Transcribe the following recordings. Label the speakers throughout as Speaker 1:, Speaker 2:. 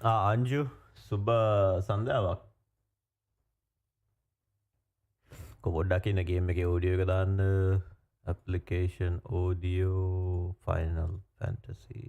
Speaker 1: අංජු සුබ සන්ධාවක් කොබොඩ්ඩක් ඉන්න ගේම් එක ඕඩියෝ එක දාන්න application audio final fantasy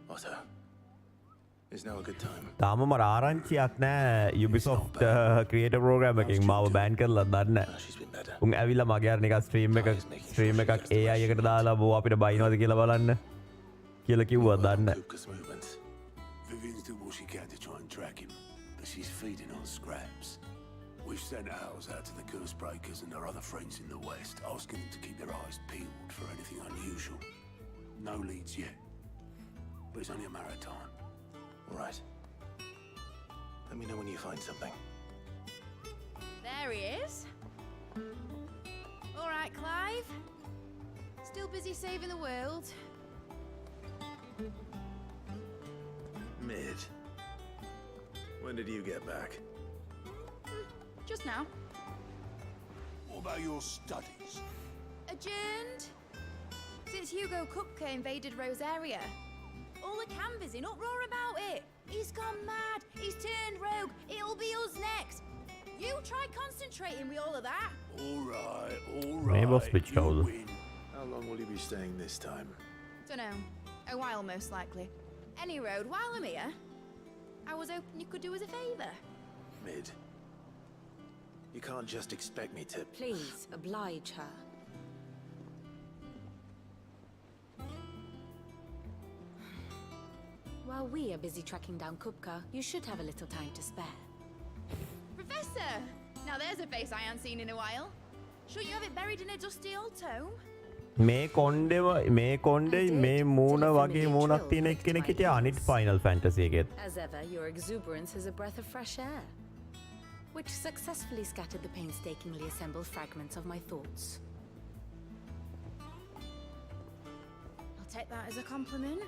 Speaker 2: Otto, is now a good time?
Speaker 1: තාමම ආරංචියක් නෑ යුබිසොෆ්ට් ක්‍රියේටර් ප්‍රෝග්‍රෑම් එකකින් මාව බෑන් කරලා දන්න
Speaker 2: She's been better.
Speaker 1: උන් ඇවිල්ලා මගේ අර නිකන් ස්ට්‍රීම් එකක් AI එකට දාලා බෝ අපිට බයිනවද කියලා බලන්න කියලා කිව්වා දන්න
Speaker 2: Kupka's movements.
Speaker 3: Vivian's doing what she can to try and track him, but she's feeding on scraps. We've sent ours out to the curse breakers and their other friends in the west, asking them to keep their eyes peeled for anything unusual. No leads yet, but it's only a matter of time.
Speaker 2: All right. Let me know when you find something.
Speaker 4: There he is. All right, Clive. Still busy saving the world.
Speaker 2: Mid. When did you get back?
Speaker 4: Just now.
Speaker 3: What about your studies?
Speaker 4: Adjourned. Since Hugo Kupka invaded Rosaria. All the canvas in uproar about it. He's gone mad. He's turned rogue. It'll be us next. You try concentrating with all of that.
Speaker 3: All right,
Speaker 1: Maybe I'll switch
Speaker 3: you
Speaker 1: over.
Speaker 3: win.
Speaker 2: How long will you be staying this time?
Speaker 4: Dunno. A while, most likely. Any road, while I'm here, I was hoping you could do us a favour.
Speaker 2: Mid. You can't just expect me to...
Speaker 5: Please, oblige her. While we are busy tracking down Kupka, you should have a little time to spare.
Speaker 4: Professor! Now there's a face I haven't seen in a while. Shouldn't you have it buried in a dusty old tome?
Speaker 1: මේ කොන්්ඩේ මේ මූුණ වගේ මූුණක් තියෙන එක්කෙනෙ හිටිය අනිත් final fantasy එකෙත්
Speaker 5: As ever, your exuberance is a breath of fresh air, which successfully scattered the painstakingly assembled fragments of my thoughts.
Speaker 4: I'll take that as a compliment.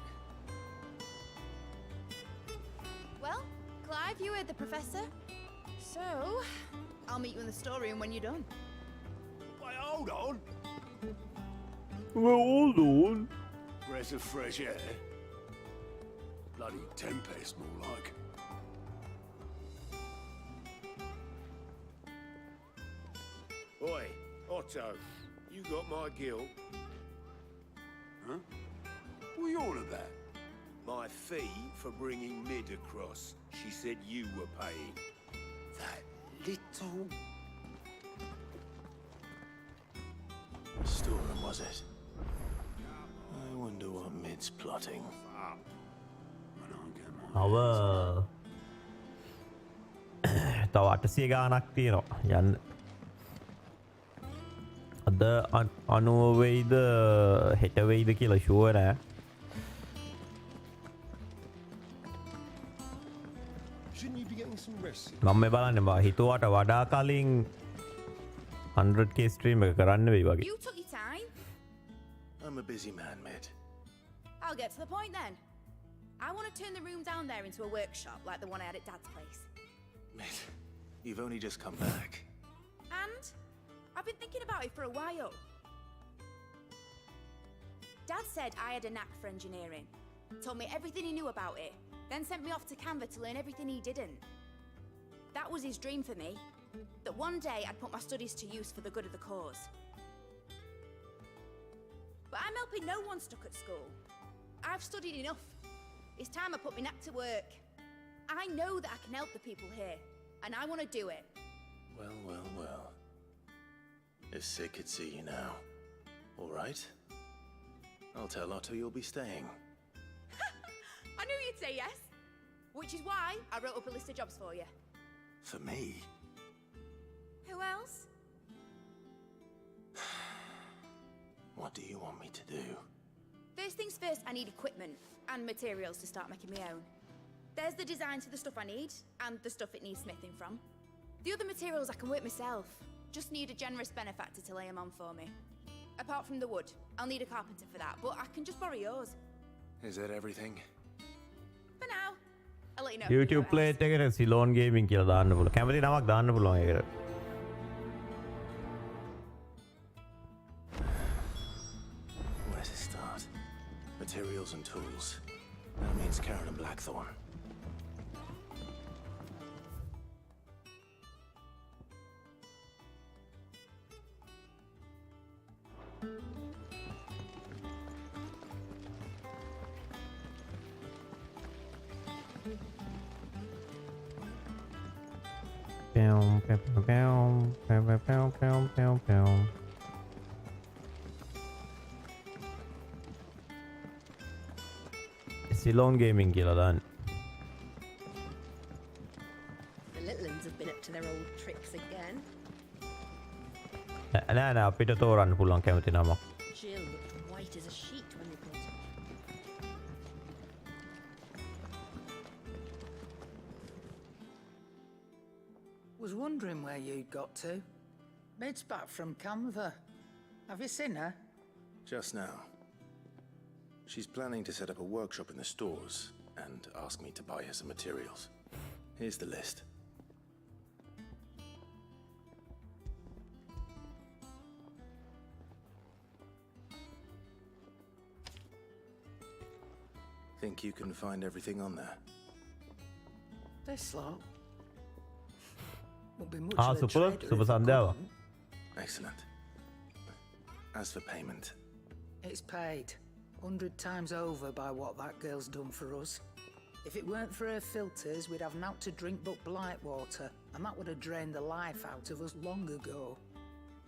Speaker 4: Well, Clive, you heard the professor. So, I'll meet you in the storeroom when you're done.
Speaker 3: Wait, hold on.
Speaker 1: hold on
Speaker 3: Breath of fresh air. Bloody tempest, more like.
Speaker 6: Oi, Otto, you got my guilt.
Speaker 3: Huh? What are you on about?
Speaker 6: My fee for bringing Mid across. She said you were paying.
Speaker 3: That little...
Speaker 2: Storeroom, was it? I wonder what Mid's plotting.
Speaker 1: අව තව 800 ගානක් තියෙනවා යන්න අද 90 වෙයිද හෙට වෙයිද කියලා ෂුවර් නෑ
Speaker 6: Shouldn't you be getting some rest?
Speaker 1: මම මේ බලන්නේ බා හිතුවට වඩා කලින් 100k ස්ට්‍රීම් එක කරන්න වෙයි වගේ
Speaker 4: You took your time.
Speaker 2: I'm a busy man, Mid.
Speaker 4: I'll get to the point then. I want to turn the room down there into a workshop like the one I had at Dad's place.
Speaker 2: Mid, you've only just come back.
Speaker 4: And I've been thinking about it for a while. Dad said I had a knack for engineering, told me everything he knew about it, then sent me off to Canva to learn everything he didn't. That was his dream for me, that one day I'd put my studies to use for the good of the cause. But I'm helping no one stuck at school. I've studied enough. It's time I put my knack to work. I know that I can help the people here, and I want to do it.
Speaker 2: Well, well, well. If Sid could see you now. All right. I'll tell Otto you'll be staying.
Speaker 4: I knew you'd say yes. Which is why I wrote up a list of jobs for you.
Speaker 2: For me?
Speaker 4: Who else?
Speaker 2: What do you want me to do?
Speaker 4: First things first, I need equipment and materials to start making my own. There's the designs for the stuff I need, and the stuff it needs smithing from. The other materials I can work myself. Just need a generous benefactor to lay them on for me. Apart from the wood, I'll need a carpenter for that, but I can just borrow yours.
Speaker 2: Is that everything?
Speaker 4: For now. I'll let you know. if
Speaker 1: YouTube
Speaker 4: you
Speaker 1: plate එකට Ceylon gaming කියලා දාන්න පුළුවන්. කැමති නමක් දාන්න පුළුවන් ඒකට.
Speaker 2: Where to start? Materials and tools. That means Karen and Blackthorn.
Speaker 1: Ceylon gaming කියලා දාන්න.
Speaker 7: The little ones have been up to their old tricks again.
Speaker 1: නෑ නෑ අපිට තෝරන්න පුළුවන් කැමති නමක්.
Speaker 7: Jill looked white as a sheet when they brought her.
Speaker 8: Was wondering where you'd got to. Mid's back from Canva. Have you seen her?
Speaker 2: Just now. She's planning to set up a workshop in the stores and ask me to buy her some materials. Here's the list. Think you can find everything on there?
Speaker 8: This lot. Won't be much
Speaker 1: Ah,
Speaker 8: of a
Speaker 1: super.
Speaker 8: trader if
Speaker 1: Super
Speaker 8: I
Speaker 1: Sandeva.
Speaker 8: couldn't.
Speaker 2: Excellent. As for payment,
Speaker 8: It's paid 100 times over by what that girl's done for us. If it weren't for her filters, we'd have naught to drink but blight water, and that would have drained the life out of us long ago.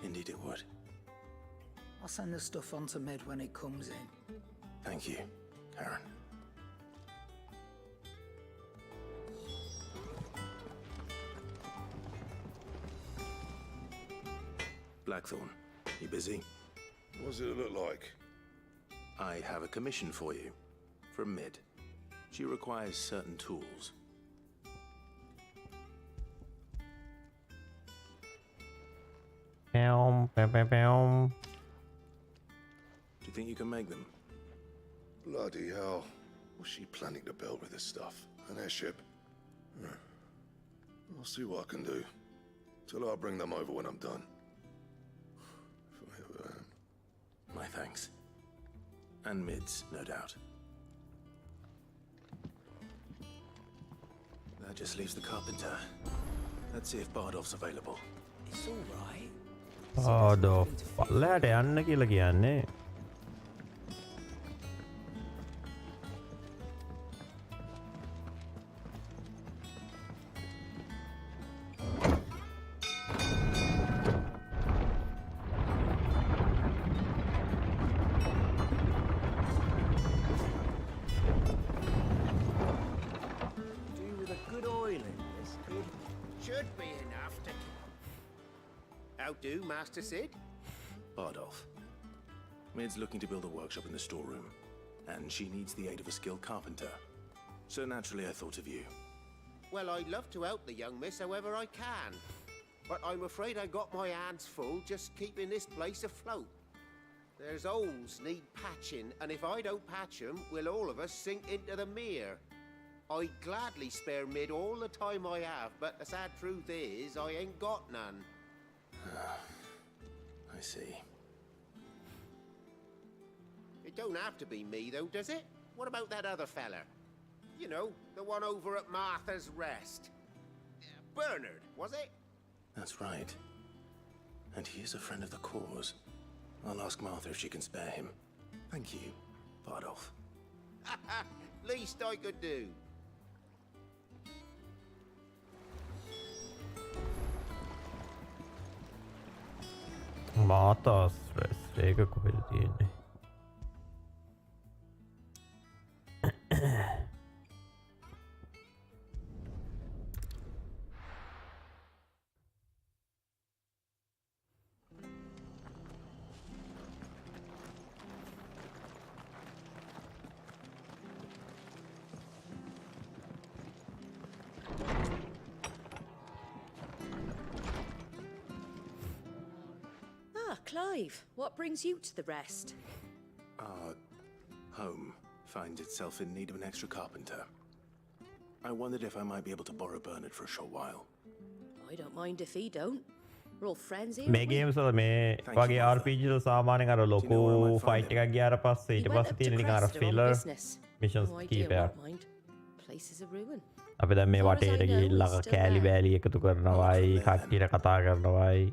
Speaker 2: indeed it would.
Speaker 8: I'll send the stuff on to Mid when it comes in.
Speaker 2: Thank you, Karen. Blackthorn, you busy?
Speaker 3: What does it look like?
Speaker 2: I have a commission for you. From Mid. She requires certain tools.
Speaker 1: Pew.
Speaker 2: Do you think you can make them?
Speaker 3: Bloody hell. What's she planning to build with this stuff? An airship? I'll see what I can do. Tell her I'll bring them over when I'm done. If I ever am.
Speaker 2: My thanks. And Mid's, no doubt. That just leaves the carpenter. Let's see if Bardolph's available.
Speaker 6: It's all right.
Speaker 1: පල්ලහැට යන්න කියලා කියන්නේ.
Speaker 6: Do with a good oil in this kid. Should be enough to... How do, Master Sid?
Speaker 2: Bardolph. Mid's looking to build a workshop in the storeroom, and she needs the aid of a skilled carpenter. So naturally I thought of you.
Speaker 6: Well, I'd love to help the young miss however I can. But I'm afraid I got my hands full just keeping this place afloat. There's holes need patching, and if I don't patch 'em, will all of us sink into the mere. I'd gladly spare Mid all the time I have, but the sad truth is I ain't got none.
Speaker 2: I see.
Speaker 6: It don't have to be me, though, does it? What about that other fella? You know, the one over at Martha's Rest. Bernard, was it?
Speaker 2: That's right. And he is a friend of the cause. I'll ask Martha if she can spare him. Thank you, Bardolph.
Speaker 6: Least I could do.
Speaker 1: මාතාස් රැස් ඒක කොහෙද තියෙන්නේ?
Speaker 7: Ah, Clive, what brings you to the rest?
Speaker 2: Our home finds itself in need of an extra carpenter. I wondered if I might be able to borrow Bernard for a short while.
Speaker 7: I don't mind if he don't. We're all friends here.
Speaker 1: මේ games වල මේ වගේ RPG වල සාමාන්‍යයෙන් අර ලොකු fight එකක් ගියාට පස්සේ ඊට පස්සේ තියෙන නිකන් අර ෆිලර් මිෂන්ස් කීපයක්.
Speaker 7: Place is a ruin.
Speaker 1: අපි දැන් මේ වටේට ගිහිල්ලා කෑලි බෑලි එකතු කරනවායි කට්ටියට කතා කරනවායි.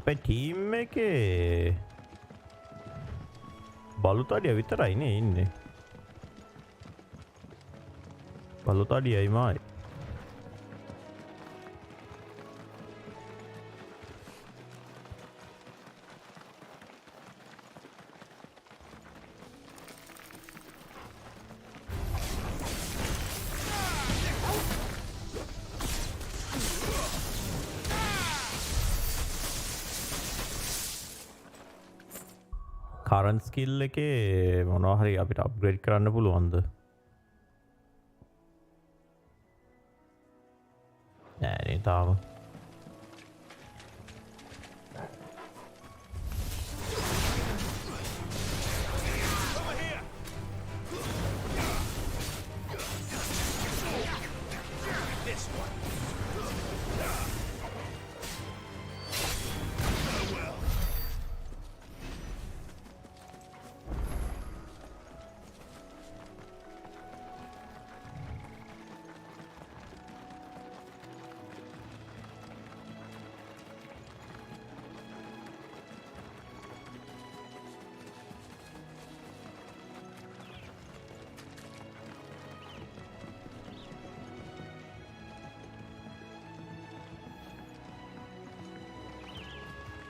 Speaker 1: අපේ ටීම් එකේ බලුතඩිය විතරයි නේ ඉන්නේ. බලුතඩියයි මායි. කරන්ට් ස්කිල් එකේ මොනවා හරි අපිට අප්ග්‍රේඩ් කරන්න පුළුවන්ද? නෑ නේ තාම.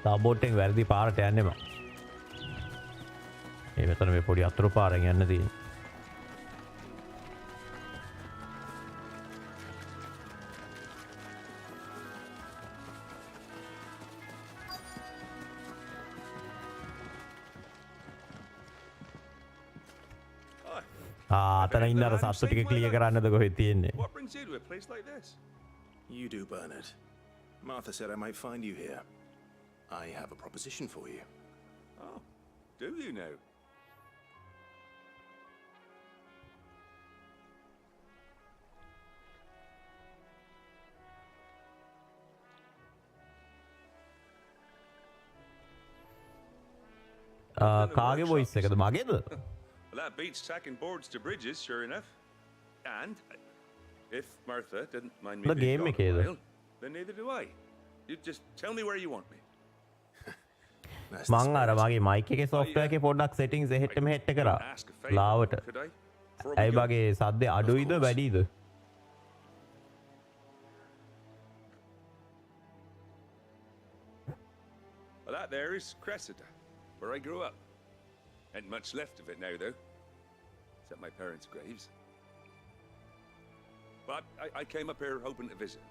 Speaker 1: තාබෝට්ටෙන් වැරදි පාරට යන්නෙම. ඒ මෙතන මේ පොඩි අතුරු පාරෙන් යන්න තියෙන්නේ. අතන ඉන්න අර සත්තු ටික ක්ලියර් කරන්නද කොහෙද තියෙන්නේ?
Speaker 9: What brings you to a place like this?
Speaker 2: You do, Bernard. Martha said I might find you here. I have a proposition for you.
Speaker 9: Oh, do you know?
Speaker 1: කාගේ වොයිස් එකද මගේද?
Speaker 9: Well, that beats tacking boards to bridges, sure enough. And if Martha didn't mind me
Speaker 1: The
Speaker 9: being
Speaker 1: game
Speaker 9: gone
Speaker 1: එකේද?
Speaker 9: a while, then neither do I. You just tell me where you want me.
Speaker 2: That's the
Speaker 1: මං අර
Speaker 2: spirit.
Speaker 1: මගේ mic එකේ software එකේ පොඩ්ඩක් settings එහෙට මෙහෙට කරා.
Speaker 9: Ask a favor,
Speaker 1: ලාවට.
Speaker 9: could I? Before we
Speaker 1: ඇයි
Speaker 9: go?
Speaker 1: වගේ සද්දේ අඩුයිද වැඩිද?
Speaker 9: Well, that there is Cressida, where I grew up. Ain't much left of it now, though. Except my parents' graves. But I came up here hoping to visit.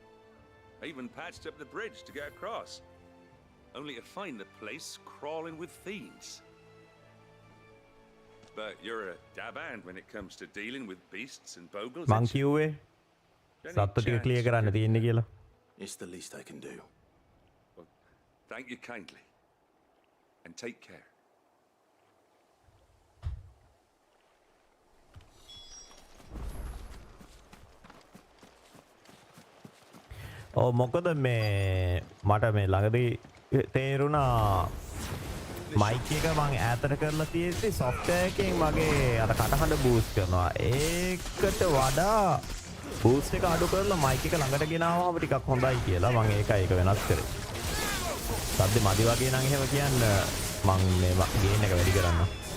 Speaker 9: I even patched up the bridge to get across. Only to find the place crawling with fiends. But you're a dab hand when it comes to dealing with beasts and bogles.
Speaker 1: මං කිව්වේ සත්තු ටික clear කරන්න තියෙන්නේ කියලා.
Speaker 2: It's the least I can do.
Speaker 9: Well, thank you kindly. And take care.
Speaker 1: ඔව් මොකද මේ මට මේ ළඟදී තේරුණා මයික් එක මං ඈතට කරලා තියෙද්දි software එකෙන් මගේ අර කටහඬ boost කරනවා. ඒකට වඩා boost එක අඩු කරලා මයික් එක ළඟට ගෙනාවම ටිකක් හොඳයි කියලා මං ඒක වෙනස් කරේ. සද්ද මදි වගේ නම් එහෙම කියන්න මං මේ ගේන් එක වැඩි කරන්න.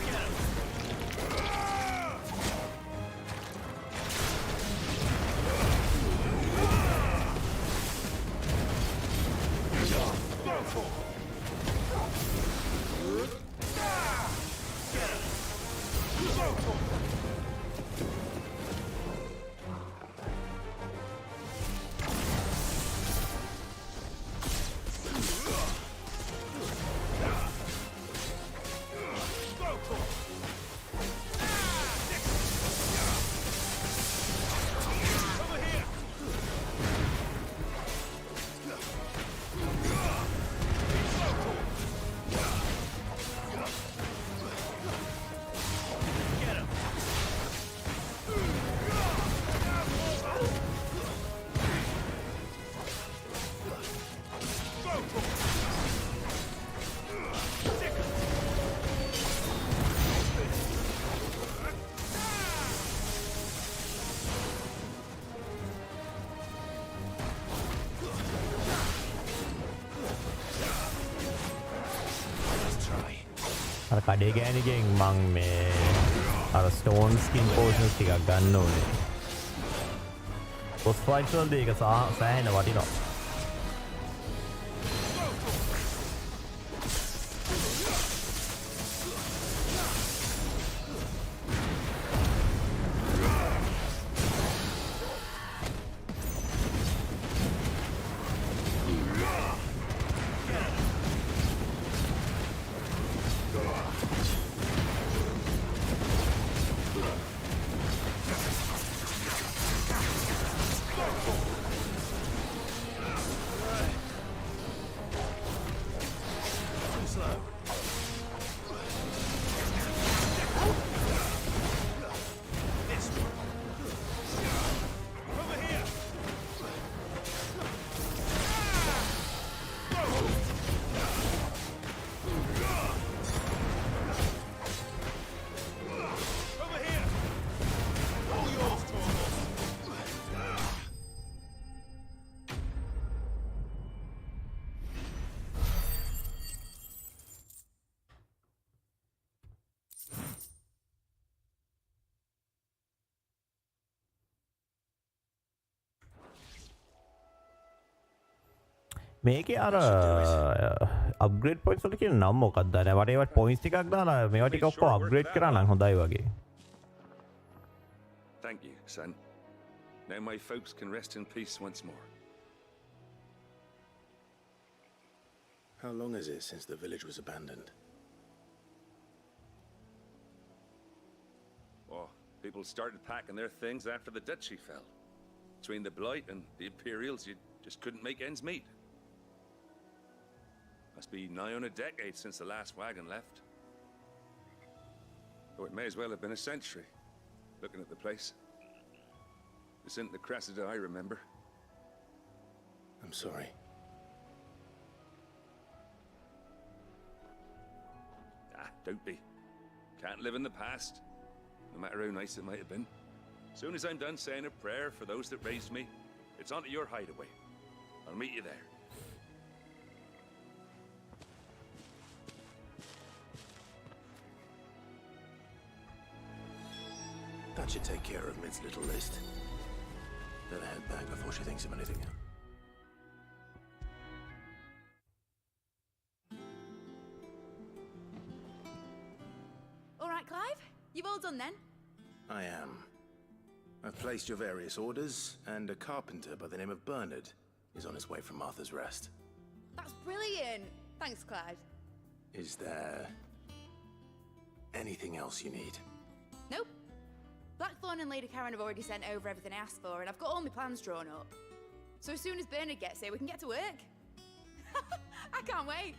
Speaker 1: අර කඩේ ගෑනිගෙන් මං මේ අර ස්ටෝන් ස්කින් පෝෂන්ස් ටිකක් ගන්න ඕනේ. බොස් ෆයිට්ස් වලදී ඒක සෑහෙන වටිනවා. මේකේ අර අප්ග්‍රේඩ් පොයින්ට්ස් වලට කියන නම් මොකක්ද? දැන් වට ඒවට පොයින්ට්ස් ටිකක් දාලා මේවා ටික ඔක්කොම අප්ග්‍රේඩ් කරා නම් හොඳයි වගේ.
Speaker 9: Thank you, son. Now my folks can rest in peace once more.
Speaker 2: How long is it since the village was abandoned?
Speaker 9: Oh, people started packing their things after the duchy fell. Between the Blight and the Imperials, you just couldn't make ends meet. Must be nigh on a decade since the last wagon left. Though it may as well have been a century, looking at the place. This isn't the Cressida I remember.
Speaker 2: I'm sorry.
Speaker 9: Ah, don't be. Can't live in the past, no matter how nice it might have been. As soon as I'm done saying a prayer for those that raised me, it's onto your hideaway. I'll meet you there.
Speaker 2: That should take care of Mid's little list. Better head back before she thinks of anything else.
Speaker 4: All right, Clive? You've all done then?
Speaker 2: I am. I've placed your various orders, and a carpenter by the name of Bernard is on his way from Arthur's Rest.
Speaker 4: That's brilliant. Thanks, Clive.
Speaker 2: Is there anything else you need?
Speaker 4: Nope. Blackthorn and Lady Karen have already sent over everything I asked for, and I've got all my plans drawn up. So as soon as Bernard gets here, we can get to work. I can't wait.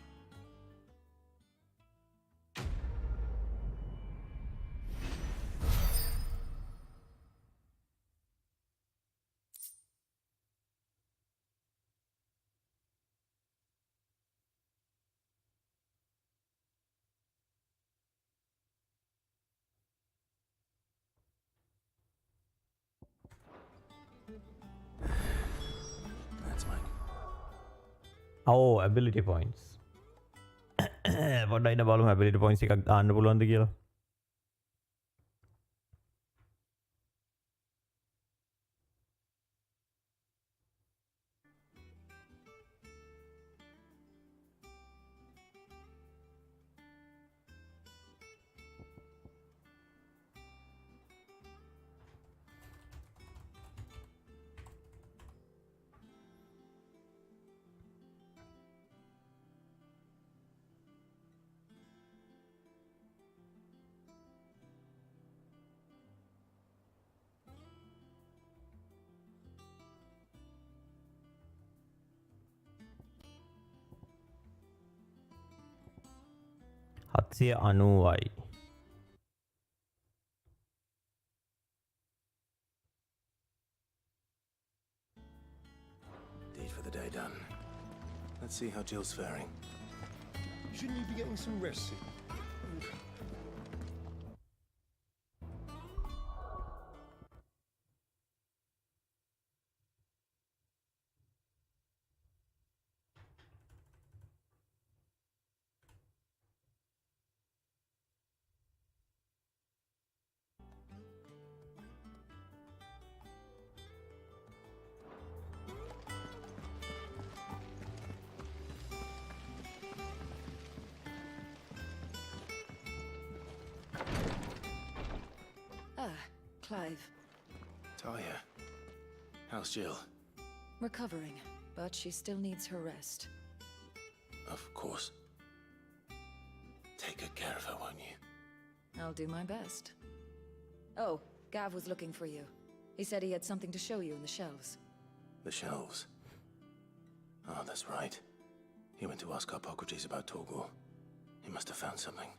Speaker 2: That's mine.
Speaker 1: Oh, ability points. පොඩ්ඩයි ඉන්න බලමු ability points එකක් දාන්න පුළුවන්ද කියලා. හත්සිය අනුවයි.
Speaker 2: Deed for the day done. Let's see how Jill's faring.
Speaker 10: Shouldn't you be getting some rest soon?
Speaker 11: Clive.
Speaker 2: Talia. How's Jill?
Speaker 11: Recovering, but she still needs her rest.
Speaker 2: Of course. Take good care of her, won't you?
Speaker 11: I'll do my best. Oh, Gav was looking for you. He said he had something to show you in the shelves.
Speaker 2: The shelves. Oh, that's right. He went to ask Harpocrates about Torgor. He must have found something.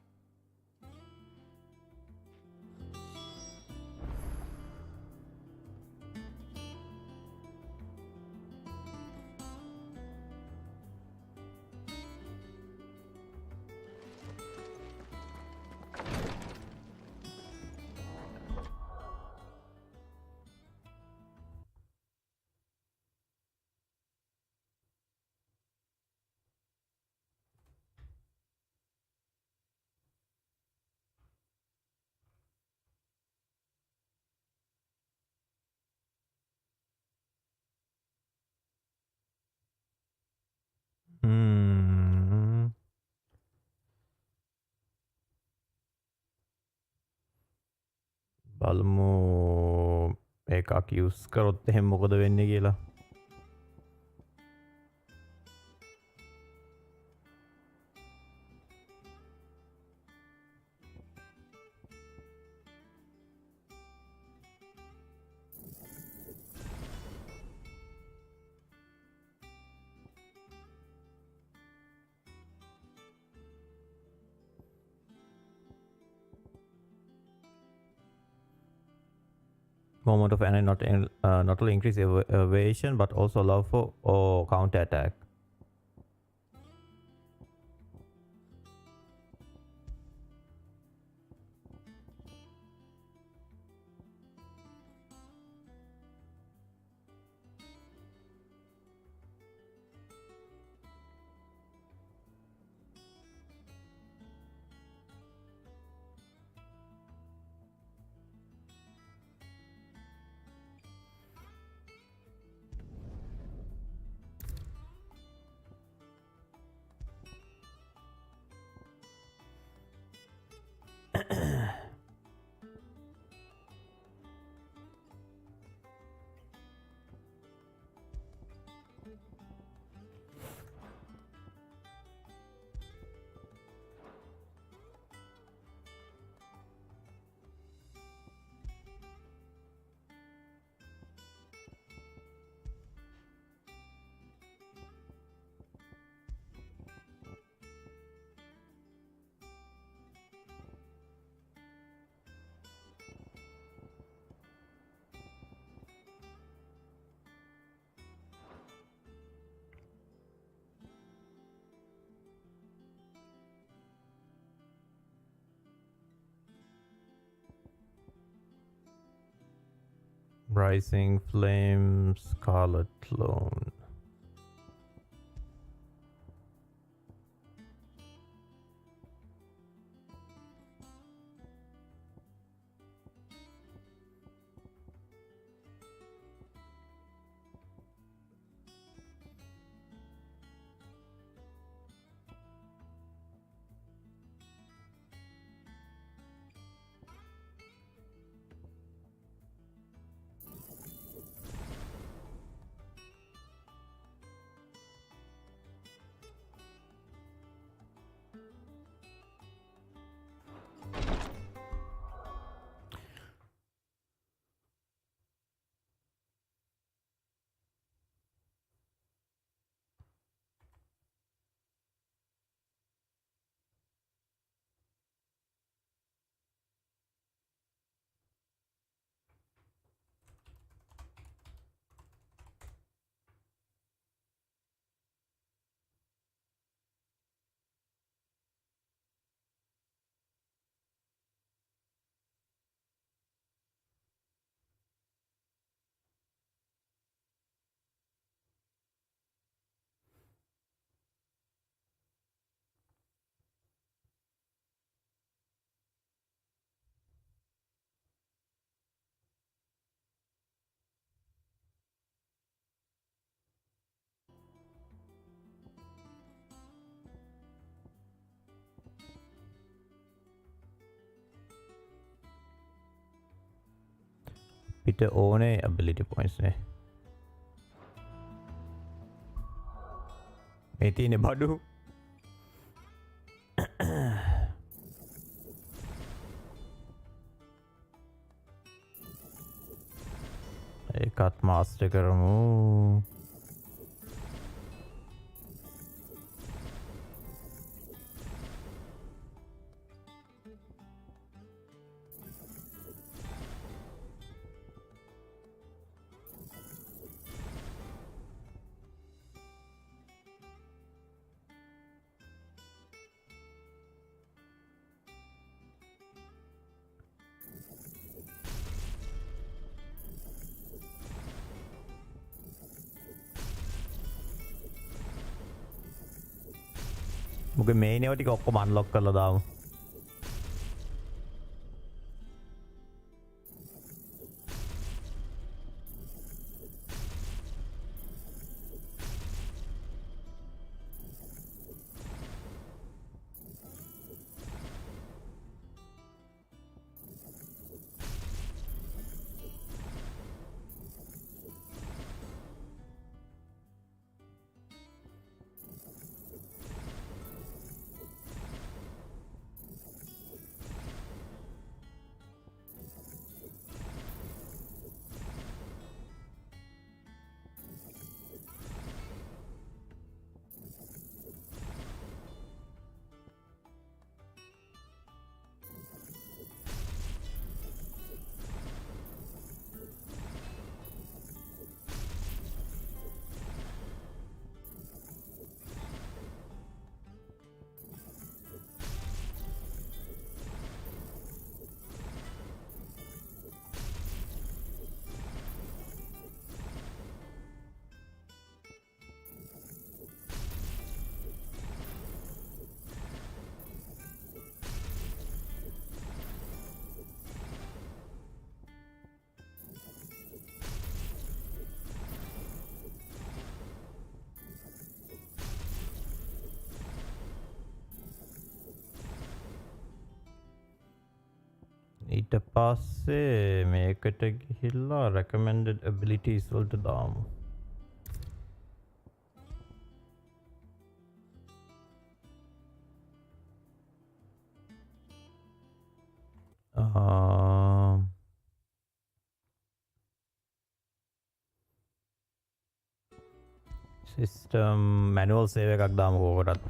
Speaker 1: බලමු එකක් use කරොත් එහෙම මොකද වෙන්නේ කියලා. Moment of energy not only increase evasion but also allow for counter attack. Rising Flame, Scarlet Clone. අපිට ඕනේ ability points නේ. මේ තියෙන්නේ බඩු. ඒකත් මාස්ටර් කරමු. මොකද මේ නේව ටික ඔක්කොම අන්ලොක් කරලා දාමු. ඊට පස්සේ මේකට ගිහිල්ලා recommended abilities වලට දාමු. system manual save එකක් දාමු කොකටත්.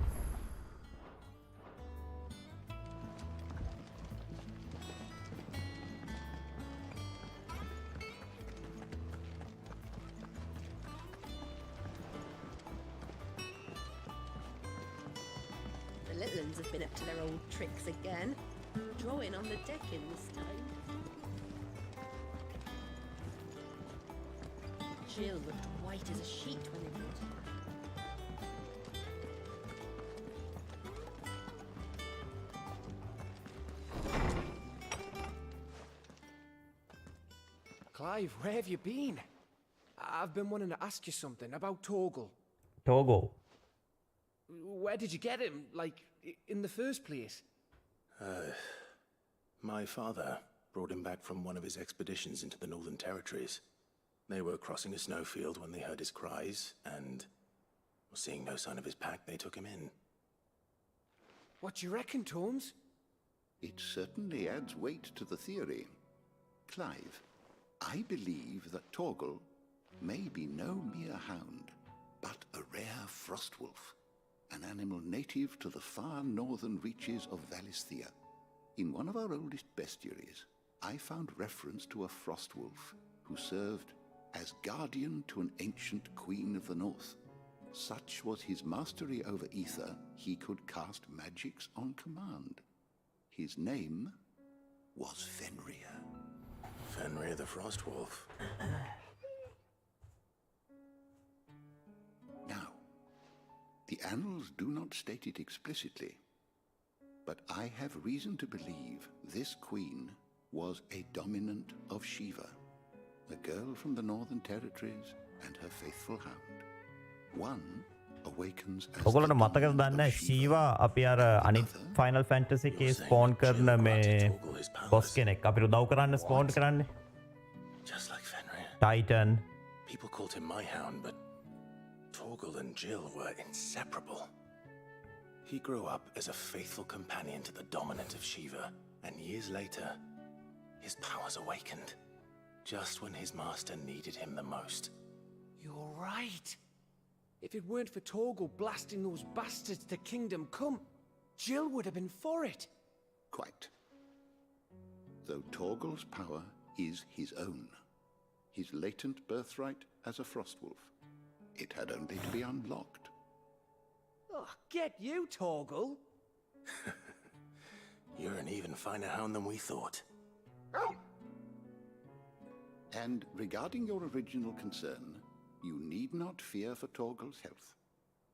Speaker 7: Have been up to their old tricks again. Drawing on the decking this time. Jill looked white as a sheet when they brought her.
Speaker 12: Clive, where have you been? I've been wanting to ask you something about Torgal.
Speaker 1: Torgal?
Speaker 12: Where did you get him? Like, in the first place?
Speaker 2: My father brought him back from one of his expeditions into the Northern Territories. They were crossing a snowfield when they heard his cries, and seeing no sign of his pack, they took him in.
Speaker 12: What do you reckon, Torms?
Speaker 13: It certainly adds weight to the theory. Clive, I believe that Torgal may be no mere hound, but a rare frostwolf, an animal native to the far northern reaches of Valisthea. In one of our oldest bestiaries, I found reference to a frostwolf who served as guardian to an ancient queen of the north. Such was his mastery over ether, he could cast magics on command. His name was Fenrir.
Speaker 2: Fenrir the Frostwolf.
Speaker 13: Now, the annals do not state it explicitly, but I have reason to believe this queen was a dominant of Shiva, a girl from the Northern Territories and her faithful hound. One awakens as
Speaker 1: ඔගොල්ලන්ට මතකද දන්නේ ශීවා අපි අර අනිත් final fantasy එකේ ස්පෝන් කරන මේ boss කෙනෙක් අපිට උදව් කරන්න ස්පෝන් කරන්නේ
Speaker 2: Just like Fenrir.
Speaker 1: Titan.
Speaker 2: People called him my hound, but Torgal and Jill were inseparable. He grew up as a faithful companion to the dominant of Shiva, and years later, his powers awakened, just when his master needed him the most.
Speaker 12: You're right. If it weren't for Torgal blasting those bastards to Kingdom Come, Jill would have been for it.
Speaker 13: Quite. Though Torgal's power is his own, his latent birthright as a Frostwolf. It had only to be unlocked.
Speaker 12: Oh, get you, Torgal.
Speaker 2: You're an even finer hound than we thought.
Speaker 13: And regarding your original concern, you need not fear for Torgal's health.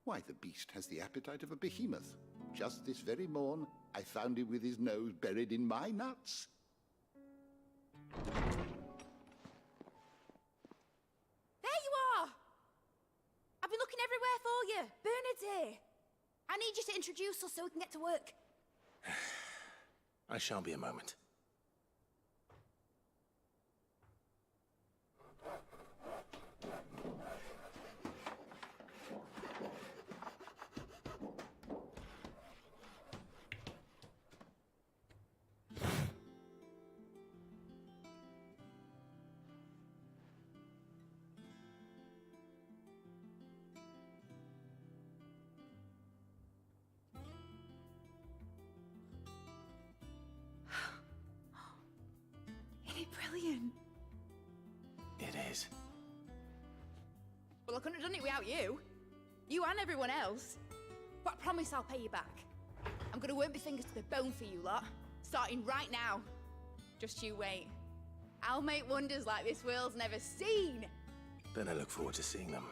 Speaker 13: Why, the beast has the appetite of a behemoth. Just this very morn, I found him with his nose buried in my nuts.
Speaker 4: There you are! I've been looking everywhere for you. Bernard's here. I need you to introduce us so we can get to work.
Speaker 2: I shall be a moment.
Speaker 4: Brilliant.
Speaker 2: It is.
Speaker 4: Well, I couldn't have done it without you. You and everyone else. But I promise I'll pay you back. I'm gonna work my fingers to the bone for you lot, starting right now. Just you wait. I'll make wonders like this world's never seen.
Speaker 2: Then I look forward to seeing them.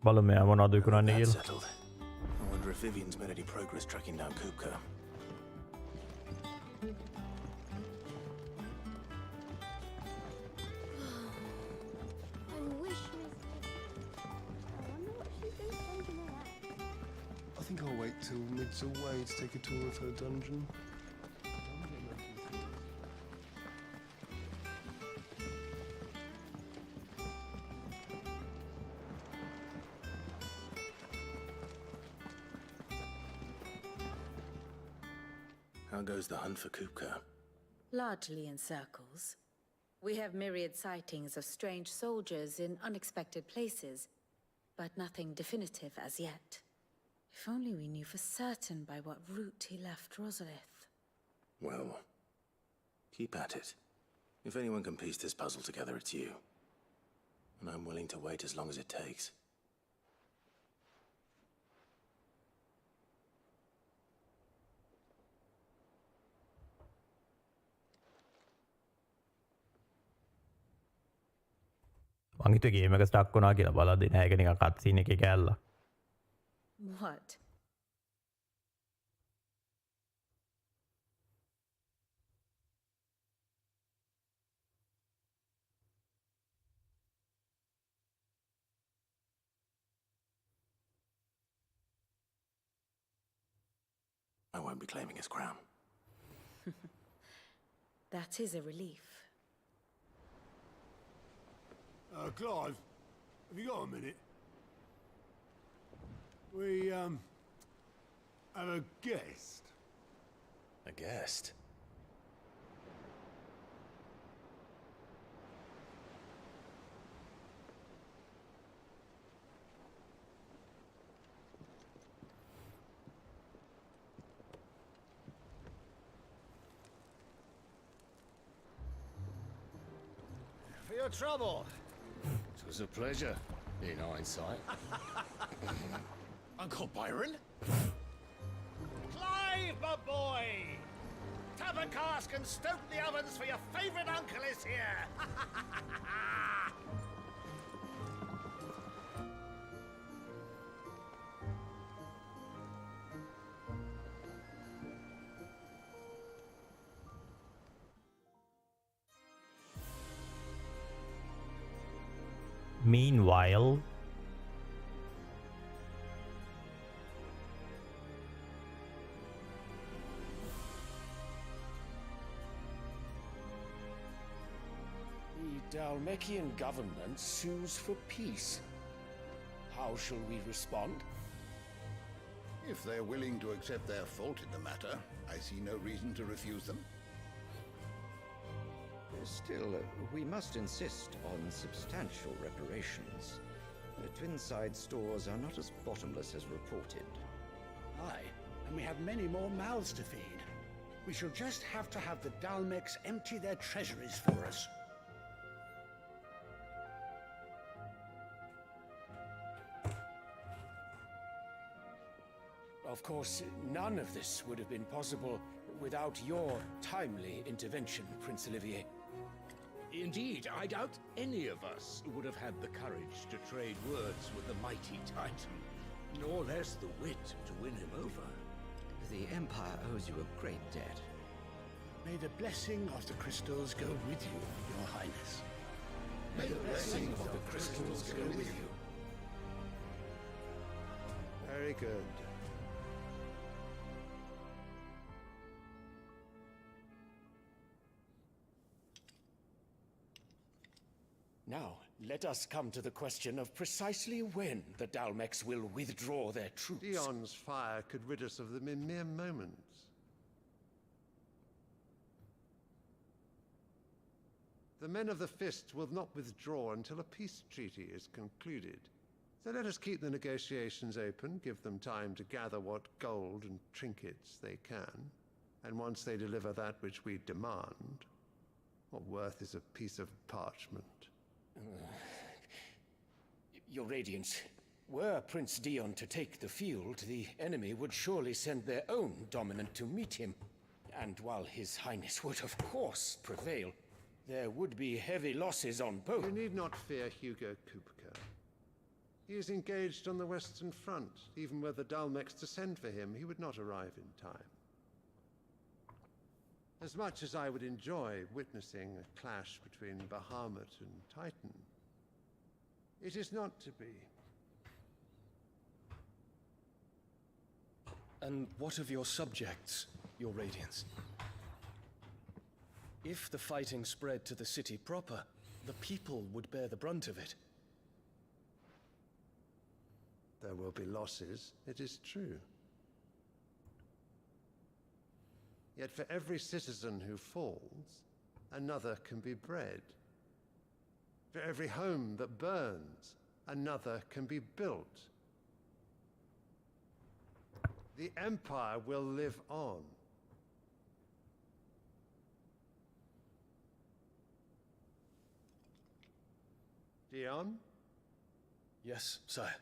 Speaker 1: බලමු මෙයා මොනවද විකුණන්නේ
Speaker 2: That's
Speaker 1: කියලා.
Speaker 2: settled. I wonder if Vivian's made any progress tracking down Kupka.
Speaker 4: I wish I wonder what she thinks dungeon at.
Speaker 10: I think I'll wait till Mid's away to take a tour of her dungeon.
Speaker 2: How goes the hunt for Kupka?
Speaker 5: Largely in circles. We have myriad sightings of strange soldiers in unexpected places, but nothing definitive as yet. If only we knew for certain by what route he left Rosalith.
Speaker 2: Well, keep at it. If anyone can piece this puzzle together, it's you. And I'm willing to wait as long as it takes.
Speaker 1: මං හිතුවේ game එක stuck වුණා කියලා බලද්දි නෑ ඒක නිකන් cut scene එකේ කෑල්ල.
Speaker 5: What?
Speaker 2: I won't be claiming his crown.
Speaker 5: That is a relief.
Speaker 3: Clive, have you got a minute? We, have a guest.
Speaker 2: A guest?
Speaker 14: For your trouble. It was a pleasure, in hindsight. Uncle Byron? Clive, my boy! Tap a cask and stoke the ovens for your favorite uncle is here!
Speaker 1: Meanwhile,
Speaker 14: Dhalmekian government sues for peace. How shall we respond?
Speaker 13: If they're willing to accept their fault in the matter, I see no reason to refuse them.
Speaker 15: Still, we must insist on substantial reparations. The Twinside stores are not as bottomless as reported.
Speaker 14: Aye, and we have many more mouths to feed. We shall just have to have the Dalmecs empty their treasuries for us. Of course, none of this would have been possible without your timely intervention, Prince Olivier.
Speaker 16: Indeed, I doubt any of us would have had the courage to trade words with the mighty Titan, nor less the wit to win him over.
Speaker 15: The Empire owes you a great debt.
Speaker 14: May the blessing of the crystals go with you, Your Highness.
Speaker 13: May the blessing of the crystals go with you.
Speaker 6: Very good.
Speaker 14: Now, let us come to the question of precisely when the Dalmecs will withdraw their troops.
Speaker 10: Dion's fire could rid us of them in mere moments. The men of the Fist will not withdraw until a peace treaty is concluded. So let us keep the negotiations open, give them time to gather what gold and trinkets they can. And once they deliver that which we demand, what worth is a piece of parchment?
Speaker 14: Your Radiance, were Prince Dion to take the field, the enemy would surely send their own dominant to meet him. And while His Highness would of course prevail, there would be heavy losses on both.
Speaker 10: You need not fear Hugo Kupka. He is engaged on the Western Front. Even were the Dalmecs to send for him, he would not arrive in time. As much as I would enjoy witnessing a clash between Bahamut and Titan, it is not to be.
Speaker 17: And what of your subjects, Your Radiance? If the fighting spread to the city proper, the people would bear the brunt of it.
Speaker 10: There will be losses, it is true. Yet for every citizen who falls, another can be bred. For every home that burns, another can be built. The Empire will live on. Dion?
Speaker 17: Yes, sire.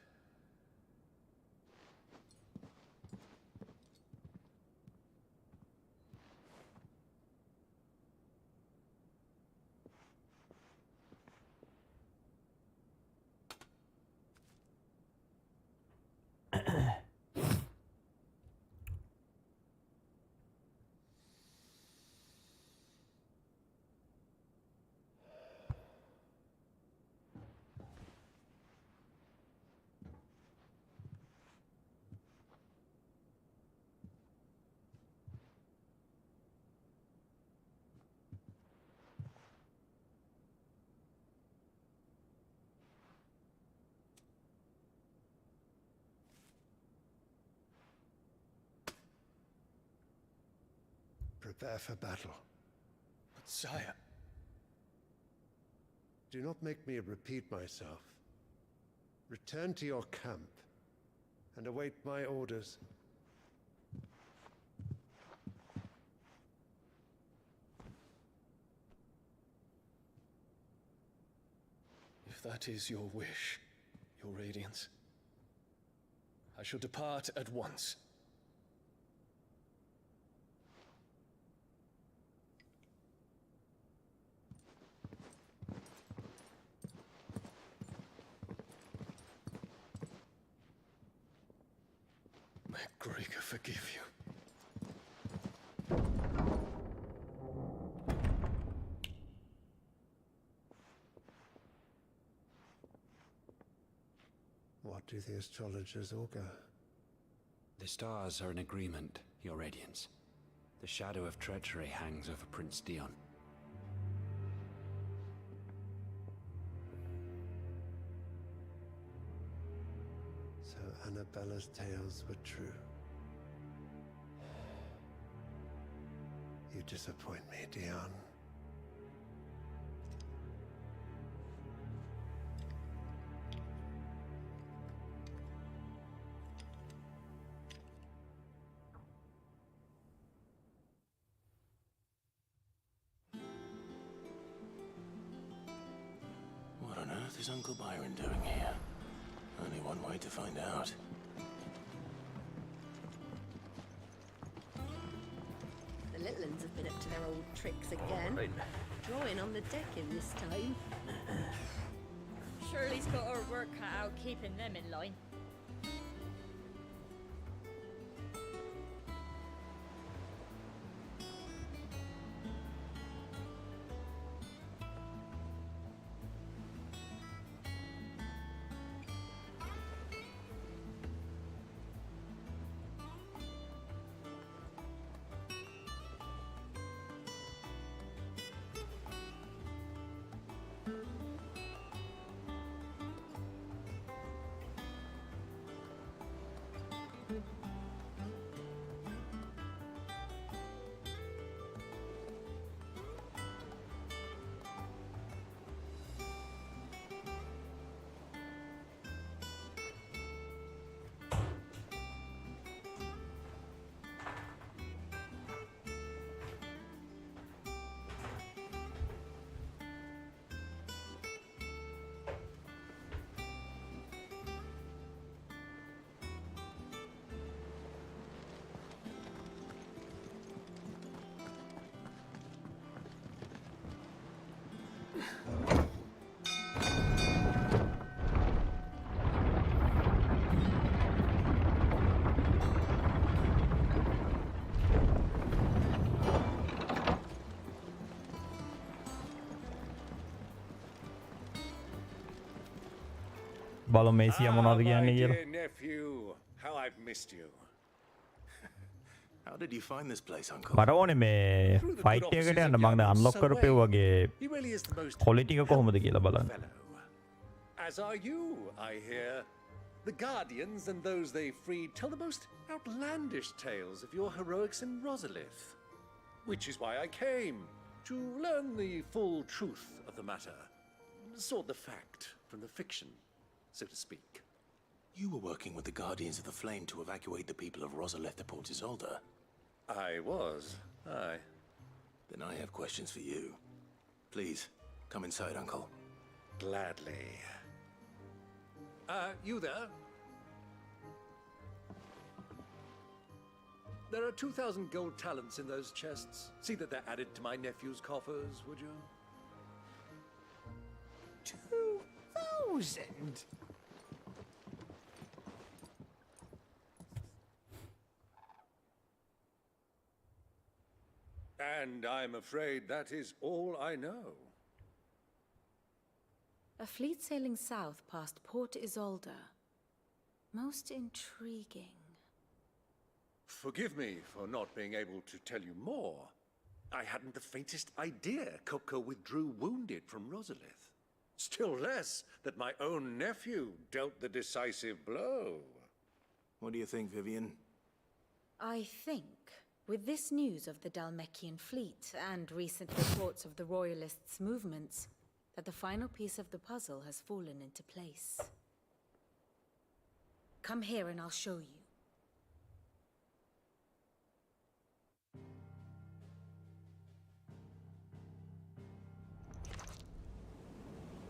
Speaker 10: Prepare for battle.
Speaker 17: But sire...
Speaker 10: Do not make me repeat myself. Return to your camp and await my orders.
Speaker 17: If that is your wish, Your Radiance, I shall depart at once. May Gregor forgive you.
Speaker 10: What do the astrologers augur?
Speaker 18: The stars are in agreement, Your Radiance. The shadow of treachery hangs over Prince Dion.
Speaker 10: Annabella's tales were true. You disappoint me, Dion.
Speaker 2: What on earth is Uncle Byron doing here? Only one way to find out.
Speaker 7: The little ones have been up to their old tricks again. Drawing on the decking this time.
Speaker 19: Shirley's got her work cut out keeping them in line.
Speaker 1: බලමු මේසියා මොනවද කියන්නේ කියලා.
Speaker 16: Dear nephew, how I've missed you.
Speaker 2: How did you find this place, Uncle?
Speaker 1: මට ඕනේ මේ fight එකකට යන්න මම දැන් අන්ලොක් කරපේ වගේ
Speaker 16: He really is the most
Speaker 1: quality එක කොහොමද කියලා බලන්න.
Speaker 16: As are you, I hear. The Guardians and those they freed tell the most outlandish tales of your heroics in Rosalith. Which is why I came, to learn the full truth of the matter. Sort the fact from the fiction, so to speak.
Speaker 2: You were working with the Guardians of the Flame to evacuate the people of Rosalith to Port Isolde.
Speaker 16: I was, aye.
Speaker 2: Then I have questions for you. Please, come inside, Uncle.
Speaker 16: Gladly. You there? There are 2,000 gold talents in those chests. See that they're added to my nephew's coffers, would you?
Speaker 12: 2,000?
Speaker 16: And I'm afraid that is all I know.
Speaker 5: A fleet sailing south past Port Isolde. Most intriguing.
Speaker 16: Forgive me for not being able to tell you more. I hadn't the faintest idea Kupka withdrew wounded from Rosalith. Still less that my own nephew dealt the decisive blow.
Speaker 2: What do you think, Vivian?
Speaker 5: I think, with this news of the Dalmekian fleet and recent reports of the Royalists' movements, that the final piece of the puzzle has fallen into place. Come here and I'll show you.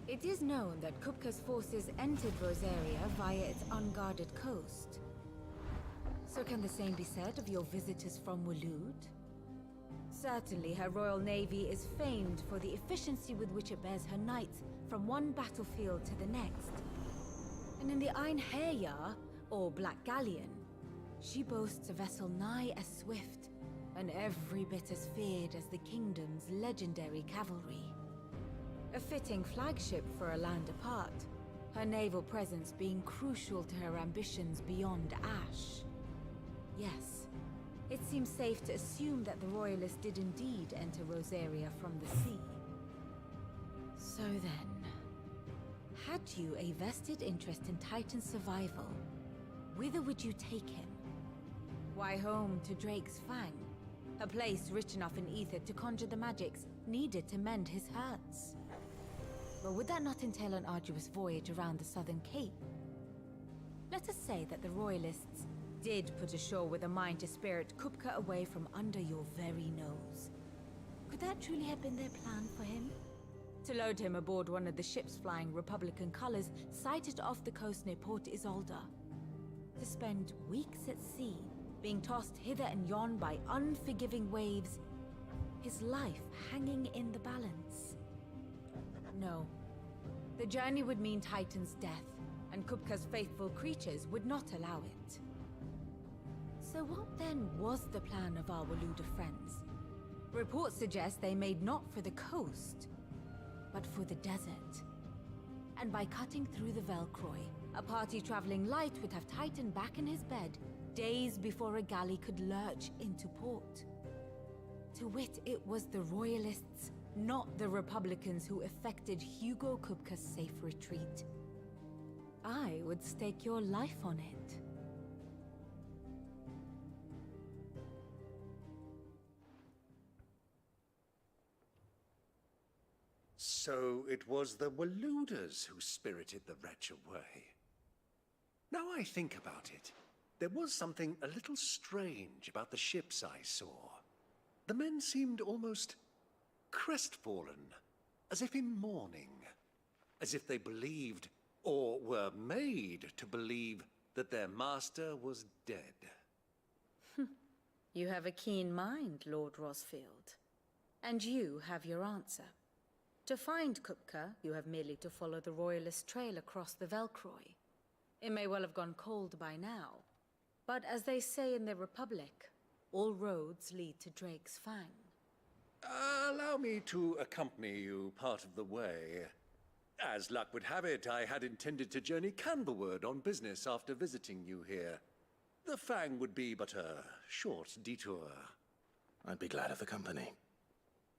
Speaker 5: It is known that Kupka's forces entered Rosaria via its unguarded coast. So can the same be said of your visitors from Waloed? Certainly her royal navy is famed for the efficiency with which it bears her knights from one battlefield to the next. And in the Ein Heya, or Black Galleon, she boasts a vessel nigh as swift and every bit as feared as the kingdom's legendary cavalry. A fitting flagship for a land apart, her naval presence being crucial to her ambitions beyond Ash. Yes, it seems safe to assume that the Royalists did indeed enter Rosaria from the sea. So then, had you a vested interest in Titan's survival, whither would you take him? Why, home to Drake's Fang, a place rich enough in ether to conjure the magics needed to mend his hurts. But would that not entail an arduous voyage around the southern cape? Let us say that the Royalists did put ashore with a mind to spirit Kupka away from under your very nose. Could that truly have been their plan for him? To load him aboard one of the ships flying Republican colors sighted off the coast near Port Isolde. To spend weeks at sea, being tossed hither and yon by unforgiving waves, his life hanging in the balance. No. The journey would mean Titan's death, and Kupka's faithful creatures would not allow it. So what then was the plan of our Waluda friends? Reports suggest they made not for the coast, but for the desert. And by cutting through the Velcroy, a party traveling light would have Titan back in his bed days before a galley could lurch into port. To wit, it was the Royalists, not the Republicans, who effected Hugo Kupka's safe retreat. I would stake your life on it.
Speaker 16: So it was the Waludas who spirited the wretch away. Now I think about it, there was something a little strange about the ships I saw. The men seemed almost crestfallen, as if in mourning, as if they believed, or were made to believe, that their master was dead.
Speaker 5: You have a keen mind, Lord Rosfield. And you have your answer. To find Kupka, you have merely to follow the Royalist trail across the Velcroy. It may well have gone cold by now, but as they say in the Republic, all roads lead to Drake's Fang.
Speaker 16: Allow me to accompany you part of the way. As luck would have it, I had intended to journey Canberward on business after visiting you here. The Fang would be but a short detour.
Speaker 2: I'd be glad of the company.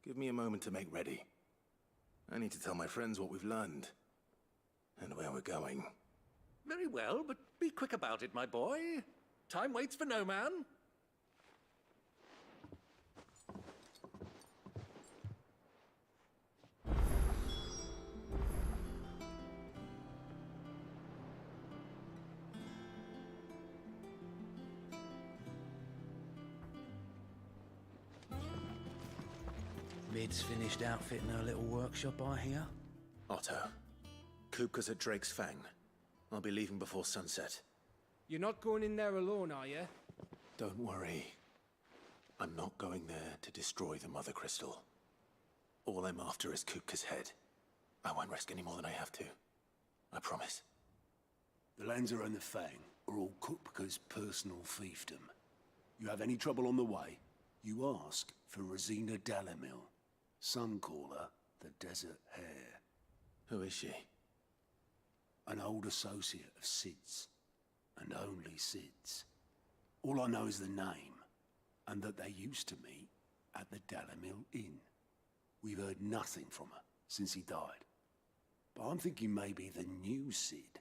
Speaker 2: Give me a moment to make ready. I need to tell my friends what we've learned, and where we're going.
Speaker 16: Very well, but be quick about it, my boy. Time waits for no man.
Speaker 20: Mid's finished outfitting her little workshop, I hear.
Speaker 2: Otto, Kupka's at Drake's Fang. I'll be leaving before sunset.
Speaker 12: You're not going in there alone, are you?
Speaker 2: Don't worry. I'm not going there to destroy the Mother Crystal. All I'm after is Kupka's head. I won't risk any more than I have to. I promise.
Speaker 3: The Lancer and the Fang are all Kupka's personal fiefdom. You have any trouble on the way, you ask for Rosina Dalamil, Suncaller, the Desert Hare.
Speaker 2: Who is she?
Speaker 3: An old associate of Sid's, and only Sid's. All I know is the name, and that they used to meet at the Dalamil Inn. We've heard nothing from her since he died. But I'm thinking maybe the new Sid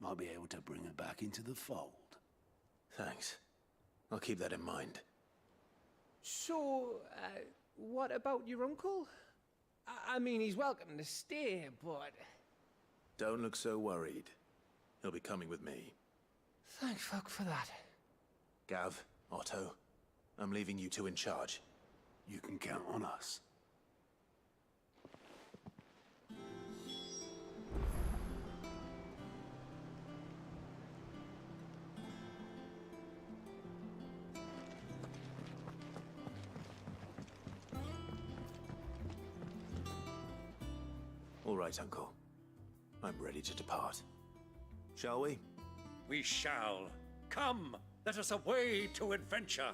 Speaker 3: might be able to bring her back into the fold.
Speaker 2: Thanks. I'll keep that in mind.
Speaker 12: So, what about your uncle? I mean, he's welcome to stay, but...
Speaker 2: Don't look so worried. He'll be coming with me.
Speaker 12: Thank fuck for that.
Speaker 2: Gav, Otto, I'm leaving you two in charge.
Speaker 3: You can count on us.
Speaker 2: All right, Uncle. I'm ready to depart. Shall we?
Speaker 16: We shall. Come, let us away to adventure.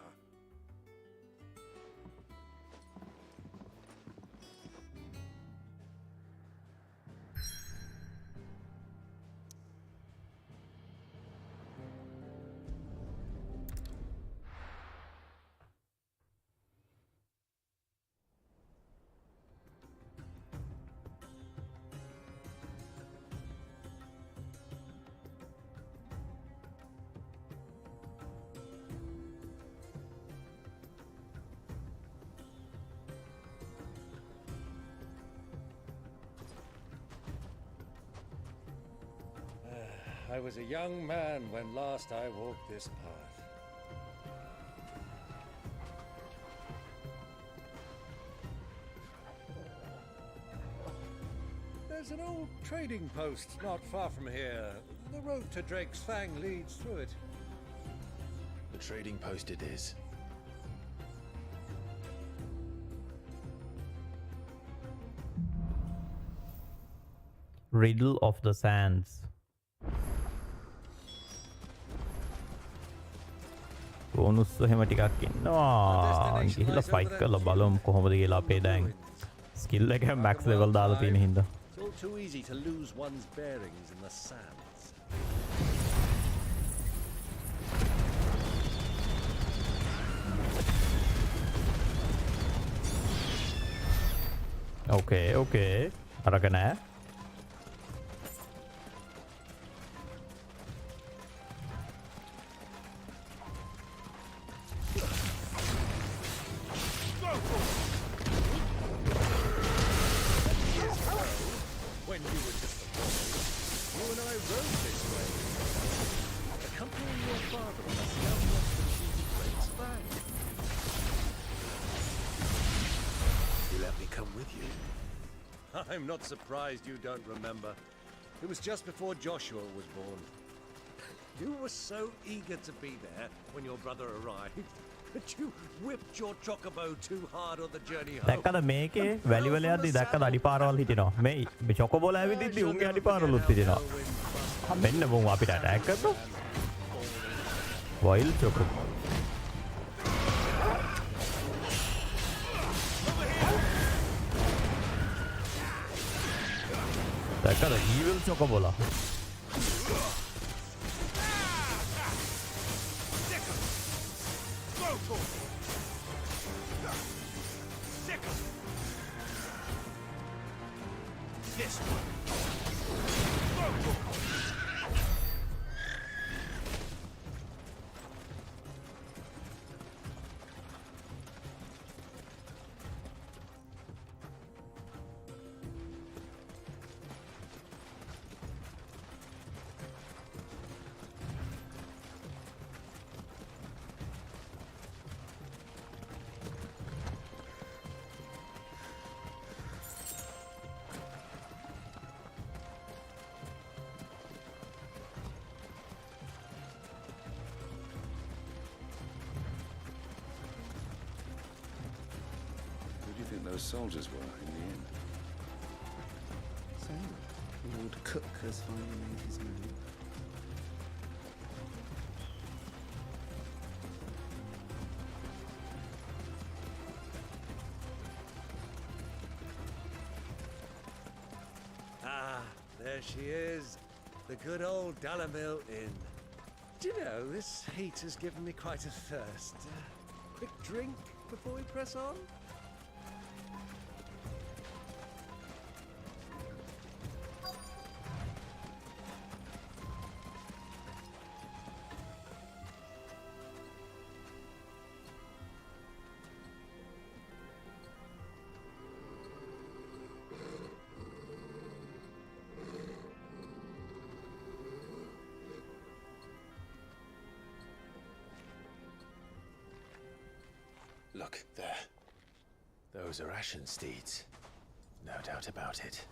Speaker 16: I was a young man when last I walked this path. There's an old trading post not far from here. The road to Drake's Fang leads through it.
Speaker 2: The trading post it is.
Speaker 1: Riddle of the Sands. බෝනුස් එහෙම ටිකක් ඉන්නවා. ගිහිල්ලා fight කරලා බලමු කොහොමද කියලා අපේ දැන් ස්කිල් එක මැක්ස් ලෙවල් දාලා තියෙන හින්දා.
Speaker 16: It's all too easy to lose one's bearings in the sands.
Speaker 1: Okay. අරක නෑ.
Speaker 16: When you were just a boy, you and I rode this way, accompanying your father on a scout expedition to Drake's Fang.
Speaker 2: You let me come with you.
Speaker 16: I'm not surprised you don't remember. It was just before Joshua was born. You were so eager to be there when your brother arrived that you whipped your chocobo too hard on the journey home.
Speaker 1: දැක්කද මේකේ වැලි වල යද්දි දැක්කද අඩිපාරවල් හිටිනවා. මේ චොකබෝල ඇවිදිද්දි උන්ගේ අඩිපාරවලුත් හිටිනවා. මෙන්න බොමු අපිට ඇටැක් කරනවා. වයිල් චොකබෝ. දැක්කද evil චොකබෝලා.
Speaker 16: This one.
Speaker 9: Those soldiers were in the inn.
Speaker 21: So, Lord Cook has finally made his move.
Speaker 16: Ah, there she is. The good old Dalamil Inn. Do you know, this heat has given me quite a thirst. Quick drink before we press on?
Speaker 2: Look, there. Those are ashen steeds. No doubt about it.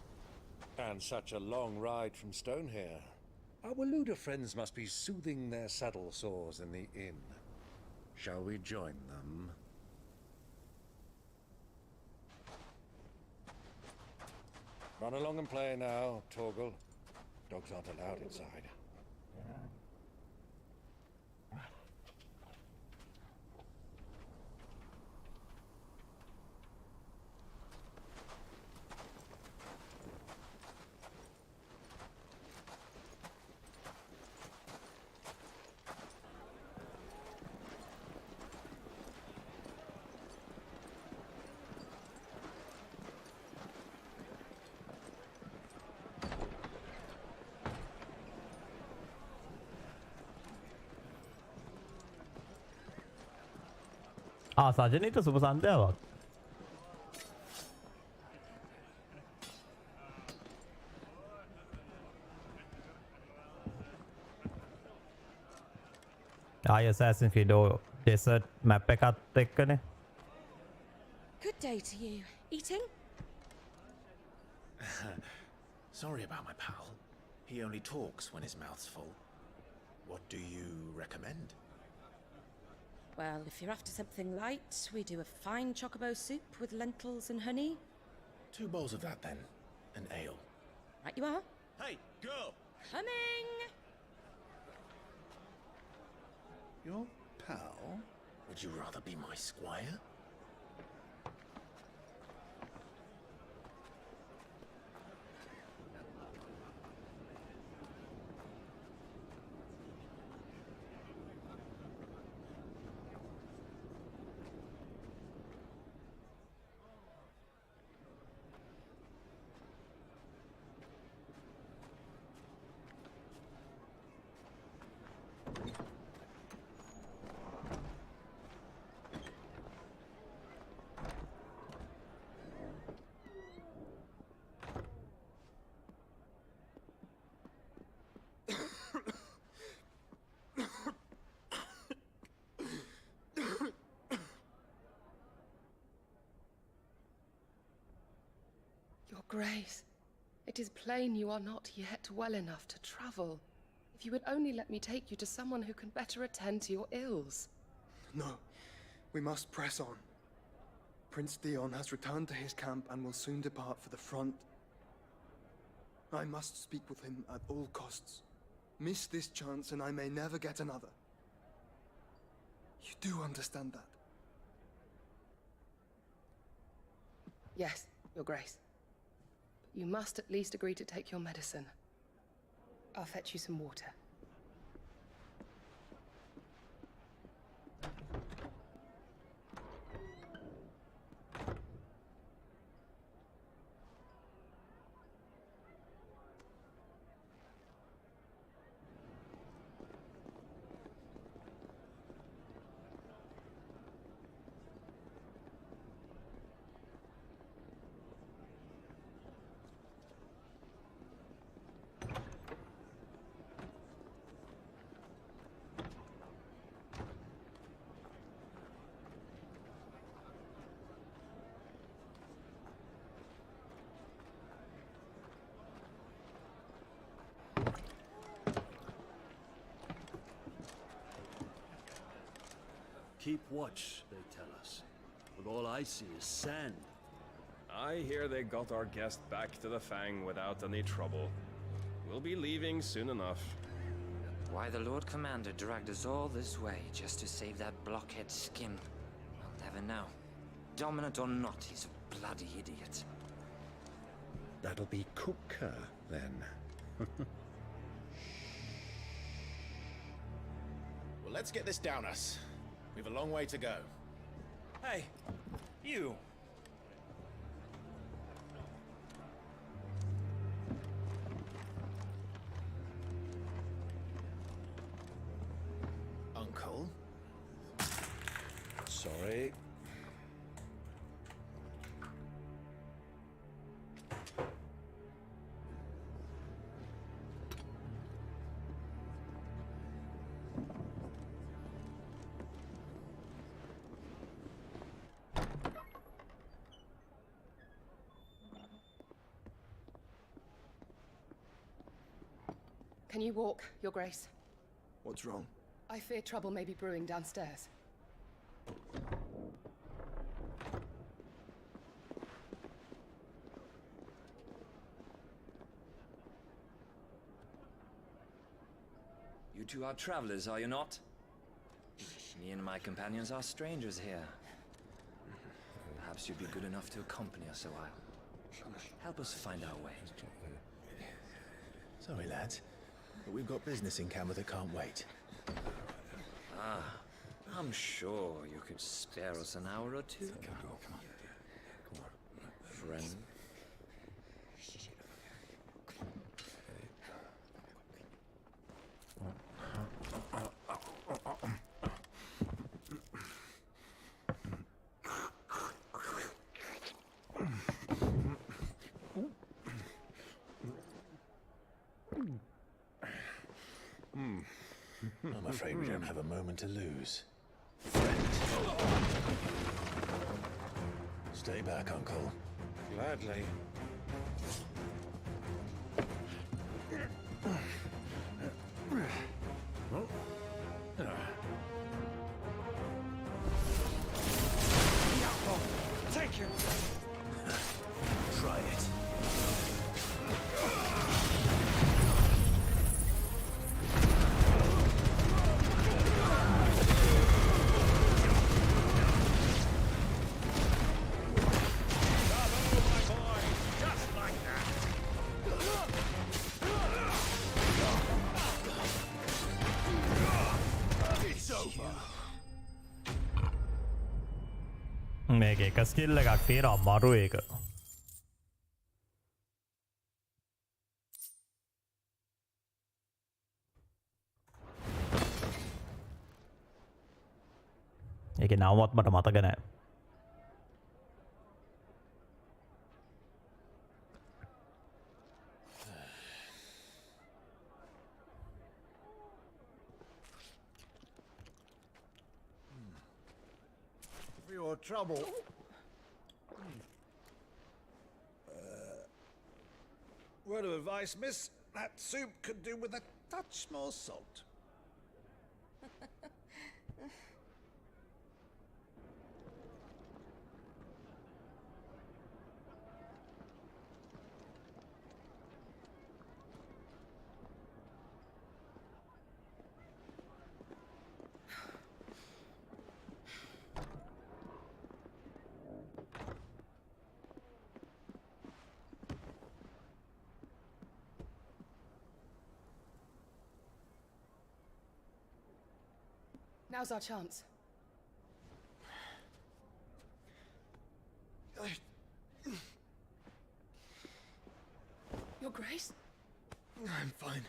Speaker 16: And such a long ride from Stonehere. Our Luda friends must be soothing their saddle sores in the inn. Shall we join them? Run along and play now, Torgal. Dogs aren't allowed inside.
Speaker 1: සජනීට සුබ සන්ධ්‍යාවක්. ආය Assassin's Creed desert map එකත් එක්කනේ.
Speaker 8: Good day to you. Eating?
Speaker 2: Sorry about my pal. He only talks when his mouth's full. What do you recommend?
Speaker 8: Well, if you're after something light, we do a fine chocobo soup with lentils and honey.
Speaker 2: 2 bowls of that then. An ale.
Speaker 8: Right you are.
Speaker 2: Hey, girl!
Speaker 8: Coming!
Speaker 2: Your pal? Would you rather be my squire?
Speaker 22: Your Grace, it is plain you are not yet well enough to travel. If you would only let me take you to someone who can better attend to your ills.
Speaker 23: No, we must press on. Prince Dion has returned to his camp and will soon depart for the front. I must speak with him at all costs. Miss this chance and I may never get another. You do understand that?
Speaker 22: Yes, Your Grace. But you must at least agree to take your medicine. I'll fetch you some water.
Speaker 24: Keep watch, they tell us. But all I see is sand.
Speaker 25: I hear they got our guest back to the Fang without any trouble. We'll be leaving soon enough.
Speaker 26: Why the Lord Commander dragged us all this way just to save that blockhead skin, I'll never know. Dominant or not, he's a bloody idiot.
Speaker 27: That'll be Cooker, then.
Speaker 2: Well, let's get this down us. We've a long way to go.
Speaker 24: Hey, you!
Speaker 2: Uncle?
Speaker 27: Sorry.
Speaker 22: Can you walk, Your Grace?
Speaker 23: What's wrong?
Speaker 22: I fear trouble may be brewing downstairs.
Speaker 26: You two are travelers, are you not? Me and my companions are strangers here. Perhaps you'd be good enough to accompany us a while. Help us find our way.
Speaker 2: Sorry, lads, but we've got business in camera that can't wait.
Speaker 26: Ah, I'm sure you could spare us an hour or two. Friend.
Speaker 2: I'm afraid we don't have a moment to lose. Friend. Stay back, Uncle.
Speaker 27: Gladly.
Speaker 12: Take him!
Speaker 2: Try it.
Speaker 1: මේක එක skill එකක් තියෙනවා මරු එක. ඒකේ නමවත් මට මතක නෑ.
Speaker 27: For your trouble. Word of advice, miss. That soup could do with a touch more salt.
Speaker 22: Now's our chance. Your Grace?
Speaker 23: I'm fine.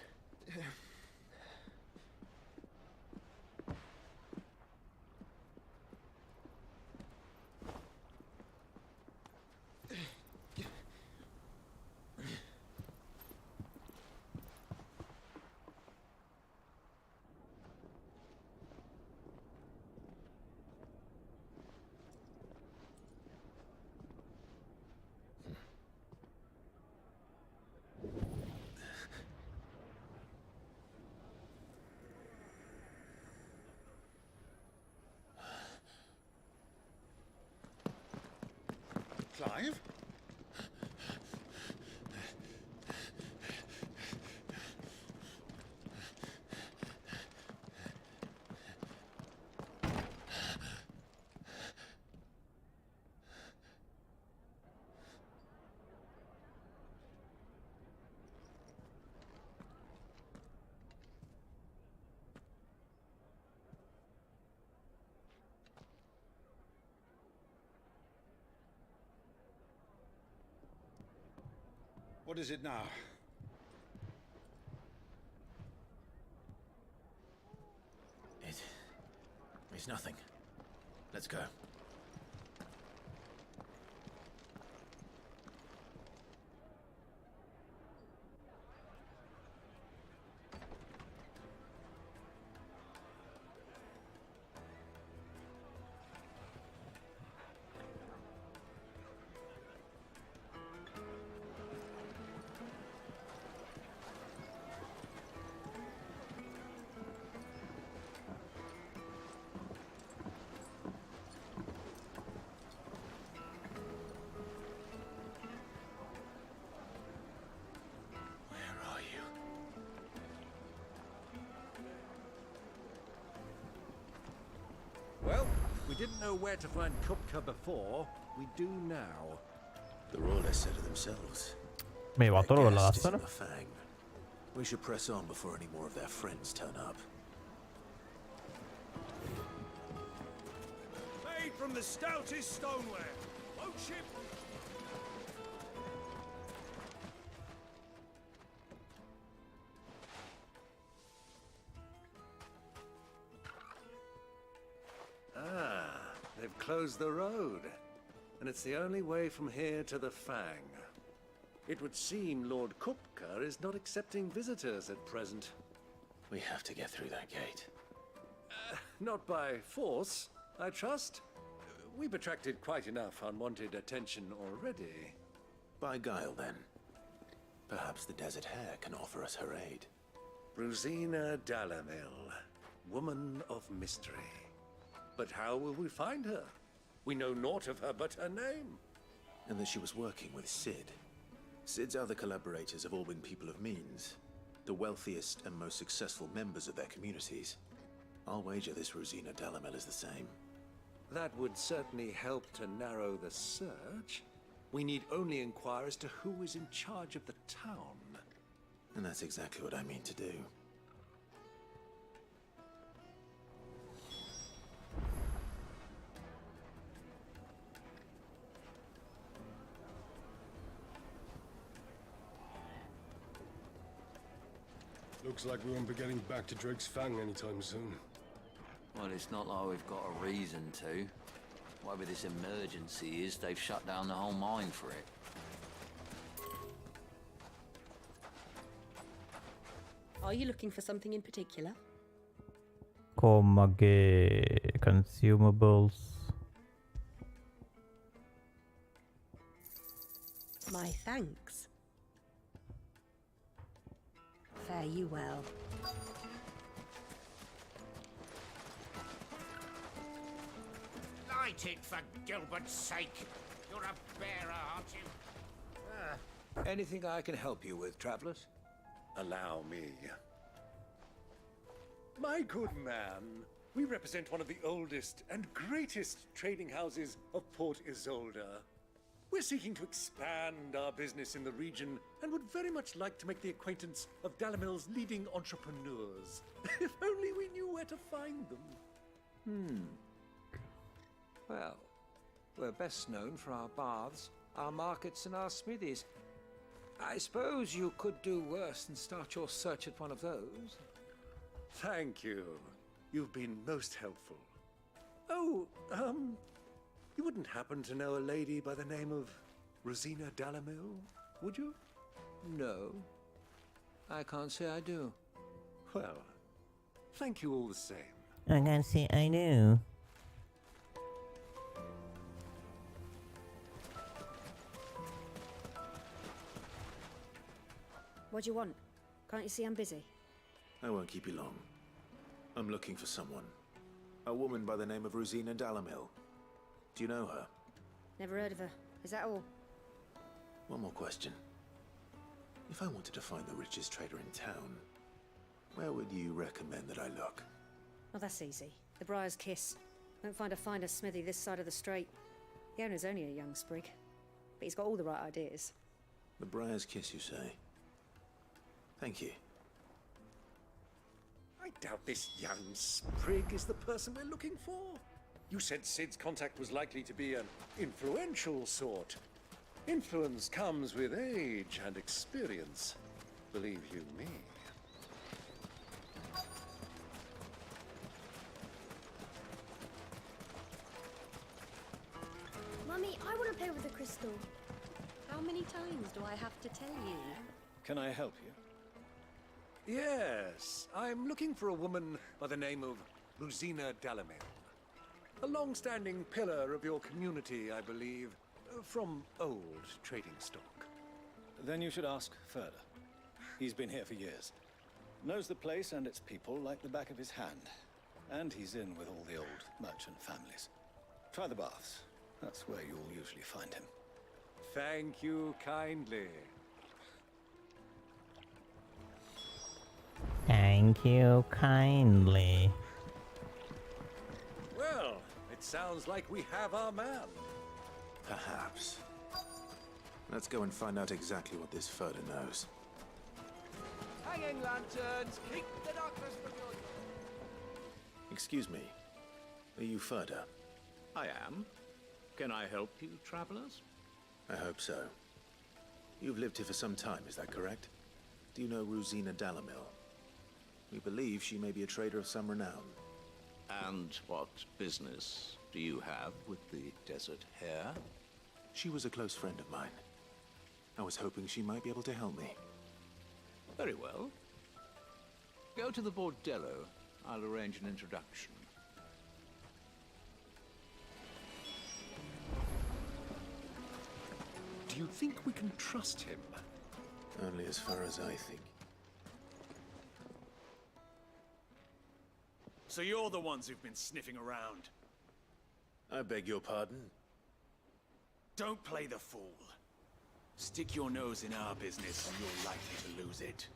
Speaker 27: Clive? What is it now?
Speaker 2: It's nothing. Let's go.
Speaker 27: Well, we didn't know where to find Kupka before. We do now.
Speaker 2: The royalists said it themselves.
Speaker 1: මේ වතුර වල
Speaker 2: Guest is in
Speaker 1: ලස්සන.
Speaker 2: the Fang. We should press on before any more of their friends turn up.
Speaker 25: Made from the stoutest stoneware. Oh ship.
Speaker 16: Ah, they've closed the road. And it's the only way from here to the Fang. It would seem Lord Kupka is not accepting visitors at present.
Speaker 2: We have to get through that gate.
Speaker 27: not by force, I trust. We've attracted quite enough unwanted attention already.
Speaker 2: By guile, then. Perhaps the Desert Hare can offer us her aid.
Speaker 27: Rosina Dalamil, woman of mystery. But how will we find her? We know naught of her but her name.
Speaker 2: And that she was working with Cid. Cid's other collaborators have all been people of means, the wealthiest and most successful members of their communities. I'll wager this Rosina Dalamil is the same.
Speaker 27: That would certainly help to narrow the search. We need only inquire as to who is in charge of the town.
Speaker 2: And that's exactly what I mean to do.
Speaker 4: Looks like we won't be getting back to Drake's Fang anytime soon.
Speaker 20: Well, it's not like we've got a reason to. Whatever this emergency is, they've shut down the whole mine for it.
Speaker 7: Are you looking for something in particular?
Speaker 1: Komage consumables.
Speaker 7: My thanks. Fare you well.
Speaker 6: Light it, for Gilbert's sake. You're a bearer, aren't you?
Speaker 27: Anything I can help you with, travelers? Allow me. My good man, we represent one of the oldest and greatest trading houses of Port Isolde. We're seeking to expand our business in the region and would very much like to make the acquaintance of Dalamil's leading entrepreneurs. If only we knew where to find them.
Speaker 11: Well, we're best known for our baths, our markets, and our smithies. I suppose you could do worse than start your search at one of those.
Speaker 27: Thank you. You've been most helpful. Oh, you wouldn't happen to know a lady by the name of Rosina Dalamil, would you?
Speaker 11: No, I can't say I do.
Speaker 27: Well, thank you all the same.
Speaker 1: I can't say I do.
Speaker 5: What do you want? Can't you see I'm busy?
Speaker 2: I won't keep you long. I'm looking for someone. A woman by the name of Rosina Dalamil. Do you know her?
Speaker 5: Never heard of her. Is that all?
Speaker 2: One more question. If I wanted to find the richest trader in town, where would you recommend that I look?
Speaker 5: Oh, that's easy. The Briar's Kiss. Won't find a finer smithy this side of the strait. The owner's only a young sprig, but he's got all the right ideas.
Speaker 2: The Briar's Kiss, you say? Thank you.
Speaker 27: I doubt this young sprig is the person we're looking for. You said Cid's contact was likely to be an influential sort. Influence comes with age and experience, believe you me.
Speaker 13: Mummy, I want to play with the crystal.
Speaker 7: How many times do I have to tell you?
Speaker 27: Can I help you? Yes, I'm looking for a woman by the name of Rosina Dalamil. A long-standing pillar of your community, I believe, from old trading stock.
Speaker 14: Then you should ask further. He's been here for years. Knows the place and its people like the back of his hand. And he's in with all the old merchant families. Try the baths. That's where you'll usually find him.
Speaker 27: Thank you kindly.
Speaker 1: Thank you kindly.
Speaker 27: Well, it sounds like we have our man.
Speaker 2: Perhaps. Let's go and find out exactly what this Furder knows.
Speaker 12: Hanging lanterns, keep the darkness from your...
Speaker 2: Excuse me. Are you Furder?
Speaker 15: I am. Can I help you, travelers?
Speaker 2: I hope so. You've lived here for some time, is that correct? Do you know Rosina Dalamil? We believe she may be a trader of some renown.
Speaker 15: And what business do you have with the Desert Hare?
Speaker 2: She was a close friend of mine. I was hoping she might be able to help me.
Speaker 15: Very well. Go to the Bordello. I'll arrange an introduction.
Speaker 16: think we can trust him?
Speaker 2: Only as far as I think.
Speaker 3: So you're the ones who've been sniffing around.
Speaker 2: I beg your pardon?
Speaker 3: Don't play the fool. Stick your nose in our business and you're likely to lose it.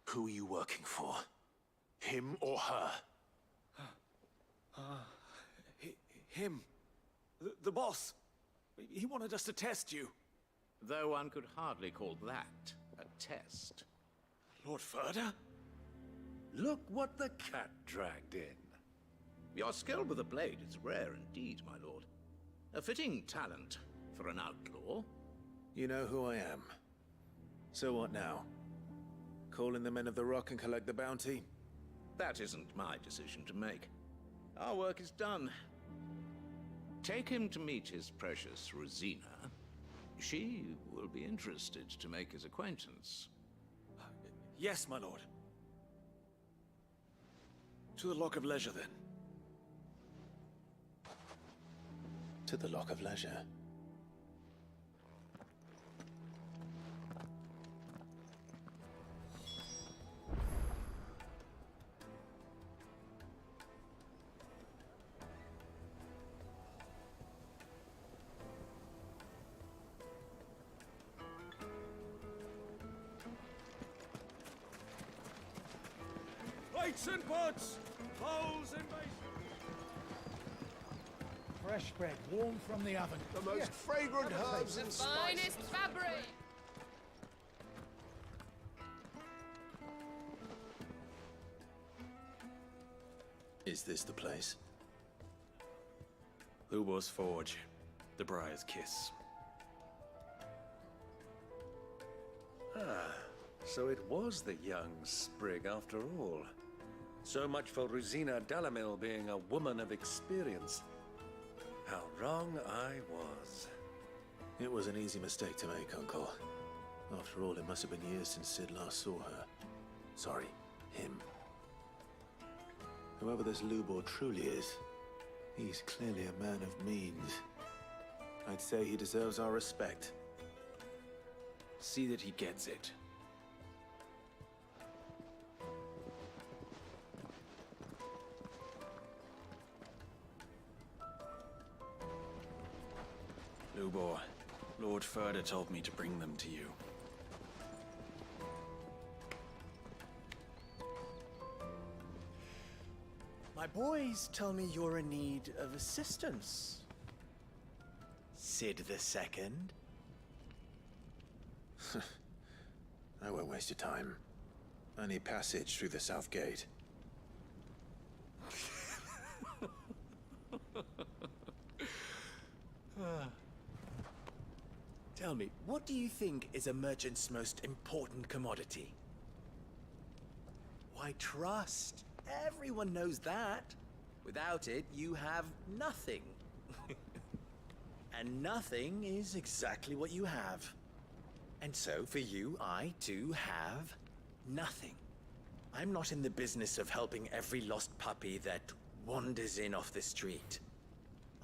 Speaker 2: Who are you working for? Him or her?
Speaker 3: Him. The boss. He wanted us to test you.
Speaker 15: Though one could hardly call that a test.
Speaker 3: Lord Furder?
Speaker 16: Look what the cat dragged in.
Speaker 15: Your skill with the blade is rare indeed, my lord. A fitting talent for an outlaw.
Speaker 2: You know who I am. So what now? Call in the Men of the Rock and collect the bounty?
Speaker 15: That isn't my decision to make. Our work is done. Take him to meet his precious Rosina. She will be interested to make his acquaintance.
Speaker 3: Yes, my lord. To the Lock of Leisure, then.
Speaker 2: To the Lock of Leisure.
Speaker 3: Plates and pots! Bowls and basins!
Speaker 9: Fresh bread, warm from the oven.
Speaker 16: The most fragrant herbs and spices.
Speaker 22: Finest fabric!
Speaker 2: Is this the place?
Speaker 3: Lubor's Forge. The Briar's Kiss.
Speaker 27: Ah, so it was the young sprig after all. So much for Rosina Dalamil being a woman of experience. How wrong I was.
Speaker 2: It was an easy mistake to make, Uncle. After all, it must have been years since Sid last saw her. Sorry, him. Whoever this Lubor truly is, he's clearly a man of means. I'd say he deserves our respect.
Speaker 3: See that he gets it. Lubor, Lord Furder told me to bring them to you.
Speaker 10: My boys tell me you're in need of assistance. Sid the Second?
Speaker 2: I won't waste your time. I need passage through the south gate.
Speaker 10: Tell me, what do you think is a merchant's most important commodity? Why, trust. Everyone knows that. Without it, you have nothing. And nothing is exactly what you have. And so, for you, I too have nothing. I'm not in the business of helping every lost puppy that wanders in off the street.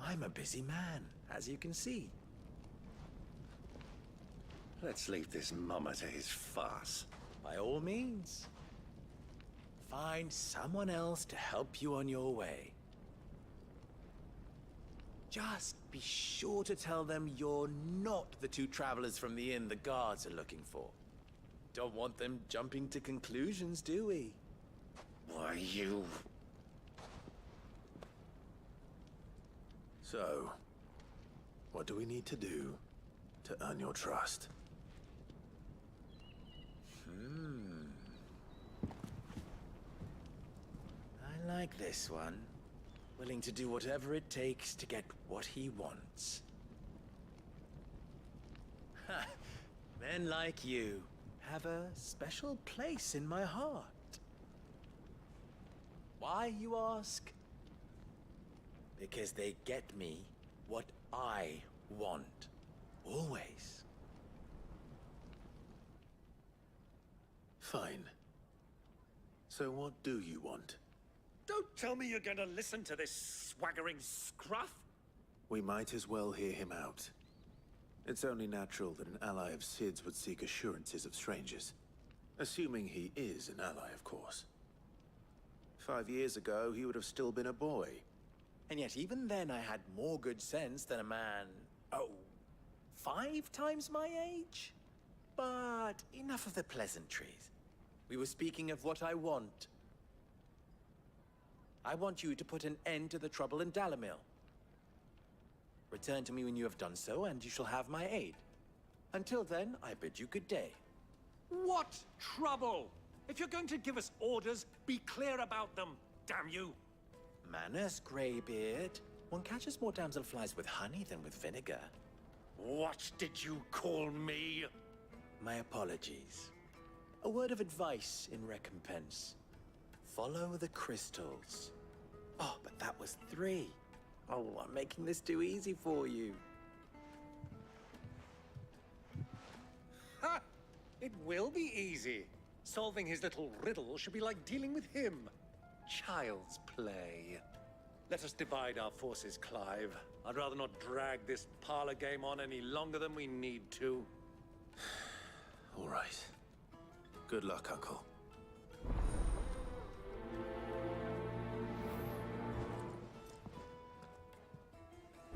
Speaker 10: I'm a busy man, as you can see. Let's leave this mummer to his farce. By all means. Find someone else to help you on your way. Just be sure to tell them you're not the two travelers from the inn the guards are looking for. Don't want them jumping to conclusions, do we? Why, you...
Speaker 2: So, what do we need to do to earn your trust?
Speaker 10: I like this one. Willing to do whatever it takes to get what he wants. Ha! Men like you have a special place in my heart. Why, you ask? Because they get me what I want. Always.
Speaker 2: Fine. So what do you want?
Speaker 27: Don't tell me you're gonna listen to this swaggering scruff!
Speaker 2: We might as well hear him out. It's only natural that an ally of Sid's would seek assurances of strangers. Assuming he is an ally, of course. 5 years ago, he would have still been a boy.
Speaker 10: And yet even then I had more good sense than a man, 5 times my age? But enough of the pleasantries. We were speaking of what I want. I want you to put an end to the trouble in Dalamil. Return to me when you have done so, and you shall have my aid. Until then, I bid you good day.
Speaker 27: What trouble? If you're going to give us orders, be clear about them, damn you!
Speaker 10: Manners, Greybeard. One catches more damselflies with honey than with vinegar.
Speaker 27: What did you call me?
Speaker 10: My apologies. A word of advice in recompense. Follow the crystals. Oh, but that was 3. Oh, I'm making this too easy for you.
Speaker 27: Ha! It will be easy. Solving his little riddle should be like dealing with him. Child's play. Let us divide our forces, Clive. I'd rather not drag this parlor game on any longer than we need to.
Speaker 2: All right. Good luck, Uncle.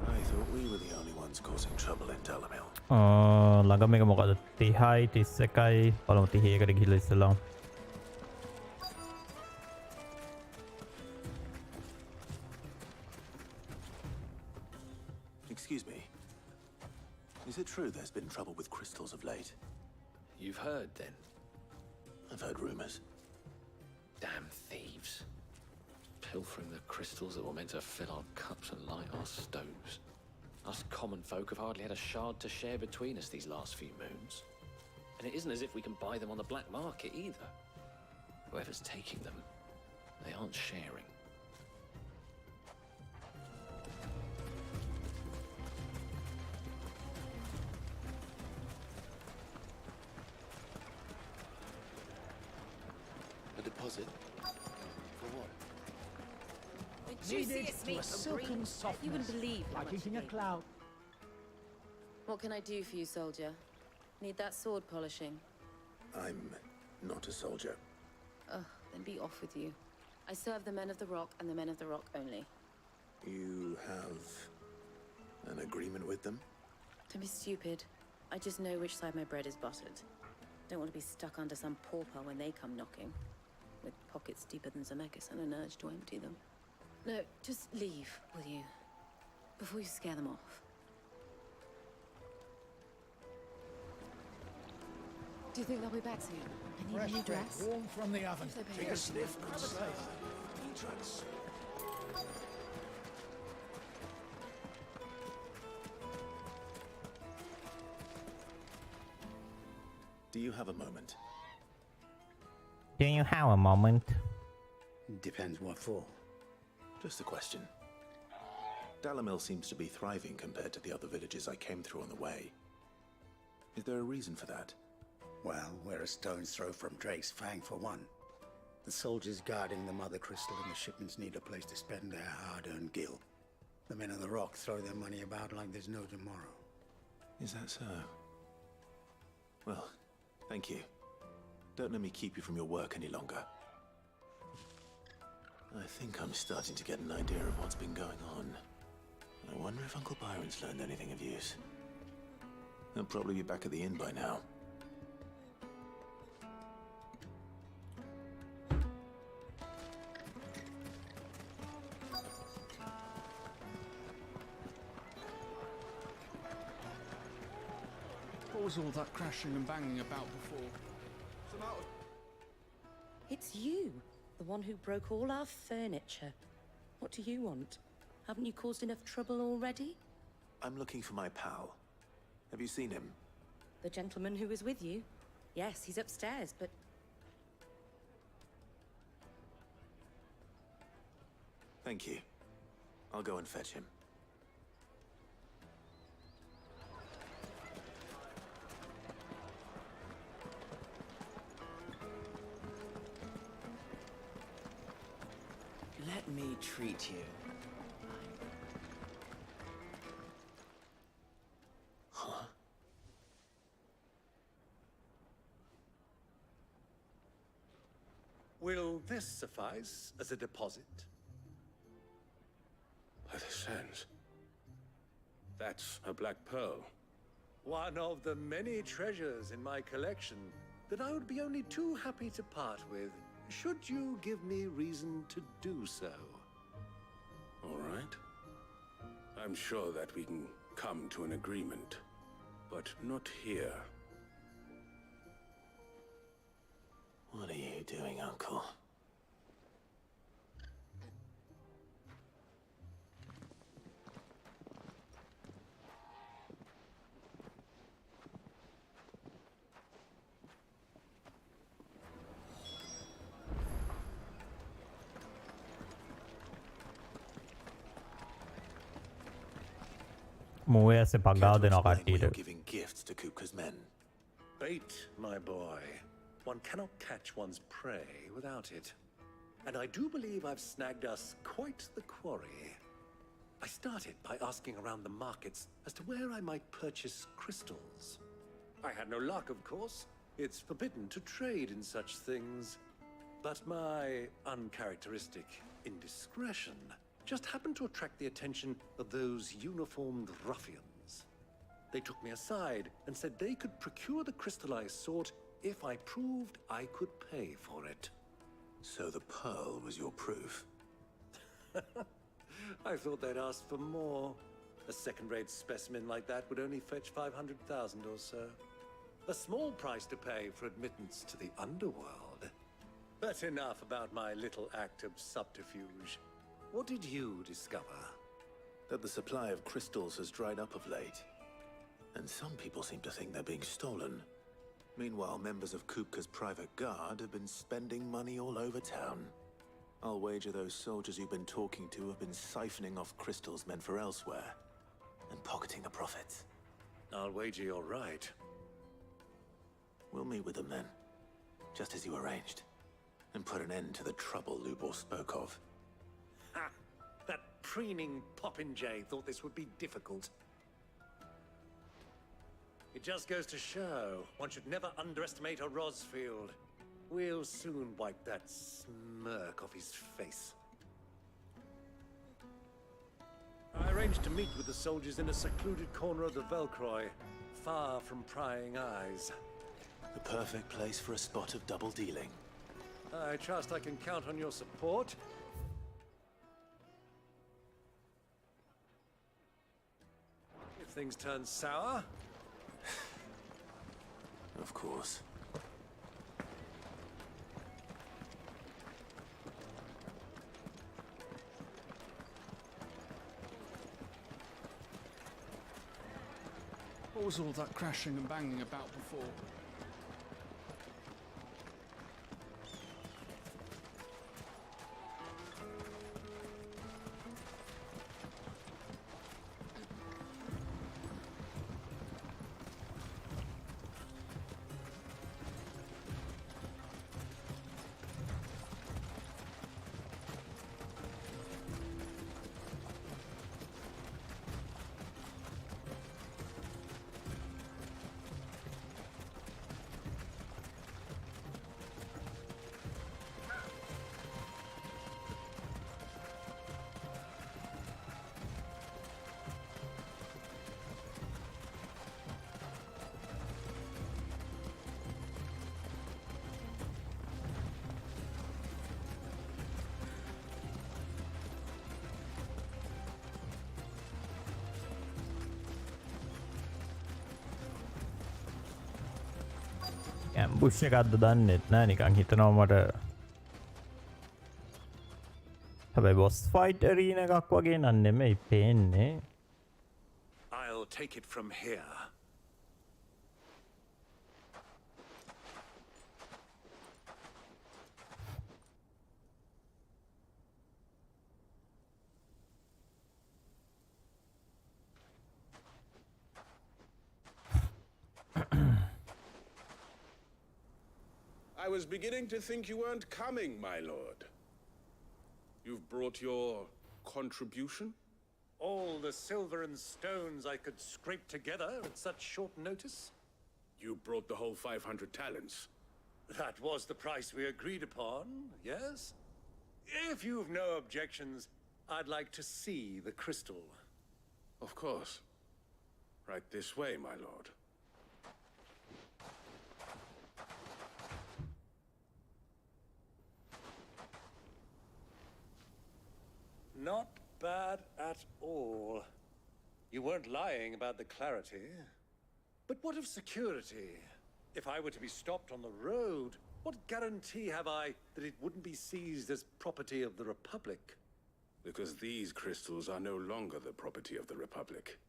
Speaker 2: I thought we were the only ones causing trouble in Dalamil.
Speaker 1: ළඟම එක මොකද 30යි 31යි බලමු 31කට ගිහලා ඉස්සලා.
Speaker 2: Excuse me. Is it true there's been trouble with crystals of late?
Speaker 8: You've heard, then?
Speaker 2: I've heard rumors.
Speaker 8: Damn thieves. Pilfering the crystals that were meant to fill our cups and light our stoves. Us common folk have hardly had a shard to share between us these last few moons. And it isn't as if we can buy them on the black market either. Whoever's taking them, they aren't sharing.
Speaker 2: A deposit? For what?
Speaker 5: The juiciest meat from green. You wouldn't believe how
Speaker 9: like
Speaker 5: much
Speaker 9: eating a
Speaker 5: it
Speaker 9: cloud.
Speaker 5: What can I do for you, soldier? Need that sword polishing?
Speaker 2: I'm not a soldier.
Speaker 5: Ugh, then be off with you. I serve the men of the Rock and the men of the Rock only.
Speaker 2: You have an agreement with them?
Speaker 5: Don't be stupid. I just know which side my bread is buttered. Don't want to be stuck under some pauper when they come knocking. With pockets deeper than Zemeckis and an urge to empty them. No, just leave, will you? Before you scare them off. Do you think they'll be back soon? I need
Speaker 9: Fresh
Speaker 5: a new
Speaker 9: bread,
Speaker 5: dress.
Speaker 9: warm from the oven.
Speaker 5: If they pay
Speaker 2: Take a
Speaker 5: us.
Speaker 2: sniff.
Speaker 9: Have a taste.
Speaker 2: Drugs. Do you have a moment?
Speaker 1: Do you have a moment?
Speaker 17: Depends what for.
Speaker 2: Just a question. Dalamil seems to be thriving compared to the other villages I came through on the way. Is there a reason for that?
Speaker 17: Well, we're a stone's throw from Drake's Fang for one. The soldiers guarding the Mother Crystal and the shipments need a place to spend their hard-earned gil. The men of the Rock throw their money about like there's no tomorrow.
Speaker 2: Is that so? Well, thank you. Don't let me keep you from your work any longer. I think I'm starting to get an idea of what's been going on. I wonder if Uncle Byron's learned anything of use. He'll probably be back at the inn by now.
Speaker 18: What was all that crashing and banging about before?
Speaker 19: It's you, the one who broke all our furniture. What do you want? Haven't you caused enough trouble already?
Speaker 2: I'm looking for my pal. Have you seen him?
Speaker 19: The gentleman who was with you? Yes, he's upstairs, but...
Speaker 2: Thank you. I'll go and fetch him.
Speaker 21: Let me treat you.
Speaker 2: Huh?
Speaker 16: Will this suffice as a deposit?
Speaker 4: By the sands. That's a black pearl.
Speaker 16: One of the many treasures in my collection that I would be only too happy to part with, should you give me reason to do so.
Speaker 4: All right. I'm sure that we can come to an agreement, but not here.
Speaker 2: What are you doing, Uncle?
Speaker 1: මූවේ ඇස්සේ පගාව දෙනවා කට්ටියට.
Speaker 2: Giving gifts to Kupka's men.
Speaker 16: Bait, my boy. One cannot catch one's prey without it. And I do believe I've snagged us quite the quarry. I started by asking around the markets as to where I might purchase crystals. I had no luck, of course. It's forbidden to trade in such things. But my uncharacteristic indiscretion just happened to attract the attention of those uniformed ruffians. They took me aside and said they could procure the crystal I sought if I proved I could pay for it.
Speaker 2: So the pearl was your proof?
Speaker 16: I thought they'd ask for more. A second-rate specimen like that would only fetch 500,000 or so. A small price to pay for admittance to the underworld. But enough about my little act of subterfuge. What did you discover?
Speaker 2: That the supply of crystals has dried up of late. And some people seem to think they're being stolen. Meanwhile, members of Kupka's private guard have been spending money all over town. I'll wager those soldiers you've been talking to have been siphoning off crystals meant for elsewhere, and pocketing the profits.
Speaker 16: I'll wager you're right.
Speaker 2: We'll meet with them then, just as you arranged, and put an end to the trouble Lubor spoke of.
Speaker 16: Ha! That preening popinjay thought this would be difficult. It just goes to show one should never underestimate a Rosfield. We'll soon wipe that smirk off his face. I arranged to meet with the soldiers in a secluded corner of the Velcroy, far from prying eyes.
Speaker 2: The perfect place for a spot of double dealing.
Speaker 16: I trust I can count on your support. If things turn sour...
Speaker 2: Of course.
Speaker 18: What was all that crashing and banging about before?
Speaker 1: Ambush එකක්ද දන්නෙත් නෑ නිකන් හිතනවා මට හැබැයි boss fight අරීන එකක් වගේ නම් නෙමෙයි පේන්නේ
Speaker 27: I'll take it from here.
Speaker 4: I was beginning to think you weren't coming, my lord. You've brought your contribution?
Speaker 27: All the silver and stones I could scrape together at such short notice?
Speaker 4: You brought the whole 500 talents.
Speaker 27: That was the price we agreed upon, yes? If you've no objections, I'd like to see the crystal.
Speaker 4: Of course. Right this way, my lord.
Speaker 27: Not bad at all. You weren't lying about the clarity. But what of security? If I were to be stopped on the road, what guarantee have I that it wouldn't be seized as property of the Republic?
Speaker 4: Because these crystals are no longer the property of the Republic.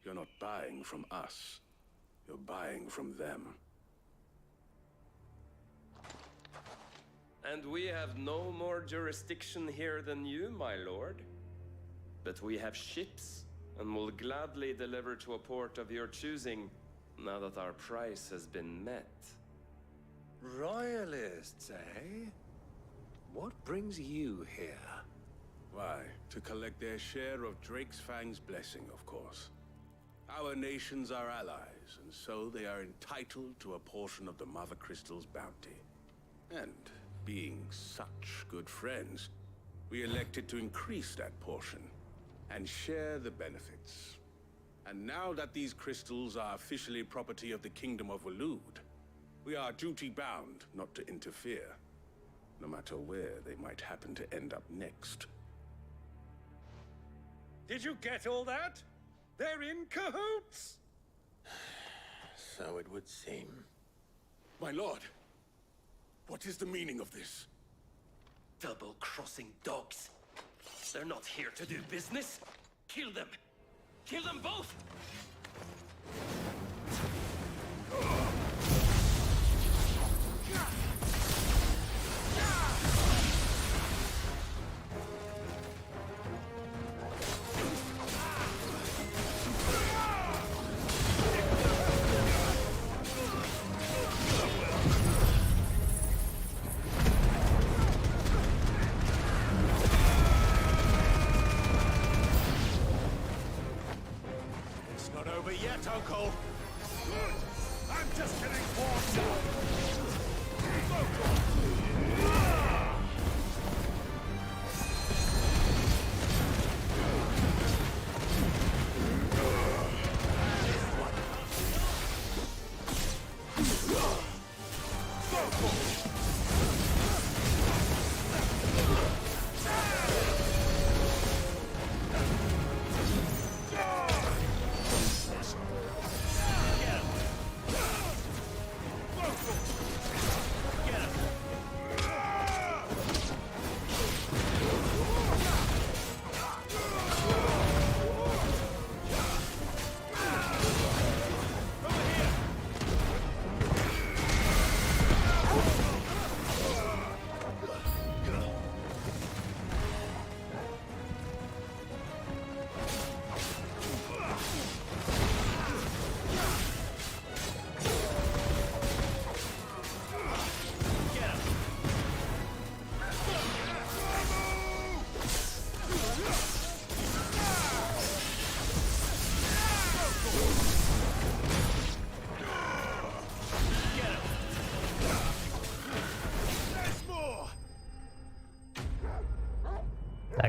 Speaker 4: You're not buying from us. You're buying from them.
Speaker 6: And we have no more jurisdiction here than you, my lord. But we have ships, and will gladly deliver to a port of your choosing, now that our price has been met.
Speaker 27: Royalists, eh? What brings you here?
Speaker 4: Why, to collect their share of Drake's Fang's blessing, of course. Our nations are allies, and so they are entitled to a portion of the Mother Crystal's bounty. And being such good friends, we elected to increase that portion and share the benefits. And now that these crystals are officially property of the Kingdom of Waloed, we are duty-bound not to interfere, no matter where they might happen to end up next.
Speaker 27: Did you get all that? They're in cahoots!
Speaker 2: So it would seem.
Speaker 4: My lord, what is the meaning of this?
Speaker 6: Double-crossing dogs. They're not here to do business. Kill them. Kill them both!
Speaker 27: It's not over yet, Uncle. Good. I'm just getting warmed up.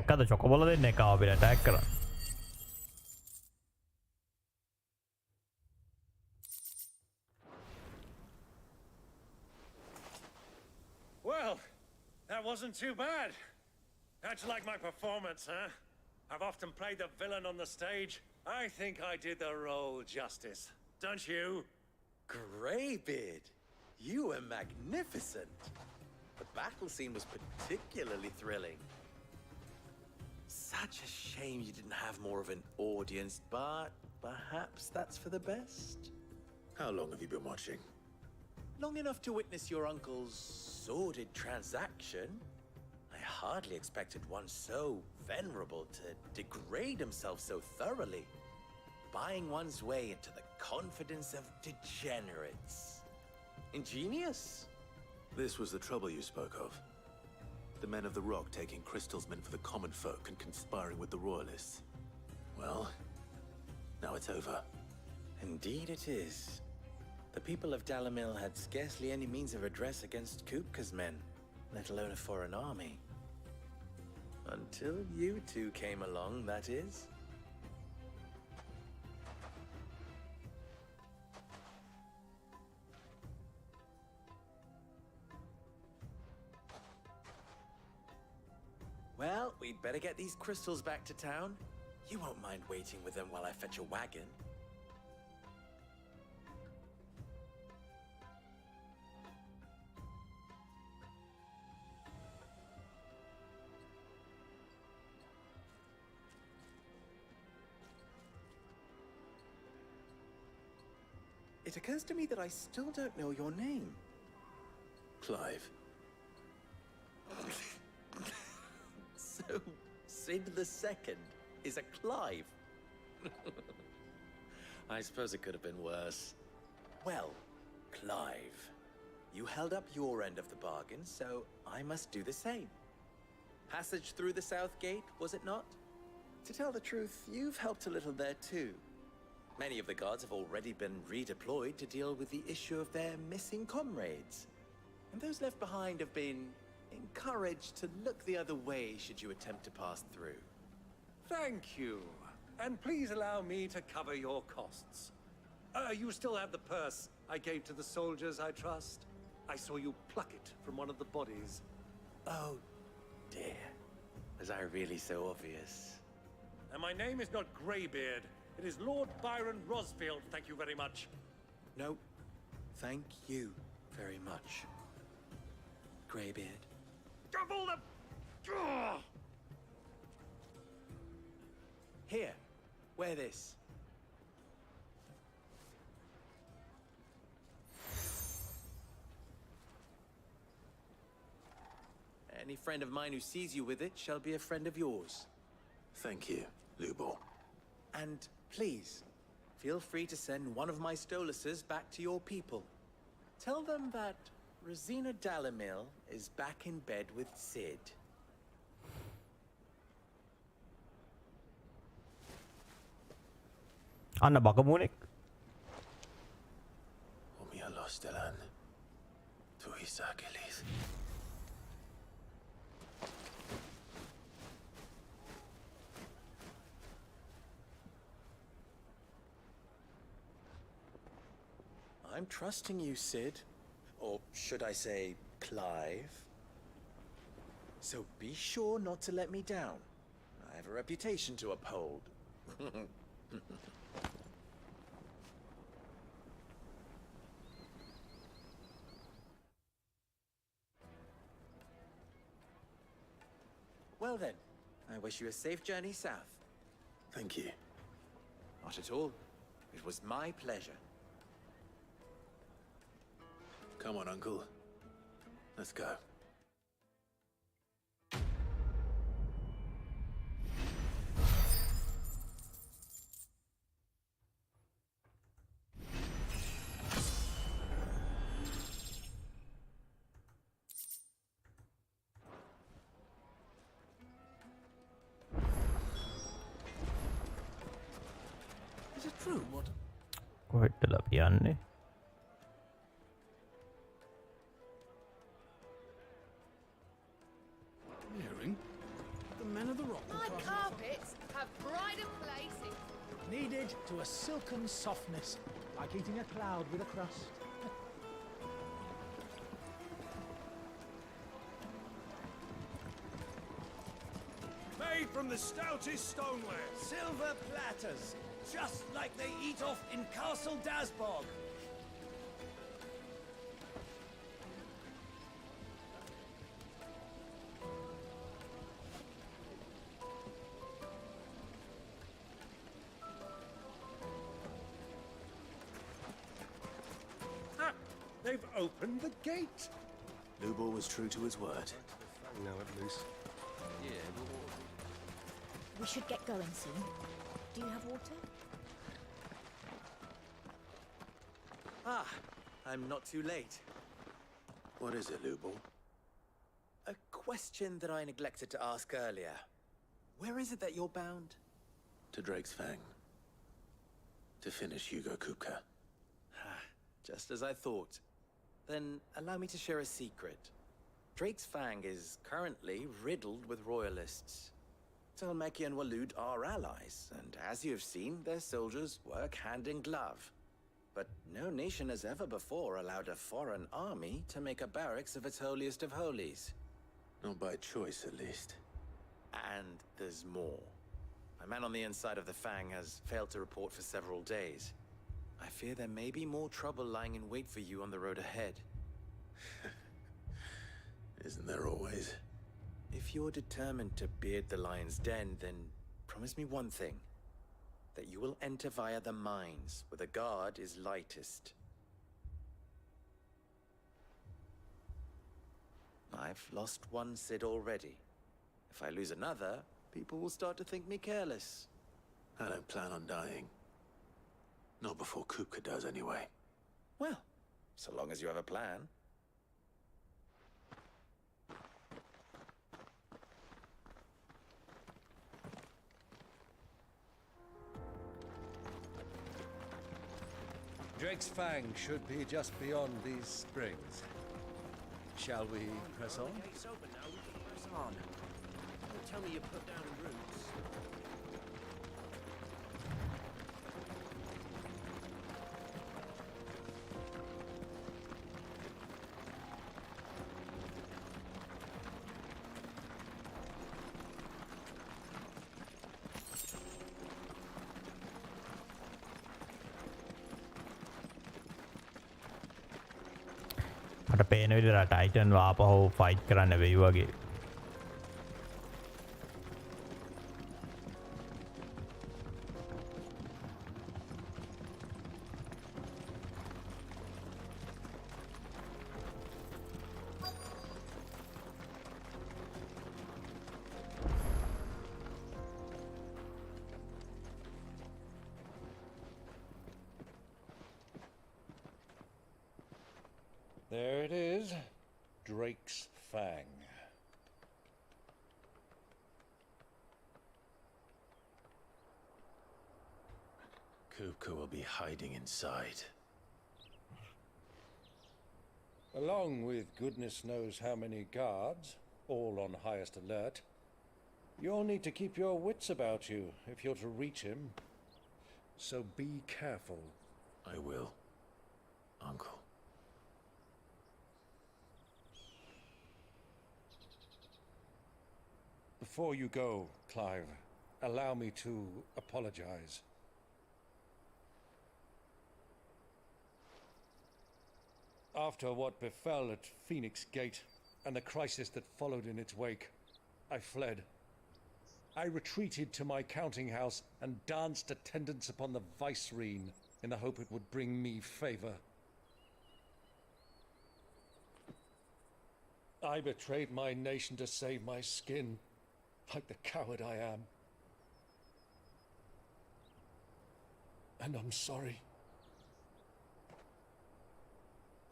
Speaker 1: දැක්කද චොකබොල දෙන්න එක අපිට attack කරා.
Speaker 27: Well, that wasn't too bad. How'd you like my performance, huh? I've often played the villain on the stage. I think I did the role justice. Don't you?
Speaker 10: Greybeard, You were magnificent. The battle scene was particularly thrilling. Such a shame you didn't have more of an audience, but perhaps that's for the best.
Speaker 2: How long have you been watching?
Speaker 10: Long enough to witness your uncle's sordid transaction. I hardly expected one so venerable to degrade himself so thoroughly. Buying one's way into the confidence of degenerates. Ingenious.
Speaker 2: This was the trouble you spoke of. The men of the Rock taking crystals meant for the common folk and conspiring with the royalists. Well, now it's over.
Speaker 10: Indeed it is. The people of Dalamil had scarcely any means of redress against Kupka's men, let alone a foreign army. Until you two came along, that is. Well, we'd better get these crystals back to town. You won't mind waiting with them while I fetch a wagon. It occurs to me that I still don't know your name.
Speaker 2: Clive.
Speaker 10: So, Sid the Second is a Clive. I suppose it could have been worse. Well, Clive, you held up your end of the bargain, so I must do the same. Passage through the South Gate, was it not? To tell the truth, you've helped a little there too. Many of the guards have already been redeployed to deal with the issue of their missing comrades. And those left behind have been encouraged to look the other way should you attempt to pass through.
Speaker 27: Thank you. And please allow me to cover your costs. You still have the purse I gave to the soldiers, I trust? I saw you pluck it from one of the bodies.
Speaker 10: Oh, dear. Was I really so obvious?
Speaker 27: And my name is not Greybeard. It is Lord Byron Rosfield, thank you very much.
Speaker 10: No, thank you very much, Greybeard.
Speaker 27: Double the... Ugh!
Speaker 10: Here, wear this. Any friend of mine who sees you with it shall be a friend of yours.
Speaker 2: Thank you, Lubor.
Speaker 10: And please, feel free to send one of my Stoluses back to your people. Tell them that Rosina Dalamil is back in bed with Sid.
Speaker 1: අන්න බකමුණෙක්
Speaker 2: Omia Lostelan. Tuisa Achilles.
Speaker 10: I'm trusting you, Sid. Or should I say, Clive. So be sure not to let me down. I have a reputation to uphold. Well then, I wish you a safe journey south.
Speaker 2: Thank you.
Speaker 10: Not at all. It was my pleasure.
Speaker 2: Come on, Uncle. Let's go.
Speaker 10: Is it true? What?
Speaker 1: කොහෙටද අපි යන්නේ?
Speaker 9: Hearing? The men of the rock will
Speaker 22: My
Speaker 9: cast
Speaker 22: carpets have brighter placing.
Speaker 9: needed to a silken softness, like eating a cloud with a crust.
Speaker 3: Made from the stoutest stoneware.
Speaker 12: Silver platters, just like they eat off in Castle Dasbog.
Speaker 27: They've opened the gate!
Speaker 2: Lubor was true to his word.
Speaker 11: Now at least.
Speaker 13: We should get going soon. Do you have water?
Speaker 10: Ah, I'm not too late.
Speaker 2: What is it, Lubor?
Speaker 10: A question that I neglected to ask earlier. Where is it that you're bound?
Speaker 2: To Drake's Fang. To finish Hugo Kupka.
Speaker 10: Just as I thought. Then allow me to share a secret. Drake's Fang is currently riddled with royalists. Talmeki and Walud are allies, and as you have seen, their soldiers work hand in glove. But no nation has ever before allowed a foreign army to make a barracks of its holiest of holies.
Speaker 2: Not by choice, at least.
Speaker 10: And there's more. My man on the inside of the Fang has failed to report for several days. I fear there may be more trouble lying in wait for you on the road ahead.
Speaker 2: Isn't there always?
Speaker 10: If you're determined to beard the lion's den, then promise me one thing. That you will enter via the mines, where the guard is lightest. I've lost one Cid already. If I lose another, people will start to think me careless.
Speaker 2: I don't plan on dying. Not before Kupka does, anyway.
Speaker 10: Well, so long as you have a plan.
Speaker 27: Drake's Fang should be just beyond these springs. Shall we press on?
Speaker 11: Gate's open now, we can press on. Don't tell me you put down roots.
Speaker 1: මට පේන විදිහට Titan ආපහු fight කරන්න වෙයි වගේ.
Speaker 27: There it is. Drake's Fang.
Speaker 2: Kupka will be hiding inside.
Speaker 27: Along with goodness knows how many guards, all on highest alert, you'll need to keep your wits about you if you're to reach him. So be careful.
Speaker 2: I will, Uncle.
Speaker 27: Before you go, Clive, allow me to apologize. After what befell at Phoenix Gate and the crisis that followed in its wake, I fled. I retreated to my counting house and danced attendance upon the Vicereine in the hope it would bring me favor. I betrayed my nation to save my skin, like the coward I am. And I'm sorry.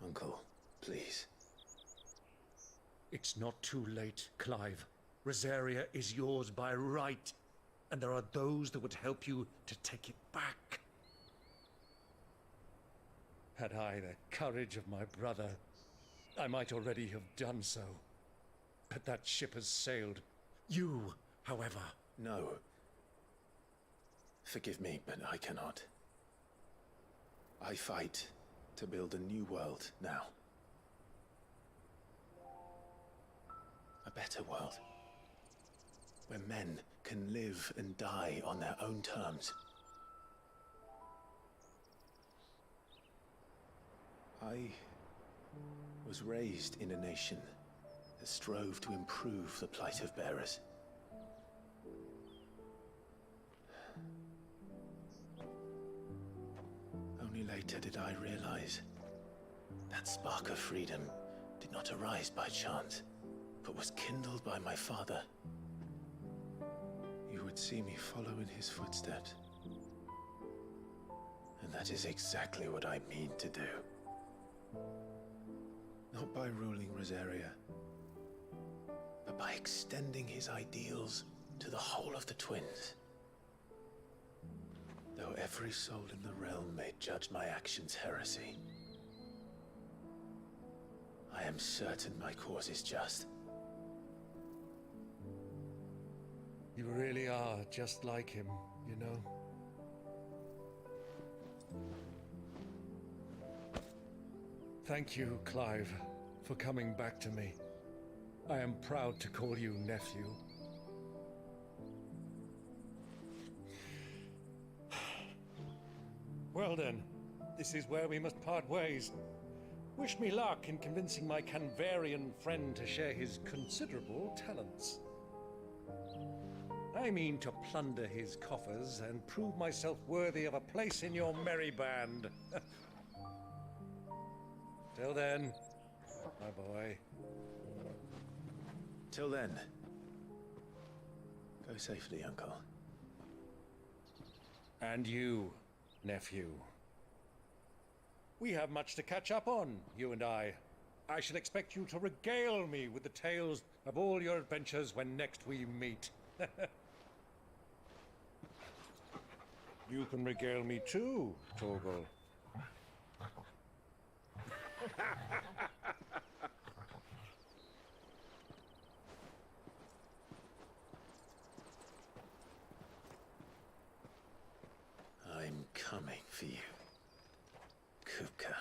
Speaker 2: Uncle, please.
Speaker 27: It's not too late, Clive. Rosaria is yours by right, and there are those that would help you to take it back. Had I the courage of my brother, I might already have done so. But that ship has sailed. You, however...
Speaker 2: No. Forgive me, but I cannot. I fight to build a new world now. A better world. Where men can live and die on their own terms. I was raised in a nation that strove to improve the plight of bearers. Only later did I realize That spark of freedom did not arise by chance, but was kindled by my father. You would see me follow in his footsteps. And that is exactly what I mean to do. Not by ruling Rosaria, but by extending his ideals to the whole of the twins. Though every soul in the realm may judge my actions heresy, I am certain my cause is just.
Speaker 27: You really are just like him, you know? Thank you, Clive, for coming back to me. I am proud to call you nephew. Well then, this is where we must part ways. Wish me luck in convincing my Canvarian friend to share his considerable talents. I mean to plunder his coffers and prove myself worthy of a place in your merry band. Till then, my boy.
Speaker 2: Till then, go safely, Uncle.
Speaker 27: And you, nephew. We have much to catch up on, you and I. I shall expect you to regale me with the tales of all your adventures when next we meet. You can regale me too, Torgal.
Speaker 2: I'm coming for you, Kupka.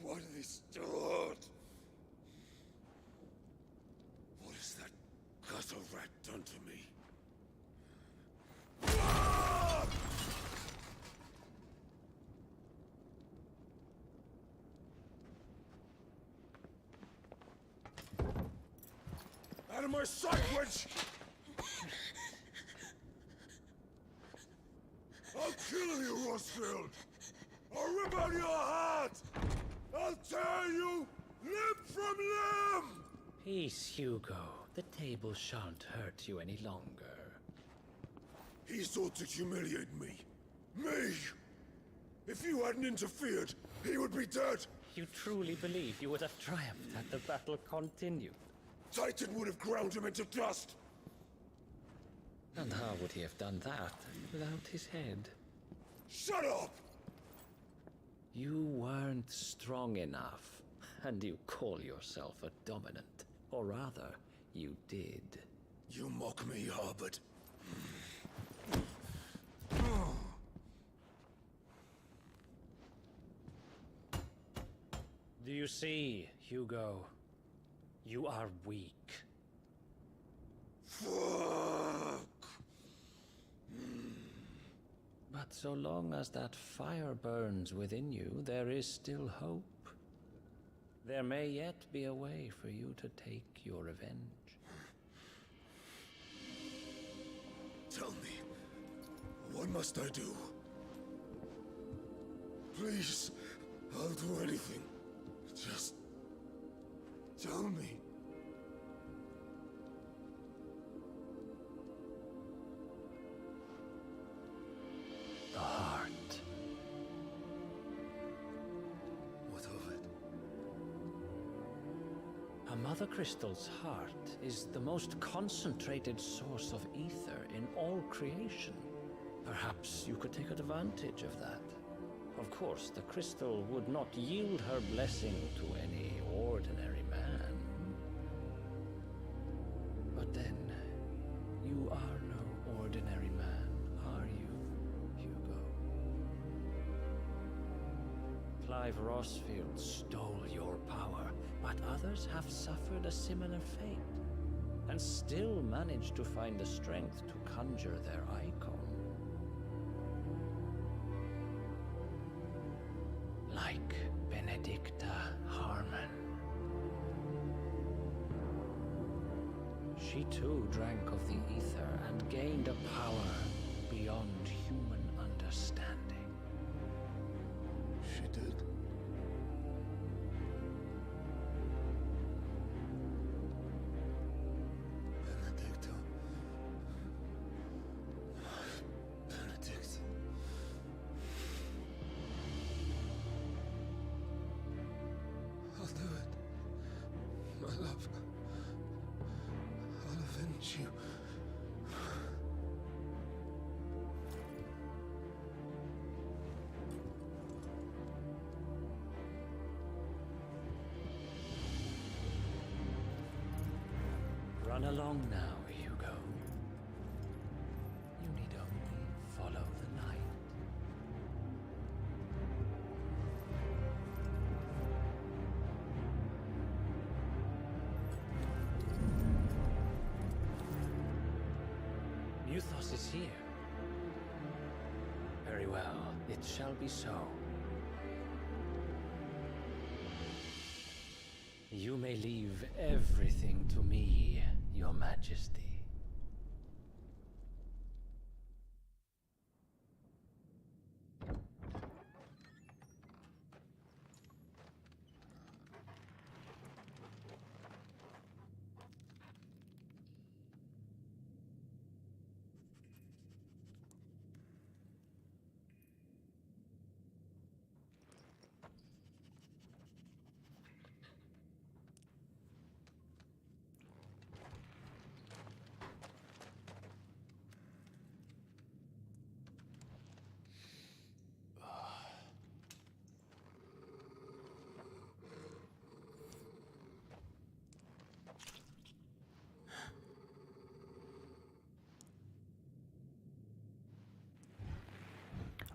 Speaker 27: What are they stored? What has that gutter rat done to me? Out of my sight, witch! I'll kill you, Rosfield! I'll rip out your heart! I'll tear you limb from limb!
Speaker 8: Peace, Hugo. The table shan't hurt you any longer.
Speaker 27: He sought to humiliate me. Me! If you hadn't interfered, he would be dead!
Speaker 8: You truly believe you would have triumphed had the battle continued?
Speaker 27: Titan would have ground him into dust!
Speaker 8: And how would he have done that without his head?
Speaker 27: Shut up!
Speaker 8: You weren't strong enough, and you call yourself a dominant. Or rather, you did.
Speaker 27: You mock me, Harbert.
Speaker 8: Do you see, Hugo? You are weak.
Speaker 27: Fuck!
Speaker 8: But so long as that fire burns within you, there is still hope. There may yet be a way for you to take your revenge.
Speaker 27: Tell me, what must I do? Please, I'll do anything. Just tell me.
Speaker 8: The heart.
Speaker 27: What of it?
Speaker 8: A Mother Crystal's heart is the most concentrated source of ether in all creation. Perhaps you could take advantage of that. Of course, the crystal would not yield her blessing to any ordinary man. But then, 5 Rossfields stole your power, but others have suffered a similar fate, and still managed to find the strength to conjure their icon. Like Benedicta Harmon. She too drank of the ether and gained a power beyond human understanding.
Speaker 14: She did. Benedicta. Benedict. I'll do it. My love. I'll avenge you.
Speaker 8: Run along now, Hugo. You need only follow the light. Muthos is here. Very well, it shall be so. You may leave everything to me, Your Majesty.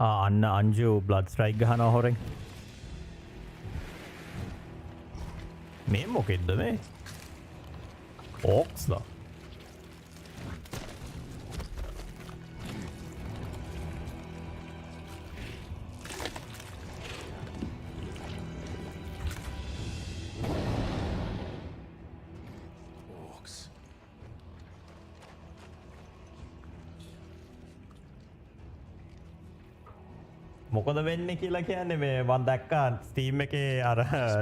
Speaker 1: අන්න Anju blood strike ගහනවා හොරෙන්. මේ මොකෙද්ද මේ? ඕක්ස්ලා. මොකද වෙන්නේ කියලා කියන්නේ මේ මම දැක්කා Steam එකේ අර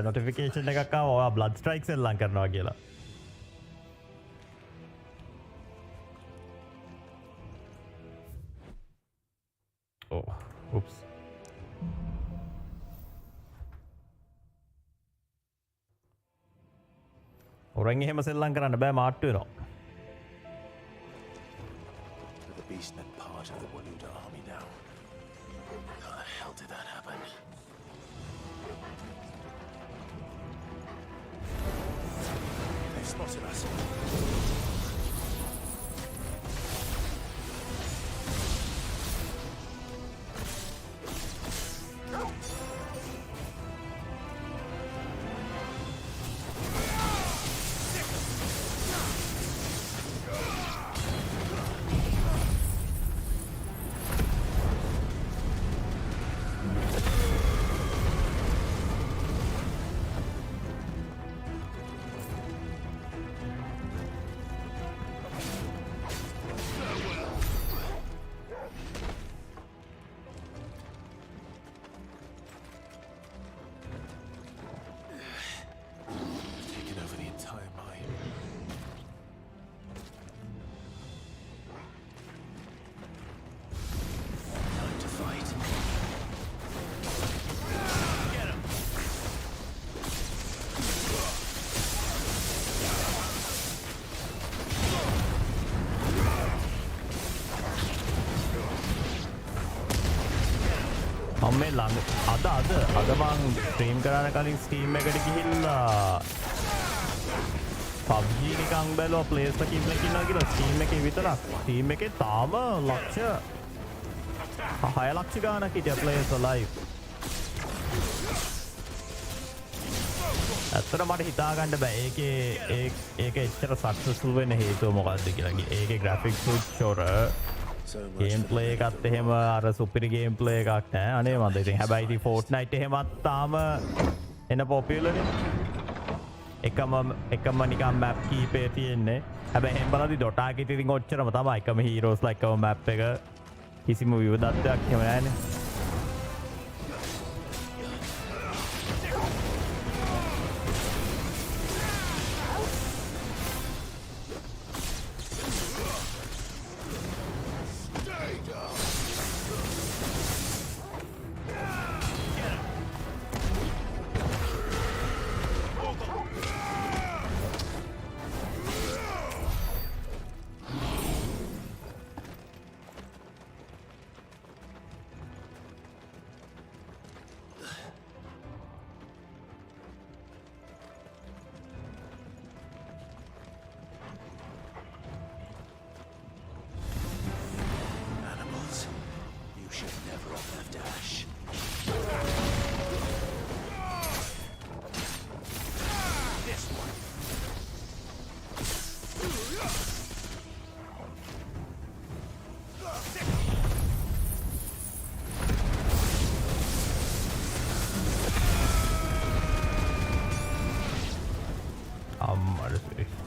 Speaker 1: notification එකක් ආවා ඔයා blood strike සෙල්ලම් කරනවා කියලා. Oh, oops. ඔරන් එහෙම සෙල්ලම් කරන්න බෑ මාට්ටු වෙනවා.
Speaker 2: The beast meant part of the Waluda army now. How the hell did that happen? They've spotted us.
Speaker 1: මේ ළඟ අද මං ස්ට්‍රීම් කරන්න කලින් ස්ටීම් එකට ගිහිල්ලා PUBG නිකන් බැලුවා ප්ලේයර්ස් ලා කීප දෙනෙක් ඉන්නවා කියලා ස්ටීම් එකේ විතරක් ස්ටීම් එකේ තාම ලක්ෂ 6 ලක්ෂ ගානක් හිටියා ප්ලේයර්ස් ලා ලයිව් ඇත්තට මට හිතා ගන්න බෑ ඒක එච්චර සක්සස්ෆුල් වෙන්න හේතුව මොකක්ද කියලා. ඒකේ graphics sure ගේම් ප්ලේ එකත් එහෙම අර සුපිරි ගේම් ප්ලේ එකක් නෑ. අනේ මන්ද ඉතින් හැබැයි ඉතින් Fortnite එහෙමත් තාම එන පොපියුලර් එකම නිකන් මැප් කීපේ තියෙන්නේ. හැබැයි එහෙම බලද්දි Dota එකේ ඉතින් ඔච්චරම තමයි. එකම heroes ලා එකම මැප් එක කිසිම විවිධත්වයක් එහෙම නෑනේ.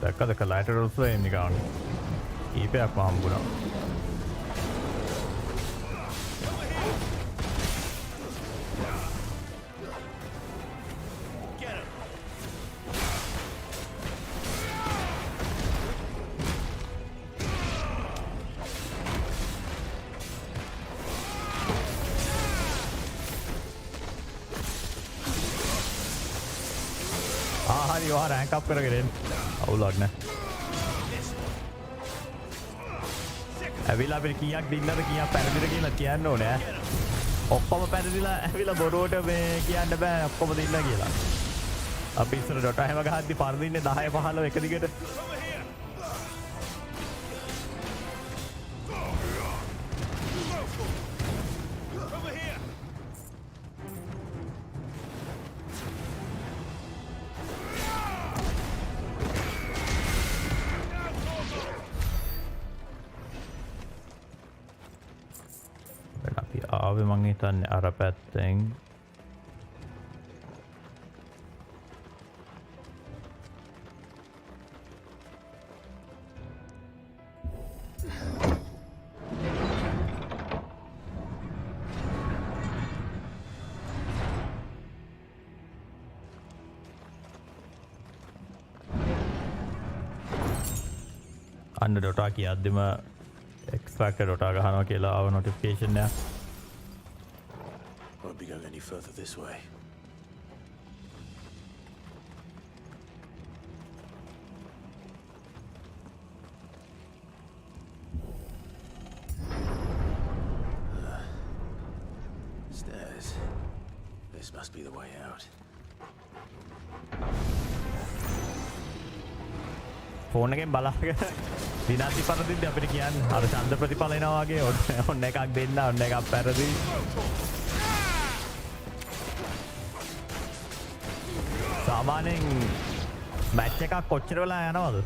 Speaker 1: දැක්කද collateral flame නිකන් කීපයක්ම හම්බුණා. හරි ඔයා රෑන්ක් අප් කරගෙන එන්න. අවුලක් නෑ. ඇවිල්ලා අපිට කීයක් දින්නද කීයක් පැරදිද කියලා කියන්න ඕනේ ඈ. ඔක්කොම පැරදිලා ඇවිල්ලා බොරුවට මේ කියන්න බෑ ඔක්කොම දින්න කියලා. අපි ඉස්සර ඩොටා හැම ගහද්දි පරදින්නේ 10 15 එක දිගට. ආවේ මං හිතන්නේ අර පැත්තෙන් අන්න ඩොටා කියද්දිම එක්ස්ට්‍රැක්ටර් ඩොටා ගහනවා කියලා ආව නොටිෆිකේෂන් එක.
Speaker 2: Won't be going any further this way. Stairs. This must be the way out.
Speaker 1: Phone එකෙන් බලාගෙන විනාඩි පරදින්ද අපිට කියන්නේ අර ඡන්ද ප්‍රතිඵල එනවා වගේ ඔන්න එකක් දෙන්න ඔන්න එකක් පෙරදි. සාමාන්‍යයෙන් මැච් එකක් කොච්චර වෙලා යනවද?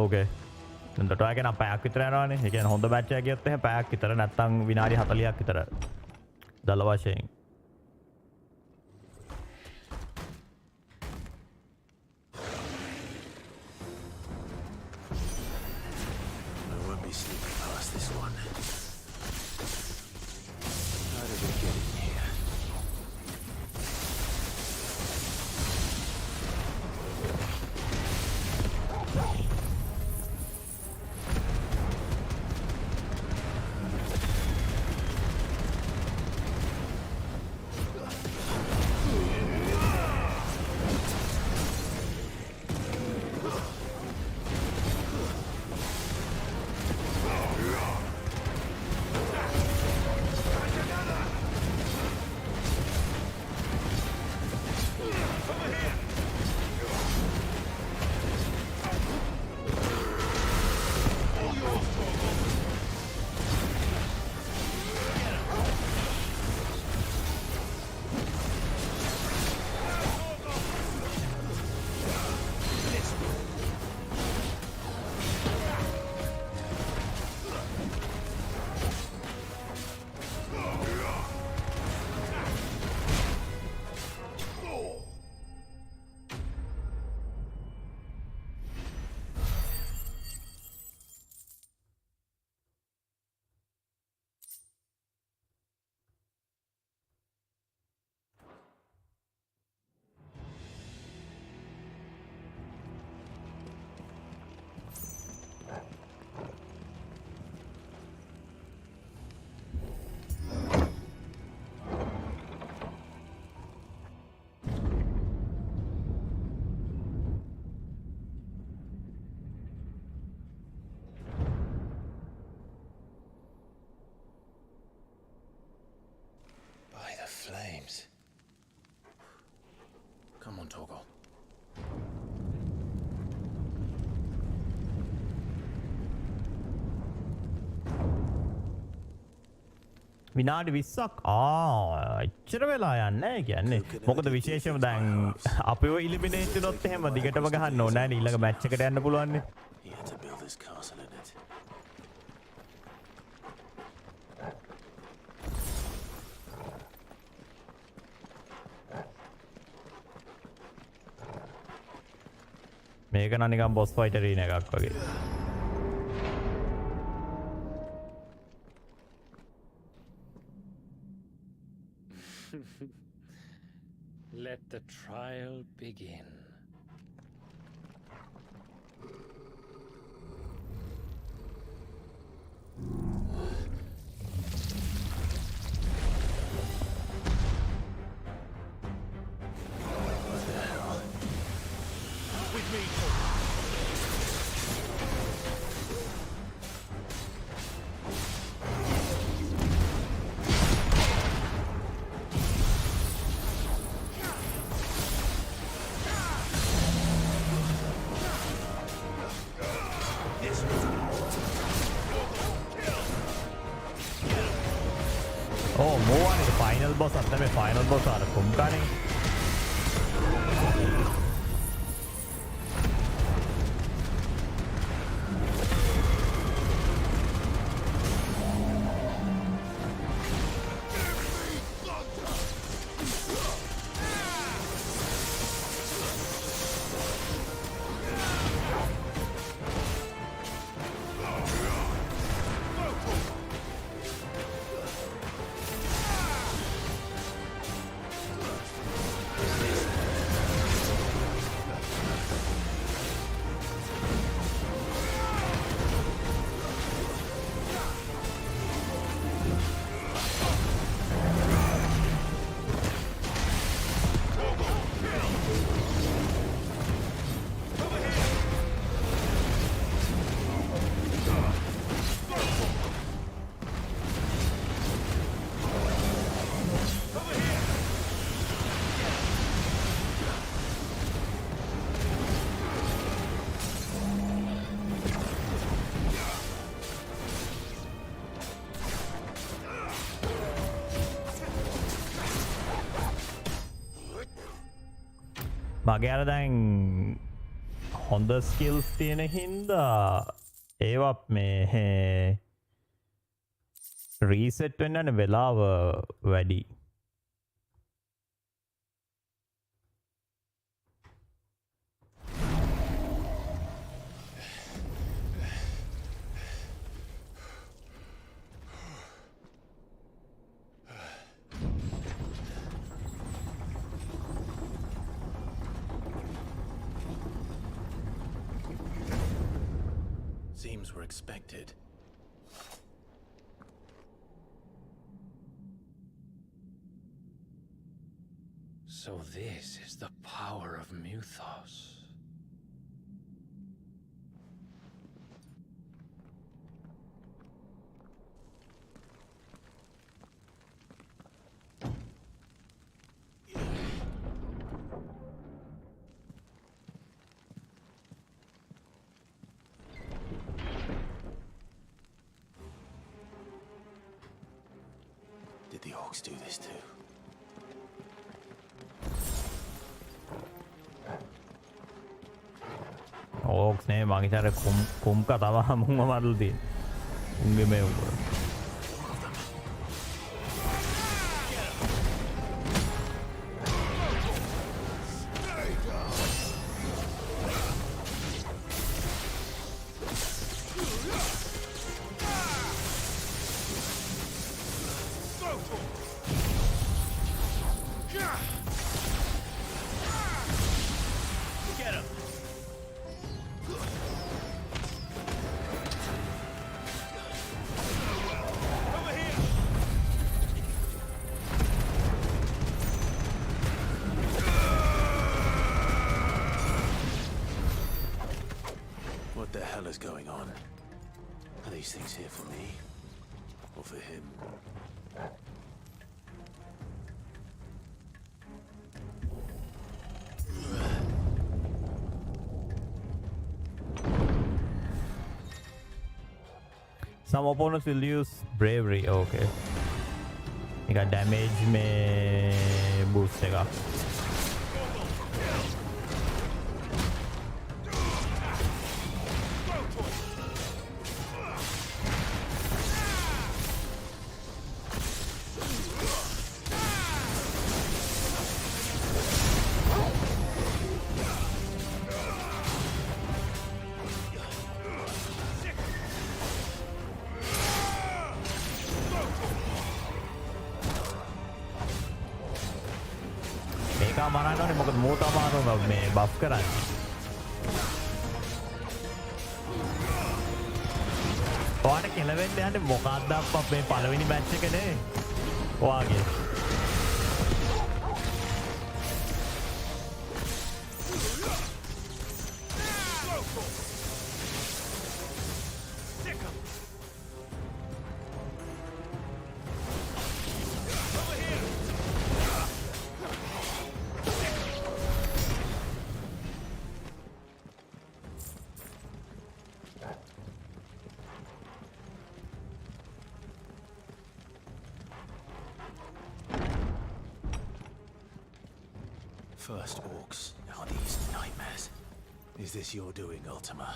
Speaker 1: ඕකේ. දැන් ඩොටා එක නම් පැයක් විතර යනවානේ. ඒ කියන්නේ හොඳ මැච් එකක් ගියොත් එහෙනම් පැයක් විතර නැත්තම් විනාඩි 40ක් විතර. දල වශයෙන්. විනාඩි 20ක් එච්චර වෙලා යන්නේ කියන්නේ. මොකද විශේෂම දැන් අපිව ඉලිමිනේට් කරොත් එහෙම දිගටම ගහන්න ඕනේ නෑ ඊළඟ මැච් එකට යන්න පුළුවන් නේ.
Speaker 2: He had to build his castle in it.
Speaker 1: මේක නම් නිකන් බොස් ෆයිට් අරීනා එකක් වගේ.
Speaker 8: Let the trial begin.
Speaker 1: Final boss at the final boss are kumkani. මගේ අර දැන් හොඳ ස්කිල්ස් තියෙන හින්දා ඒවත් මේ රීසෙට් වෙන්න යන වෙලාව වැඩි.
Speaker 2: Seems we're expected.
Speaker 8: So this is the power of Muthos.
Speaker 2: Did the orcs do this too?
Speaker 1: ඕක්ස් නේ මං හිතන්නේ කුම්ක තව මුංග මරලා තියෙන. උන්ගේ මේ
Speaker 2: What the hell is going on? Are these things here for me? Or for him?
Speaker 1: Some opponents will use bravery. Okay. නිකන් damage මේ boost එකක්. මරන්න ඕනේ මොකද මෝ තමානෝ මේ බෆ් කරන්නේ. ඔයාට කෙලවෙන්න යන්නේ මොකක්ද අප්පා මේ පළවෙනි මැච් එක නේ. ඔයාගේ.
Speaker 2: First orcs. Are these nightmares? Is this your doing, Ultima?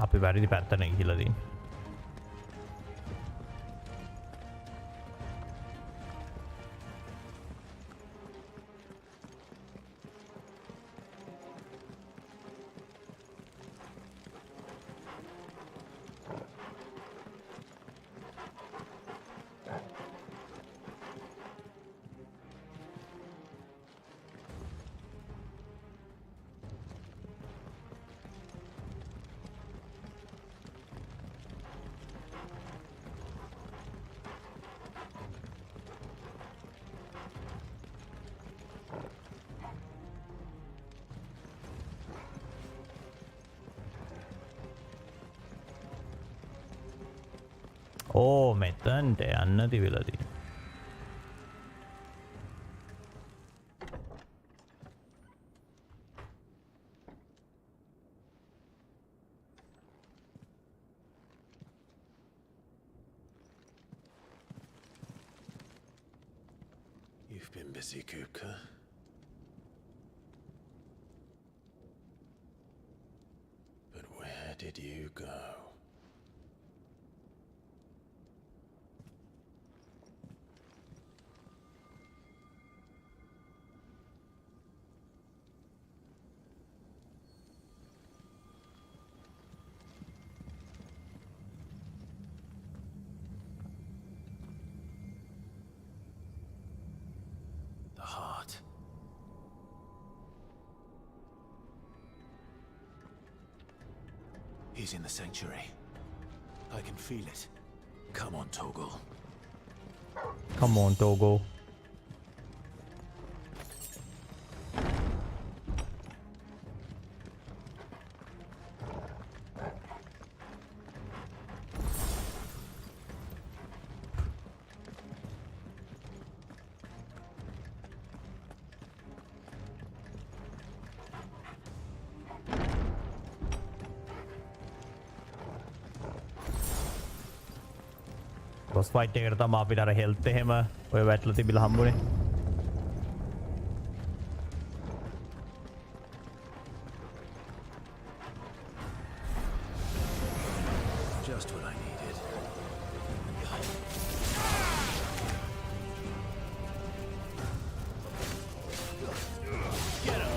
Speaker 2: අපි වැරදි පැත්තට ගිහිල්ලා තියෙන්නේ. ඕ මෙතන්ට යන්න තිබිලා තියෙනවා. You've been busy, Kupka. But where did you go? He's in the sanctuary. I can feel it. Come on, Torgal.
Speaker 1: Come on, Torgal. Boss fight එකකට තමයි අපිට අර හෙල්ත් එහෙම ඔය වැටලා තිබිලා හම්බුනේ.
Speaker 2: Just what I needed. Get him!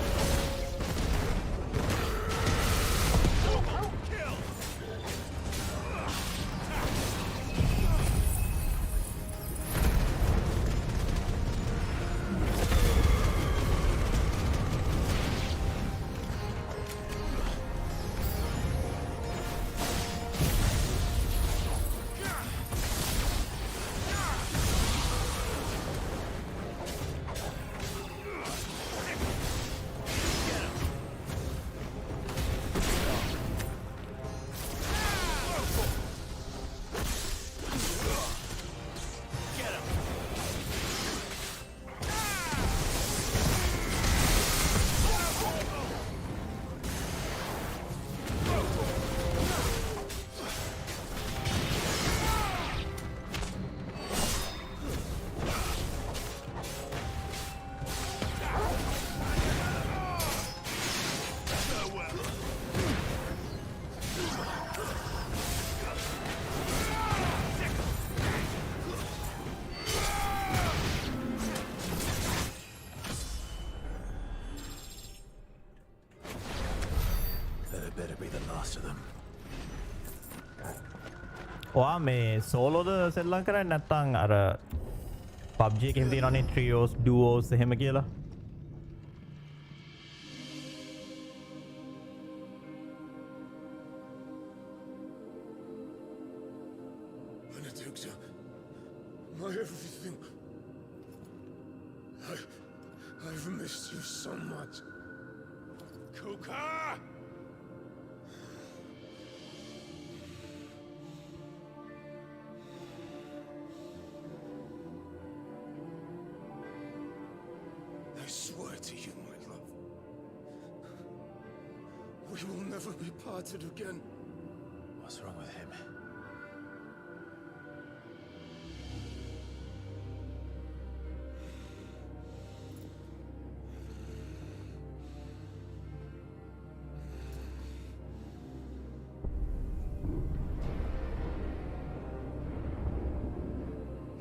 Speaker 2: Kill! That better be the last of them.
Speaker 1: ඔයා මේ සෝලෝද සෙල්ලම් කරන්නේ නැත්නම් අර PUBG එකෙන් තියෙනවනේ trios duos එහෙම කියලා?
Speaker 4: Benedicta, my everything. I've missed you so much. Kuka! I swear to you, my love, we will never be parted again.
Speaker 2: What's wrong with him?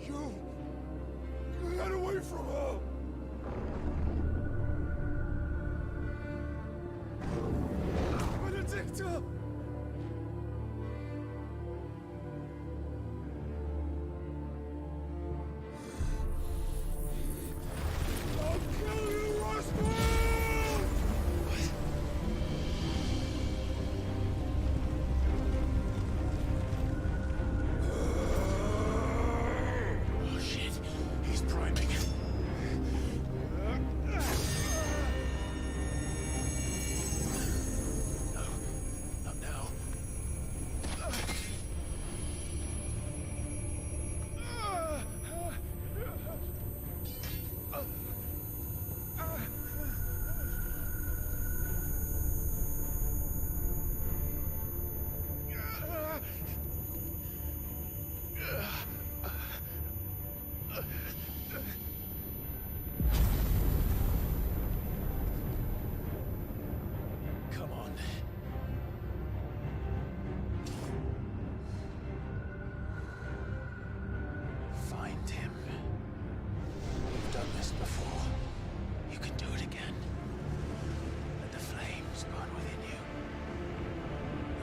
Speaker 4: You got away from her. Benedicta! I'll kill you, Roswell! Oh shit, he's priming. Not now. Come on. Find him. You've done this before. You can do it again. Let the flames burn within you.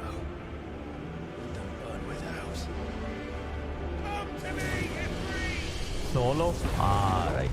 Speaker 4: No. Let them burn without. Come to me, Henry!
Speaker 1: Solo? Ah, right.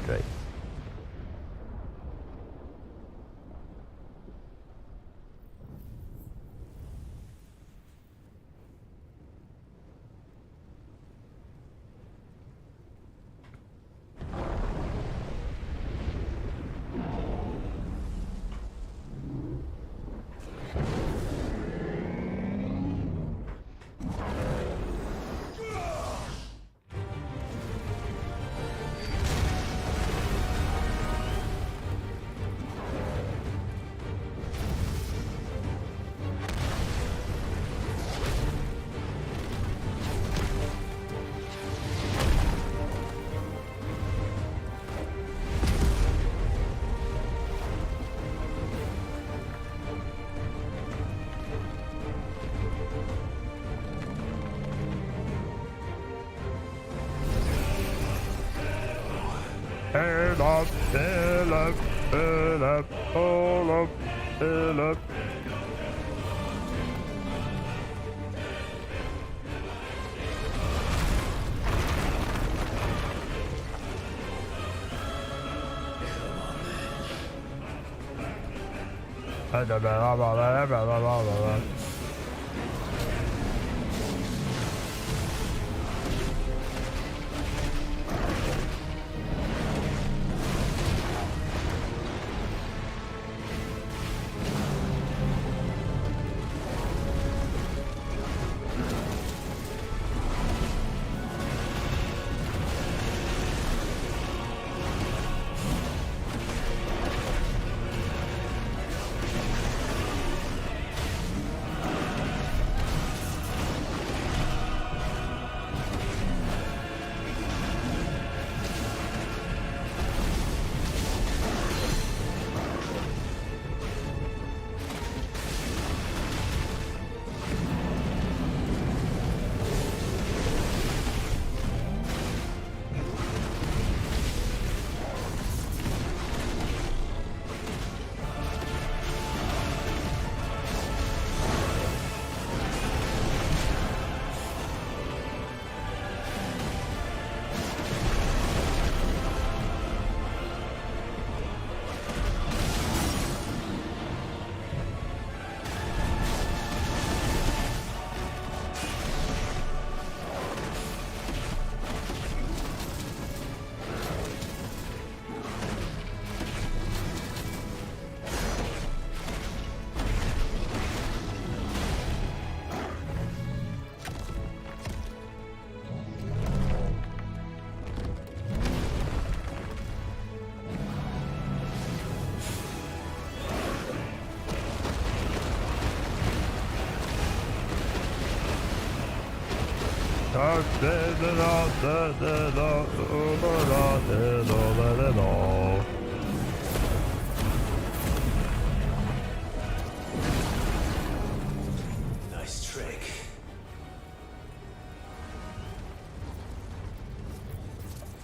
Speaker 2: Nice trick.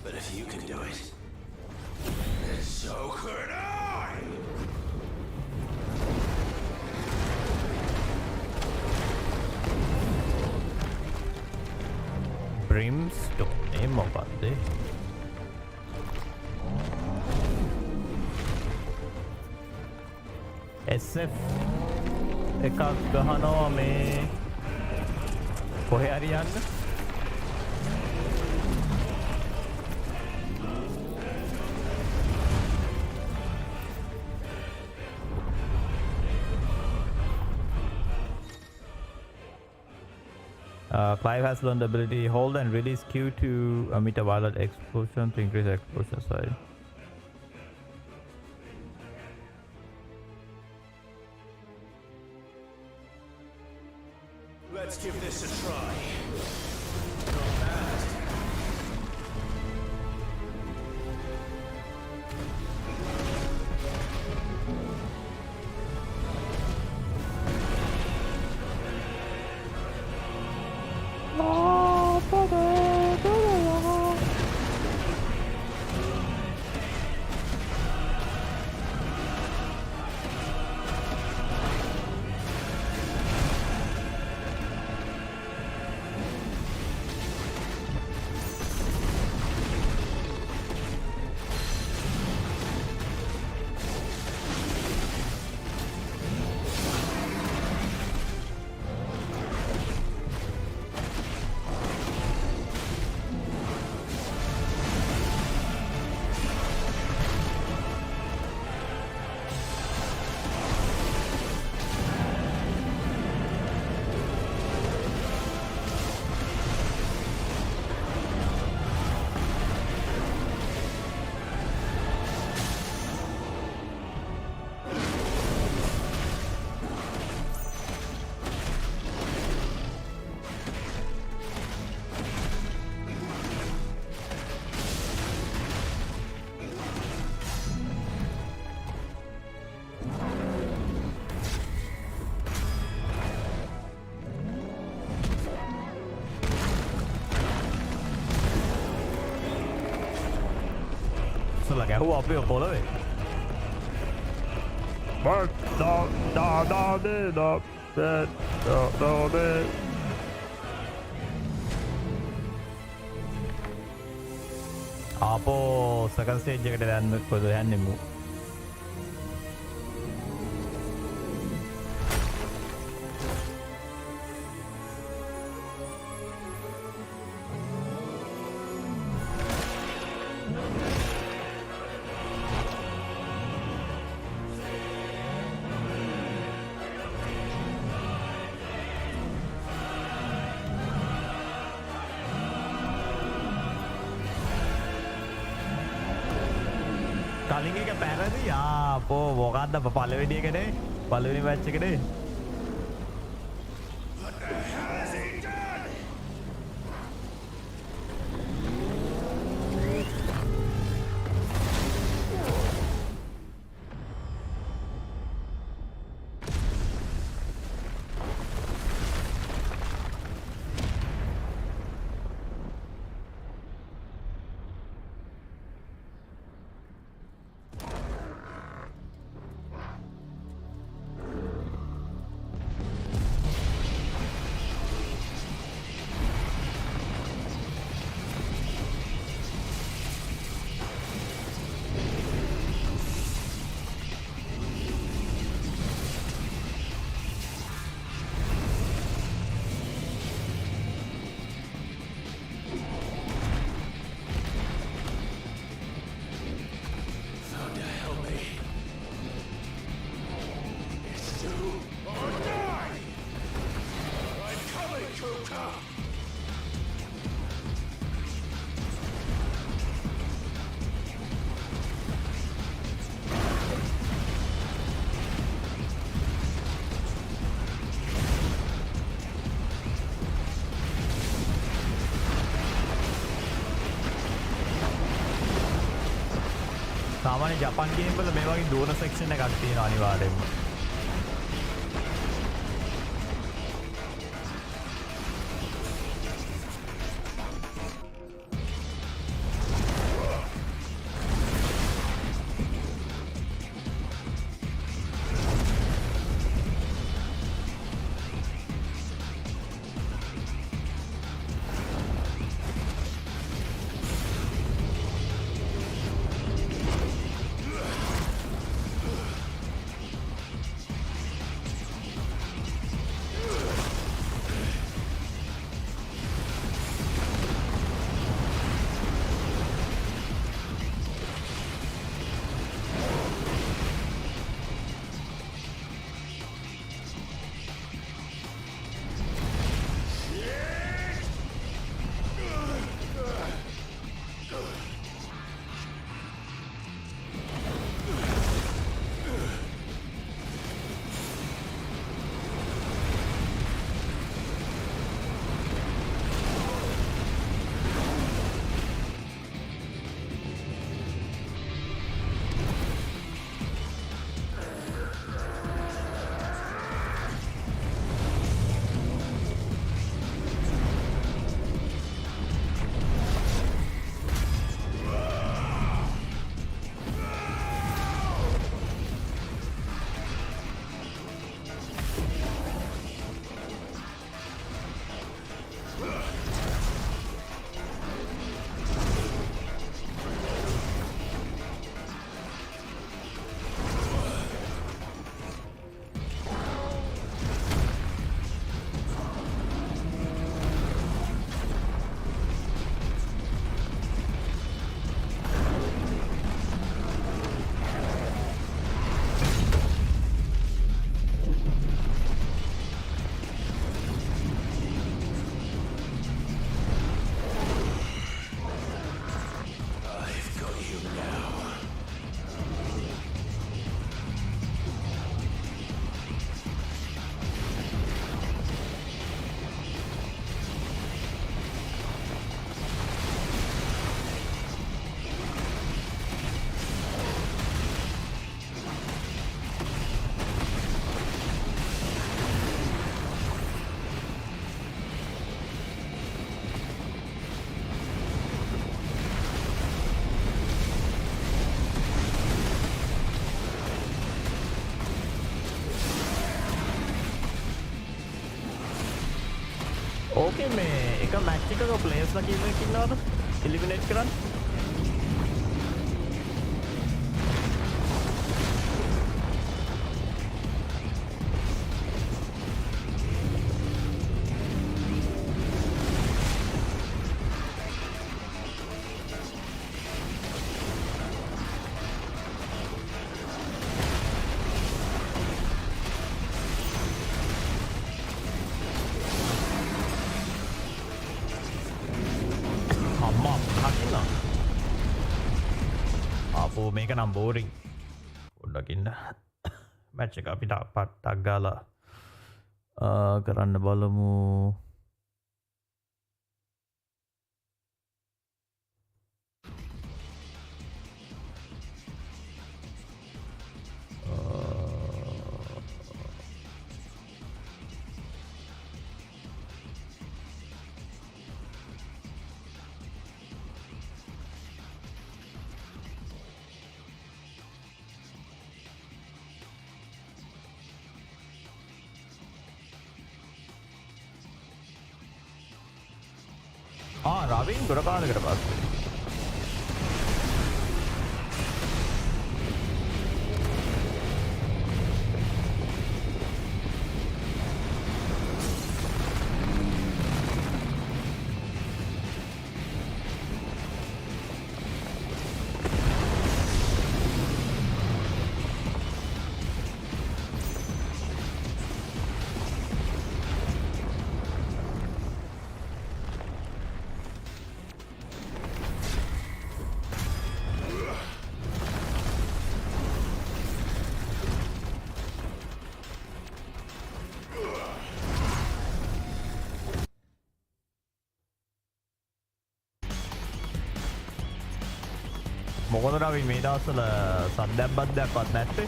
Speaker 2: But if you can do it, then so could I!
Speaker 1: Brimstone මොකක්ද? SF එකක් ගහනවා මේ කොහේ හරි යන්න. Clive has learned the ability hold and release Q to emit a violet explosion to increase explosion size.
Speaker 2: Let's give this a try. Not bad.
Speaker 1: උස්සලා ගැහුවා අපි පොළවේ. ආපෝ සෙකන්ඩ් ස්ටේජ් එකට දැන් කොහෙද යන්නේ මු? කලින් එක පැරදි ආපෝ මොකක්ද පළවෙනි එකනේ පළවෙනි මැච් එකනේ සාමාන්‍ය ජපාන් ගේම් වල මේ වගේ ඩෝනර් සෙක්ෂන් එකක් තියෙනවා අනිවාර්යෙන්ම. ඕකේ මේ එක මැච් එකක ප්ලේයර්ස්ලා කීපෙනෙක් ඉන්නවද? එලිමිනේට් කරන්න. මේක නම් බෝරිං පොඩ්ඩකින්න මැච් එක අපිට පට්ටක් ගාලා කරන්න බලමු රවින් ගොඩ කාලයකට පස්සේ මොකද රවි මේ දවස්වල සද්දයක් බද්දයක්වත් නැත්තේ?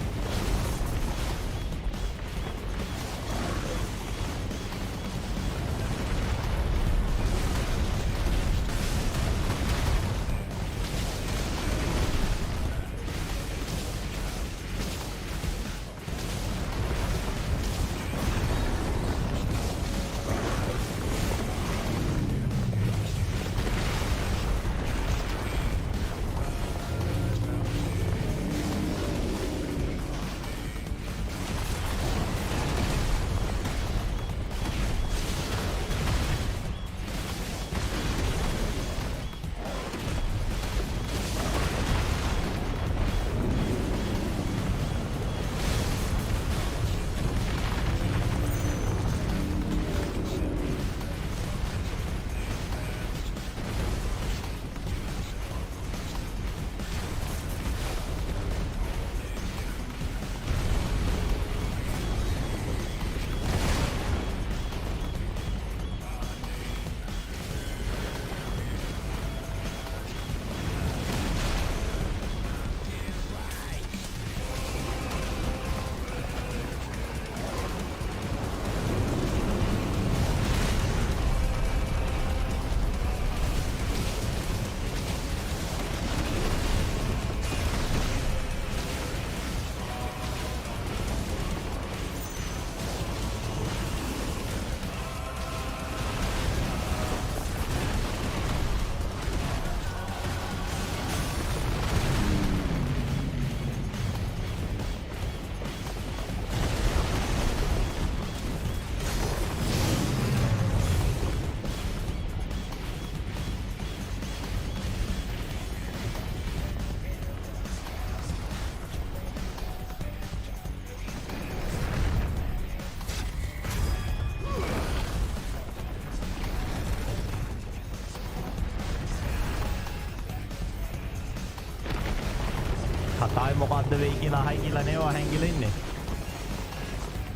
Speaker 1: කතාවේ මොකද්ද වෙයි කියලා අහයි කියලා නේ ඔය හැංගිලා ඉන්නේ.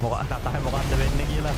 Speaker 1: කතාවේ මොකද්ද වෙන්නේ කියලා.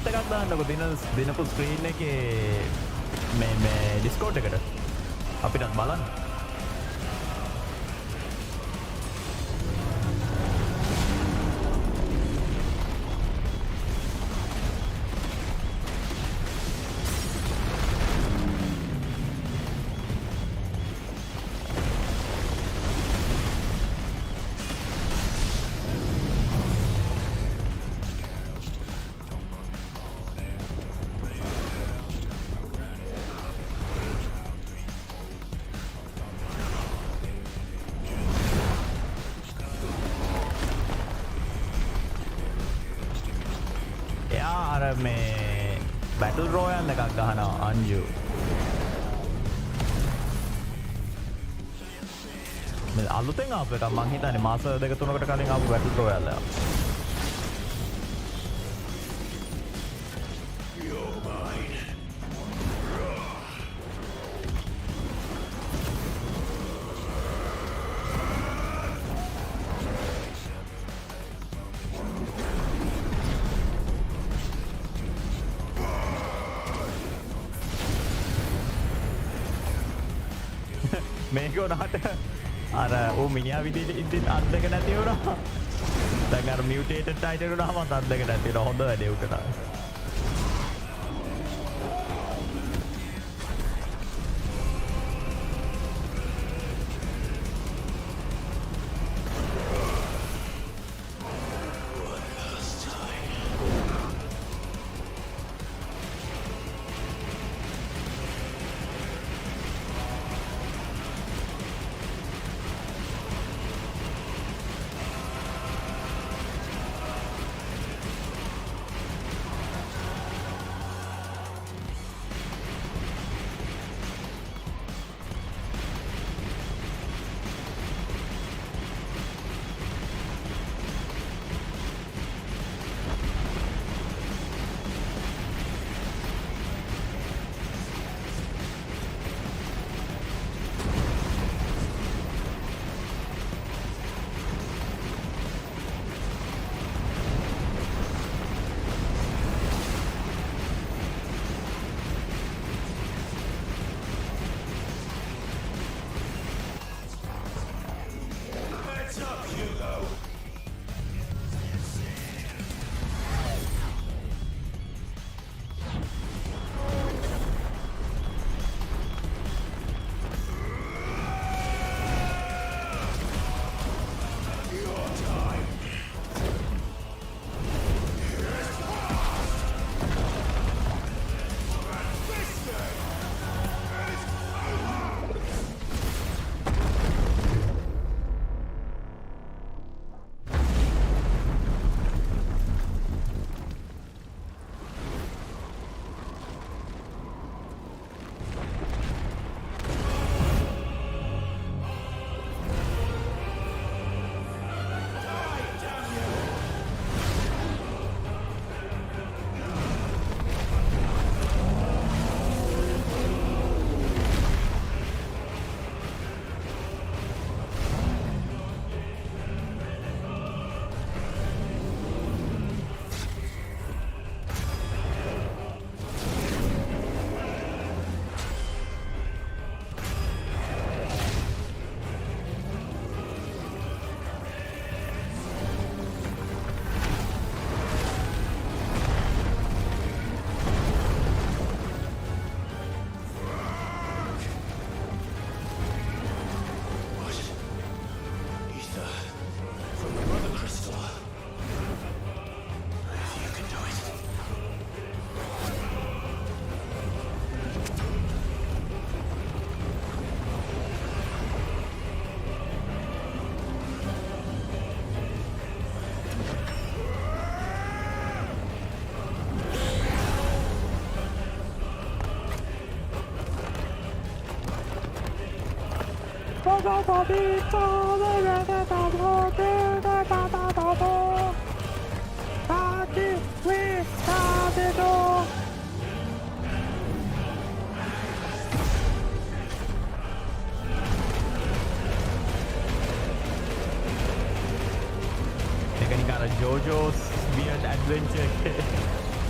Speaker 1: ඉන්වයිට් එකක් දාන්නකො දිනපු ස්ක්‍රීන් එකේ මේ ඩිස්කෝඩ් එකට අපිටත් බලන්න. මේ බැටල් රෝයල් එකක් ගහනවා අන්ජු. මේ අලුතෙන් ආපු එකක් මං හිතන්නේ මාස 2-3කට කලින් ආපු බැටල් රෝයල් එකක්. මේක උනාට අර ඌ මිනිහා විදිහට ඉඳින් අත් දෙක නැති වුණා. දැන් අර මියුටේටඩ් ටයිටන් උනාම අත් දෙක නැති වෙනවා. හොඳ වැඩේ උකට. Jojo's weird adventure.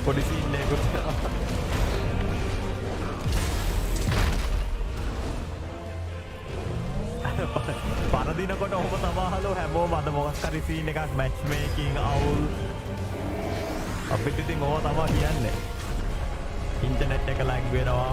Speaker 1: පොඩි සීන් එකකුත් පරදිනකොට ඔහොම තමහලෝ හැමෝම අද මොකක් හරි සීන් එකක් මැච් මේකින් අවුල් අපිට ඉතින් ඕවා තමයි කියන්නේ ඉන්ටර්නෙට් එක ලැග් වෙනවා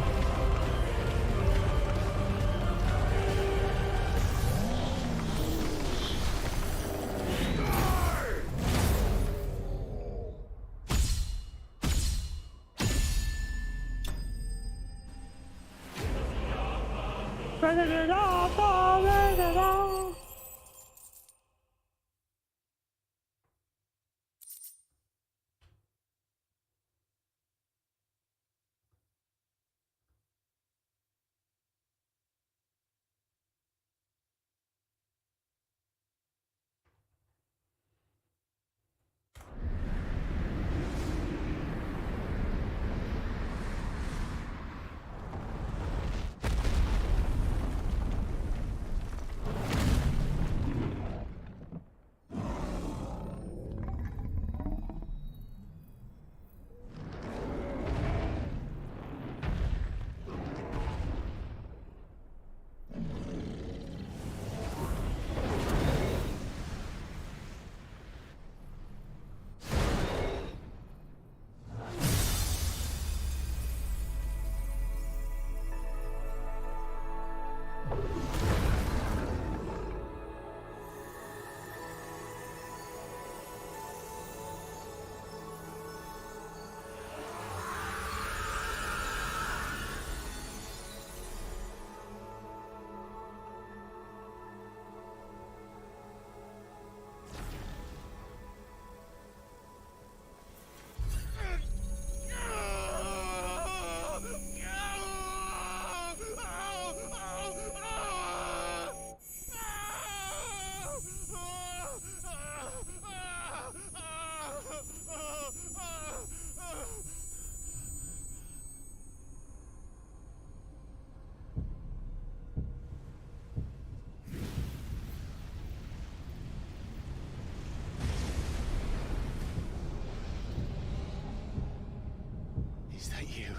Speaker 2: Is that you,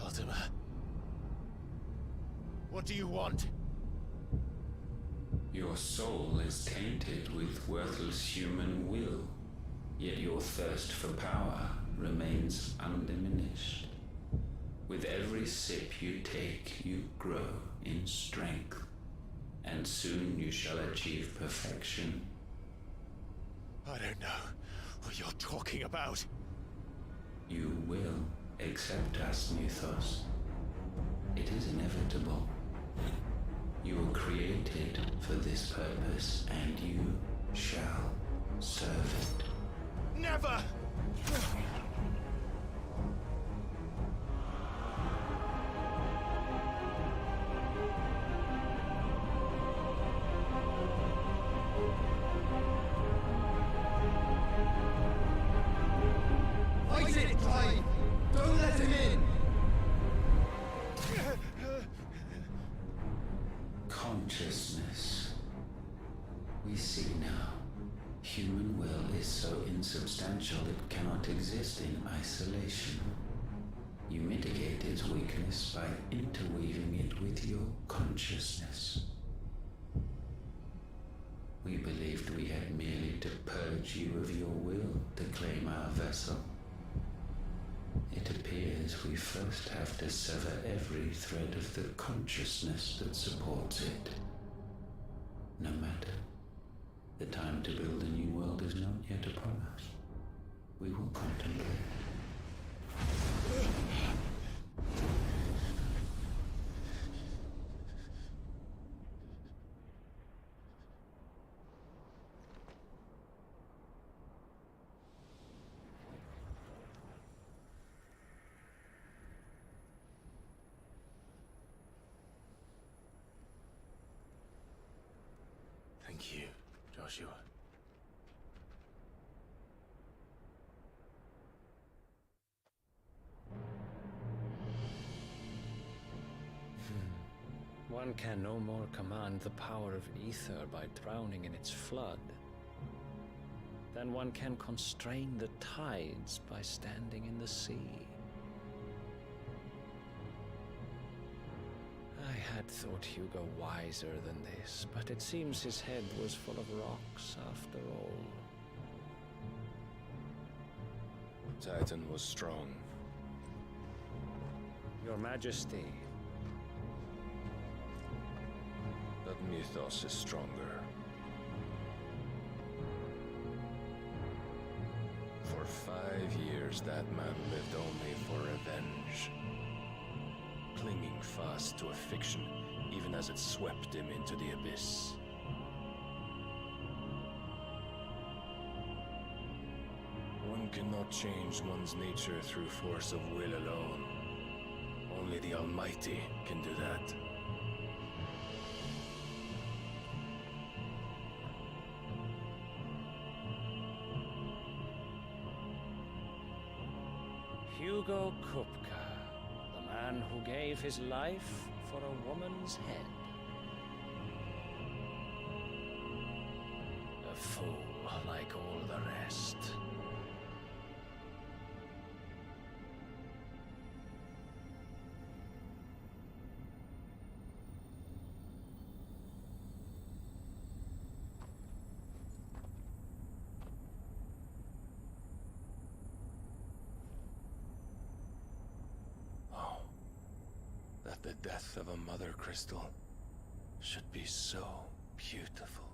Speaker 2: Ultima? What do you want?
Speaker 7: Your soul is tainted with worthless human will, yet your thirst for power remains undiminished. With every sip you take, you grow in strength, and soon you shall achieve perfection.
Speaker 2: I don't know what you're talking about.
Speaker 7: You will accept us, Mythos. It is inevitable. You were created for this purpose, and you shall serve it.
Speaker 2: Never!
Speaker 20: Fight it, Clive! Don't let him in!
Speaker 7: Consciousness. We see now. Human will is so insubstantial it cannot exist in isolation. You mitigate its weakness by interweaving it with your consciousness. We believed we had merely to purge you of your will to claim our vessel. It appears we first have to sever every thread of the consciousness that supports it. No matter. The time to build a new world is not yet upon us. We will contemplate.
Speaker 2: Thank you, Joshua.
Speaker 8: One can no more command the power of ether by drowning in its flood. then one can constrain the tides by standing in the sea. I had thought Hugo wiser than this, but it seems his head was full of rocks after all.
Speaker 2: Titan was strong.
Speaker 8: Your Majesty.
Speaker 2: But mythos is stronger. For 5 years, that man lived only for revenge. Clinging fast to a fiction, even as it swept him into the abyss. One cannot change one's nature through force of will alone. Only the Almighty can do that.
Speaker 8: Hugo Kupka, the man who gave his life for a woman's head. A fool like all the rest.
Speaker 2: The death of a mother crystal should be so beautiful.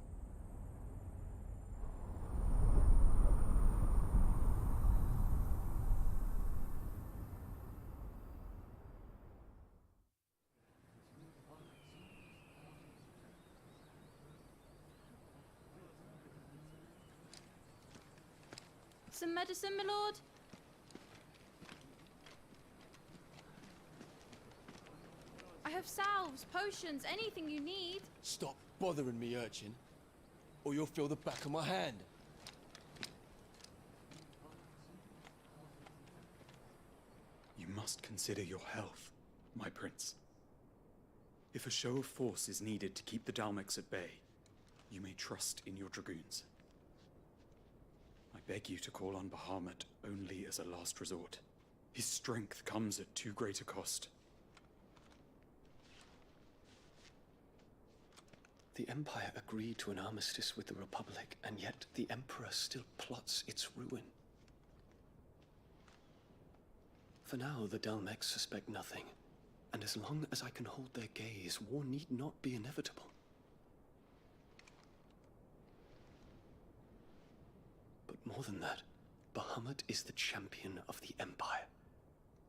Speaker 5: Some medicine, my lord? I have salves, potions, anything you need.
Speaker 15: Stop bothering me, urchin, or you'll feel the back of my hand.
Speaker 21: You must consider your health, my prince. If a show of force is needed to keep the Dalmex at bay, you may trust in your dragoons. I beg you to call on Bahamut only as a last resort. His strength comes at too great a cost.
Speaker 23: The Empire agreed to an armistice with the Republic, and yet the Emperor still plots its ruin. For now, the Dalmex suspect nothing, and as long as I can hold their gaze, war need not be inevitable. But more than that, Bahamut is the champion of the Empire.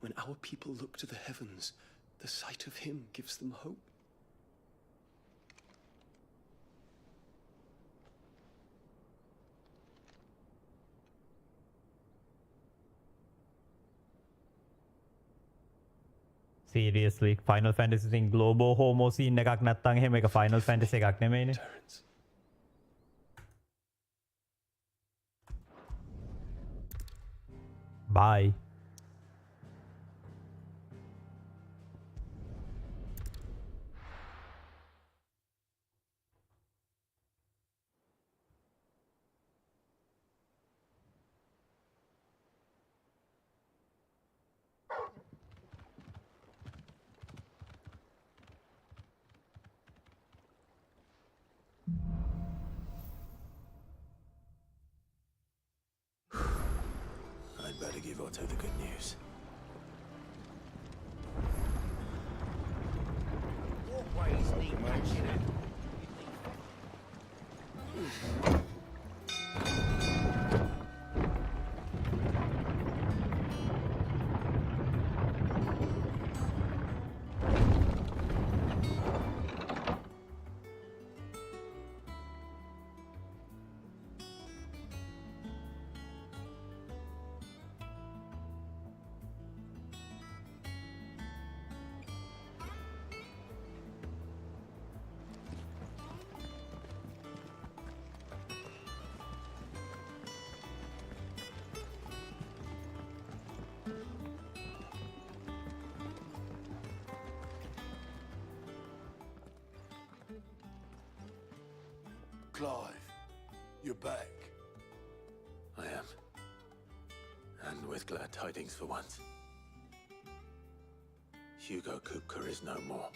Speaker 23: When our people look to the heavens, the sight of him gives them hope.
Speaker 1: Seriously, Final Fantasy thing global homo scene එකක් නැත්තම් එහෙම එක Final Fantasy එකක් නෙමෙයිනේ. Bye.
Speaker 2: I'd better give Otto the good news.
Speaker 11: Always need patching up.
Speaker 20: Clive, you're back.
Speaker 2: with glad tidings for once. Hugo Kupka is no more.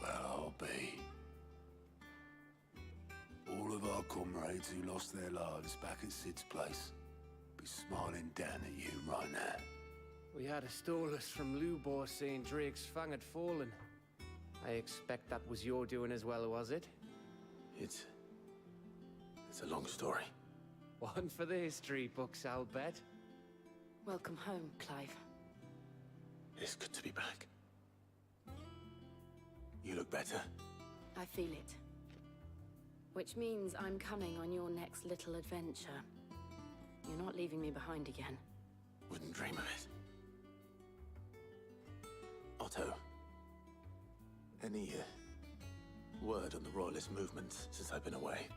Speaker 16: Well, I'll be. All of our comrades who lost their lives back at Sid's place be smiling down at you right now.
Speaker 12: We had a stolus from Lubor saying Drake's Fang had fallen. I expect that was your doing as well, was it?
Speaker 2: It's a long story.
Speaker 12: One for the history books, I'll bet.
Speaker 17: Welcome home, Clive.
Speaker 2: It's good to be back. You look better.
Speaker 17: I feel it. Which means I'm coming on your next little adventure. You're not leaving me behind again.
Speaker 2: Wouldn't dream of it. Otto, any word on the Royalist movement since I've been away?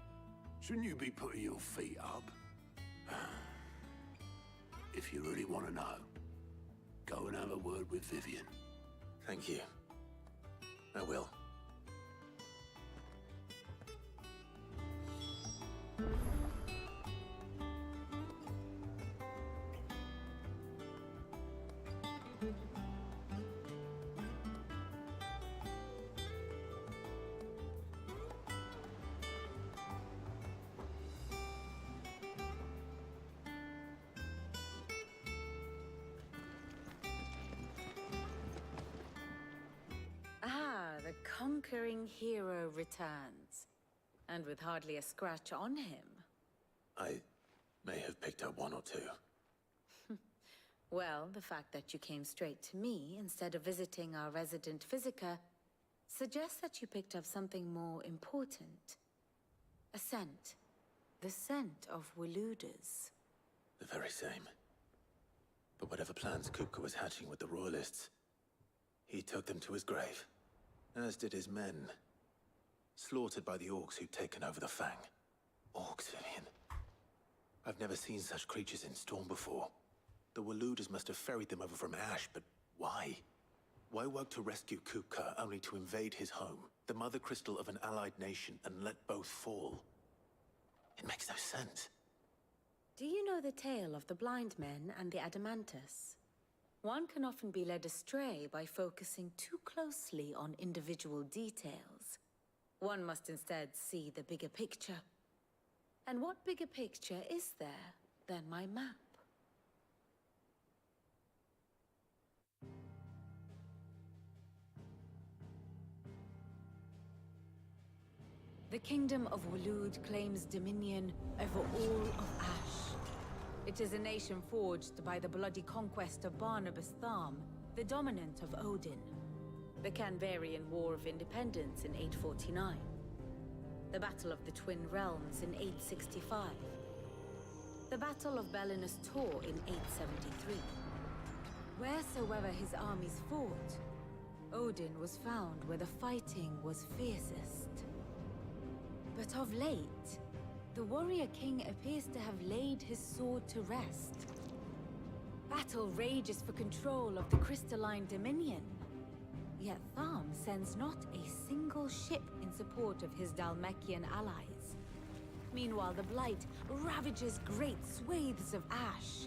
Speaker 16: Shouldn't you be putting your feet up? If you really want to know, go and have a word with Vivian.
Speaker 2: Thank you. I will.
Speaker 17: The conquering hero returns, and with hardly a scratch on him.
Speaker 2: I may have picked up one or two.
Speaker 17: Well, the fact that you came straight to me instead of visiting our resident physiker suggests that you picked up something more important. A scent. The scent of Waludas.
Speaker 2: The very same. But whatever plans Kupka was hatching with the Royalists, he took them to his grave. As did his men. Slaughtered by the orcs who'd taken over the Fang. Orcs, Vivian. I've never seen such creatures in Storm before. The Waludas must have ferried them over from Ash, but why? Why work to rescue Kupka only to invade his home, the mother crystal of an allied nation, and let both fall? It makes no sense.
Speaker 17: Do you know the tale of the blind men and the Adamantus? One can often be led astray by focusing too closely on individual details. One must instead see the bigger picture. And what bigger picture is there than my map? The Kingdom of Waloed claims dominion over all of Ash. It is a nation forged by the bloody conquest of Barnabas Tharm, the dominant of Odin. The Canvarian War of Independence in 849. The Battle of the Twin Realms in 865. The Battle of Belinus Tor in 873. Wheresoever his armies fought, Odin was found where the fighting was fiercest. But of late, the warrior king appears to have laid his sword to rest. Battle rages for control of the crystalline dominion. Yet Tharm sends not a single ship in support of his Dhalmekian allies. Meanwhile, the Blight ravages great swathes of Ash.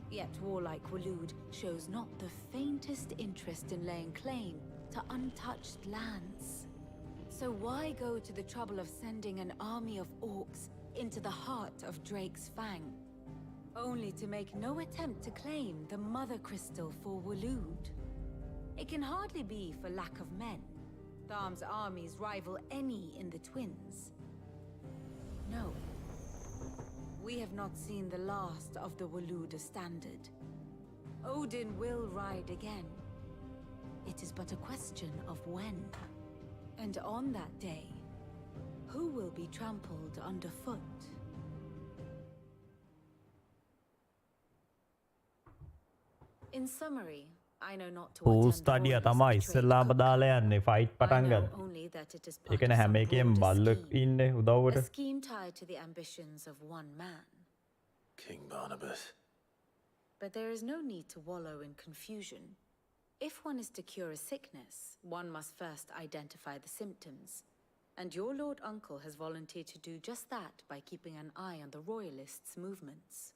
Speaker 17: Yet warlike Waloed shows not the faintest interest in laying claim to untouched lands. So why go to the trouble of sending an army of orcs into the heart of Drake's Fang, only to make no attempt to claim the Mother Crystal for Waloed? It can hardly be for lack of men. Tharm's armies rival any in the Twins. No. We have not seen the last of the Waluda standard. Odin will ride again. It is but a question of when. And on that day, who will be trampled underfoot? In summary, I know not to
Speaker 1: Full
Speaker 17: attend
Speaker 1: study
Speaker 17: the
Speaker 1: තමයි ඉස්සෙල්ලාම දාලා යන්නේ fight පටන් ගන්න.
Speaker 17: only that it is
Speaker 1: A
Speaker 17: part
Speaker 1: කියන්නේ
Speaker 17: of
Speaker 1: හැම
Speaker 17: some
Speaker 1: එකෙම
Speaker 17: broader
Speaker 1: බල්ලෙක්
Speaker 17: scheme.
Speaker 1: ඉන්නේ උදව්වට.
Speaker 17: A scheme tied to the ambitions of one man.
Speaker 2: King Barnabas.
Speaker 17: But there is no need to wallow in confusion. If one is to cure a sickness, one must first identify the symptoms. And your Lord Uncle has volunteered to do just that by keeping an eye on the Royalists' movements.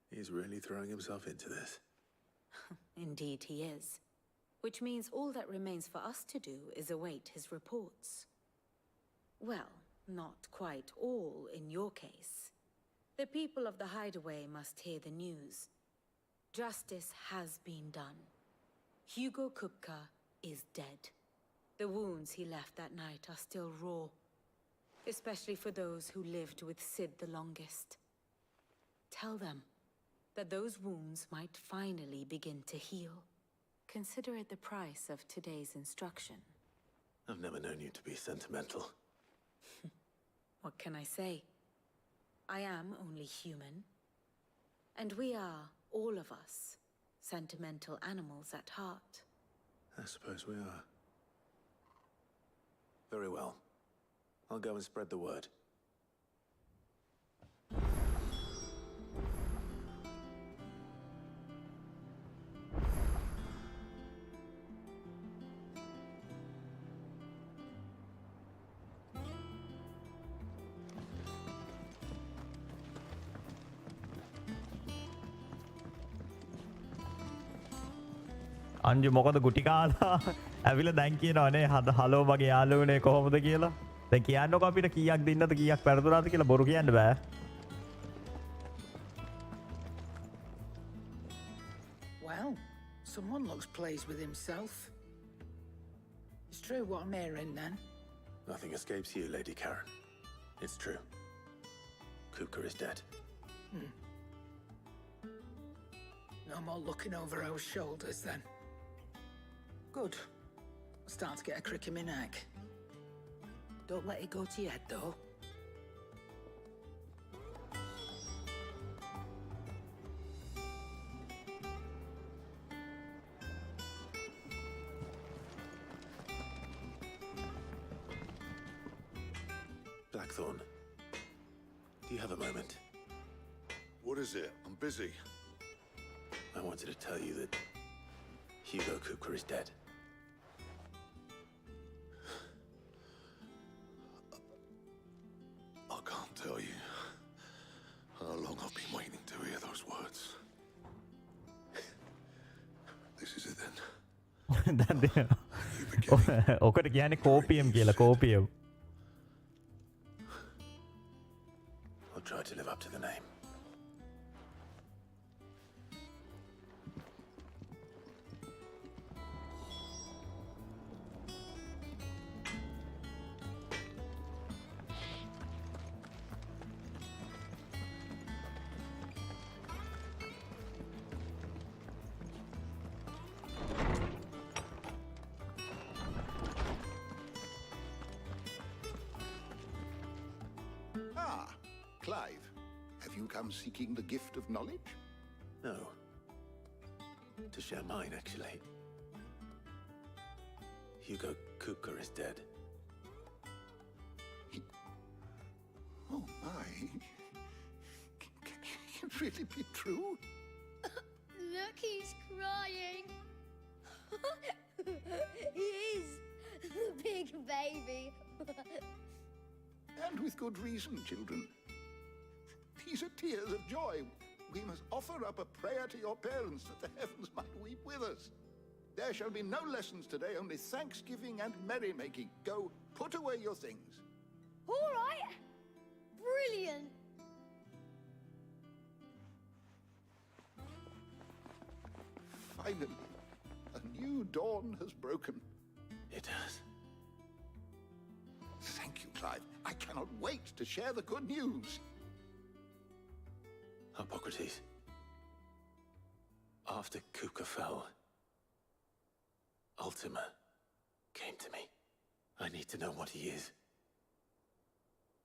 Speaker 2: He's really throwing himself into this.
Speaker 17: Indeed he is. Which means all that remains for us to do is await his reports. Well, not quite all in your case. The people of the Hideaway must hear the news. Justice has been done. Hugo Kupka is dead. The wounds he left that night are still raw, especially for those who lived with Sid the longest. Tell them that those wounds might finally begin to heal. Consider it the price of today's instruction.
Speaker 2: I've never known you to be sentimental.
Speaker 17: What can I say? I am only human. And we are, all of us, sentimental animals at heart.
Speaker 2: I suppose we are. Very well. I'll go and spread the word.
Speaker 1: Anju මොකද ගුටි කාලා ඇවිල්ලා දැන් කියනවනේ hello මගේ යාළුවනේ කොහොමද කියලා. දැන් කියන්නකො අපිට කීයක් දෙන්නද කීයක් පෙරදුනාද කියලා බොරු කියන්න බෑ.
Speaker 6: Well, someone looks pleased with himself. It's true what I'm hearing then.
Speaker 2: Nothing escapes you, Lady Karen. It's true. Kupka is dead.
Speaker 6: No more looking over our shoulders then. Good. I'm starting to get a crick in my neck. Don't let it go to your head though.
Speaker 2: Blackthorn, do you have a moment?
Speaker 16: What is it? I'm busy.
Speaker 2: I wanted to tell you that Hugo Kupka is dead.
Speaker 16: I can't tell you how long I've been waiting to hear those words. This is it then.
Speaker 1: ඔකට කියන්නේ කෝපියම් කියලා කෝපියම්.
Speaker 2: I'll try to live up to the name.
Speaker 16: Clive, have you come seeking the gift of knowledge?
Speaker 2: No. To share mine, actually. Hugo Kupka is dead.
Speaker 16: Oh my. Can it really be true?
Speaker 5: Look, he's crying. He is. Big baby.
Speaker 16: And with good reason, children. These are tears of joy. We must offer up a prayer to your parents that the heavens might weep with us. There shall be no lessons today, only thanksgiving and merrymaking. Go, put away your things.
Speaker 5: All right. Brilliant.
Speaker 16: Finally, a new dawn has broken.
Speaker 2: It has.
Speaker 16: Thank you, Clive. I cannot wait to share the good news.
Speaker 2: Hippocrates. After Kupka fell, Ultima came to me. I need to know what he is.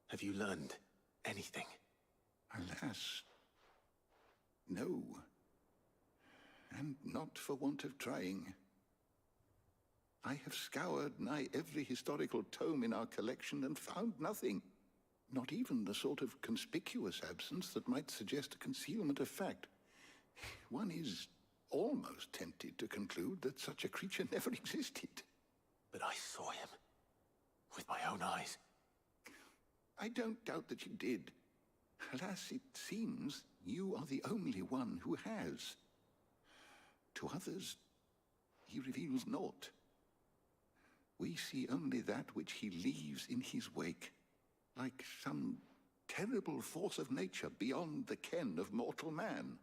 Speaker 2: Have you learned anything?
Speaker 16: Alas, no. And not for want of trying. I have scoured nigh every historical tome in our collection and found nothing. Not even the sort of conspicuous absence that might suggest a concealment of fact. One is almost tempted to conclude that such a creature never existed.
Speaker 2: But I saw him. With my own eyes.
Speaker 16: I don't doubt that you did. Alas, it seems you are the only one who has. To others, he reveals naught. We see only that which he leaves in his wake, like some terrible force of nature beyond the ken of mortal man.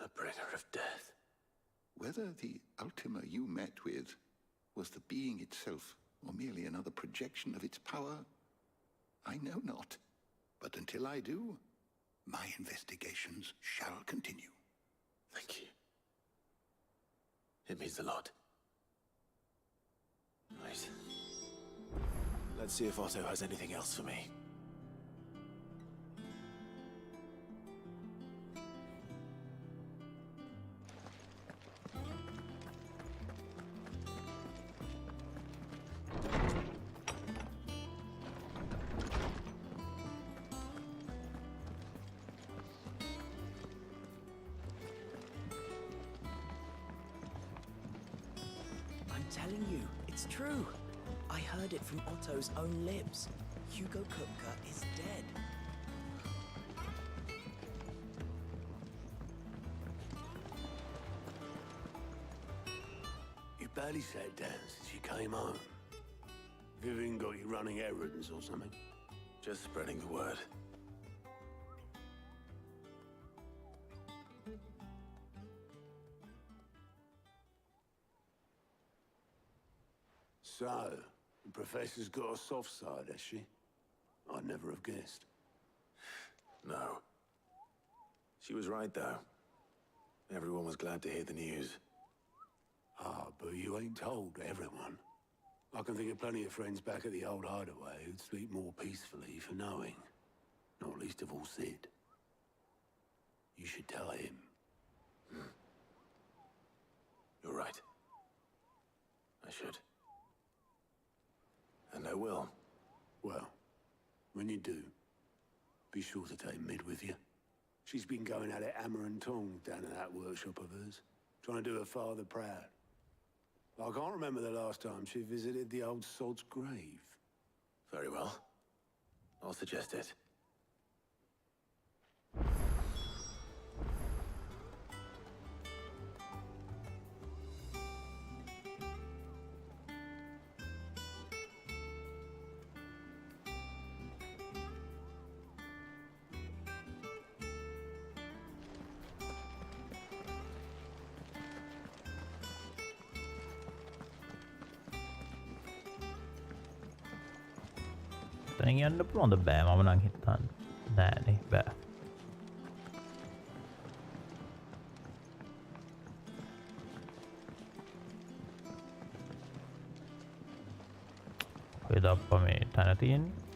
Speaker 2: A bringer of death.
Speaker 16: Whether the Ultima you met with was the being itself, or merely another projection of its power, I know not. But until I do, my investigations shall continue.
Speaker 2: Thank you. It means a lot. Right. Let's see if Otto has anything else for me.
Speaker 11: I'm telling you, it's true. I heard it from Otto's own lips. Hugo Kupka is dead.
Speaker 4: You barely sat down since you came home. Vivian got you running errands or something?
Speaker 2: Just spreading the word.
Speaker 4: So, the Professor's got a soft side, has she? I'd never have guessed.
Speaker 2: No. She was right, though. Everyone was glad to hear the news.
Speaker 4: Ah, but you ain't told everyone. I can think of plenty of friends back at the old hideaway who'd sleep more peacefully for knowing. Not least of all Sid. You should tell him.
Speaker 2: You're right. I should. And I will.
Speaker 4: Well, when you do, be sure to take Mid with you. She's been going at it hammer and tongs down at that workshop of hers, trying to do her father proud. I can't remember the last time she visited the old sod's grave.
Speaker 2: Very well. I'll suggest it.
Speaker 1: තනින් යන්න පුළුවන්ද? බෑ මම නම් හිතන්නේ නෑනේ බෑ. කොහෙද අප්පා මේ තැන තියෙන්නේ?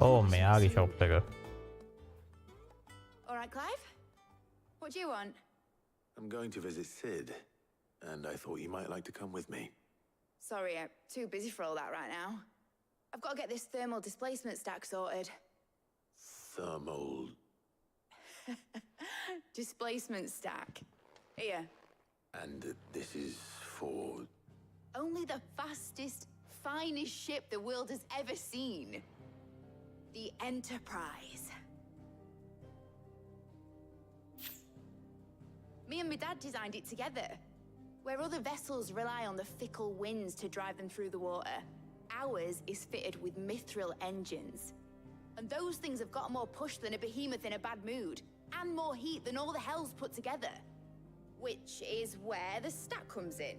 Speaker 1: Oh, මෙයාගේ shop එක.
Speaker 17: All right, Clive? What do you want?
Speaker 2: I'm going to visit Sid, and I thought you might like to come with me.
Speaker 17: Sorry, I'm too busy for all that right now. I've got to get this thermal displacement stack sorted.
Speaker 2: Thermal...
Speaker 17: Displacement stack. Here.
Speaker 2: And this is for...
Speaker 17: Only the fastest, finest ship the world has ever seen. The Enterprise. Me and my dad designed it together. Where other vessels rely on the fickle winds to drive them through the water, ours is fitted with mithril engines. And those things have got more push than a behemoth in a bad mood, and more heat than all the hells put together. Which is where the stack comes in.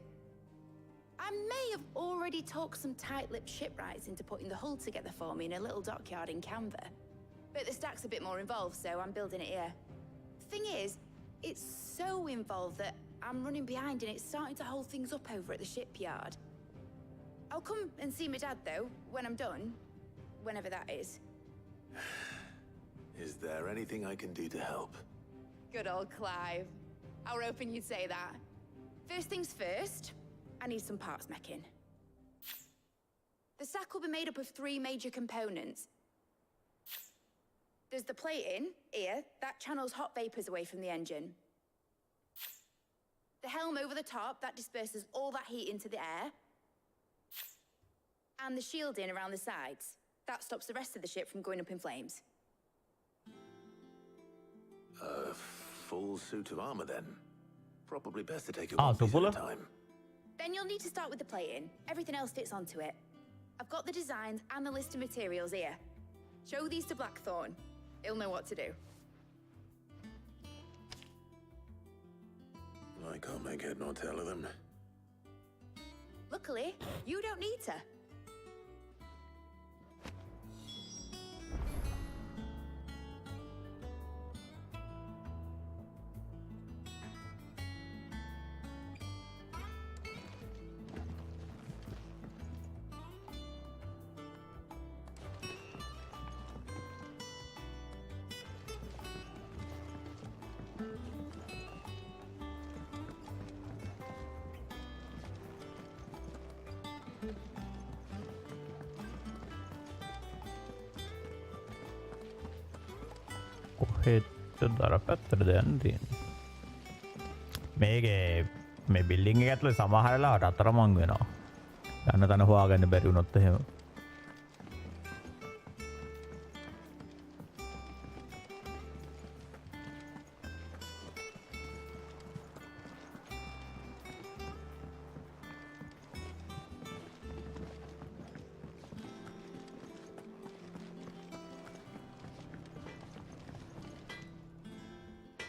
Speaker 17: I may have already talked some tight-lipped shipwrights into putting the hull together for me in a little dockyard in Canva. But the stack's a bit more involved, so I'm building it here.
Speaker 9: Thing is, it's so involved that I'm running behind and it's starting to hold things up over at the shipyard. I'll come and see my dad, though, when I'm done. Whenever that is.
Speaker 2: Is there anything I can do to help?
Speaker 9: Good old Clive. I were hoping you'd say that. First things first, I need some parts meching. The sack will be made up of 3 major components. There's the plating, here, that channels hot vapors away from the engine. The helm over the top, that disperses all that heat into the air. And the shielding around the sides. That stops the rest of the ship from going up in flames.
Speaker 2: A full suit of armor, then. Probably best to take it one piece at a time.
Speaker 9: Then you'll need to start with the plating. Everything else fits onto it. I've got the designs and the list of materials here. Show these to Blackthorn. He'll know what to do.
Speaker 2: I can't make head nor tail of them.
Speaker 9: Luckily, you don't need to.
Speaker 1: දර පැත්තට දෙන්න තියෙන මේක මේ building එක ඇතුලේ සමහරලාට අතරමං වෙනවා යන්න තන හොයාගන්න බැරි වුණොත් එහෙම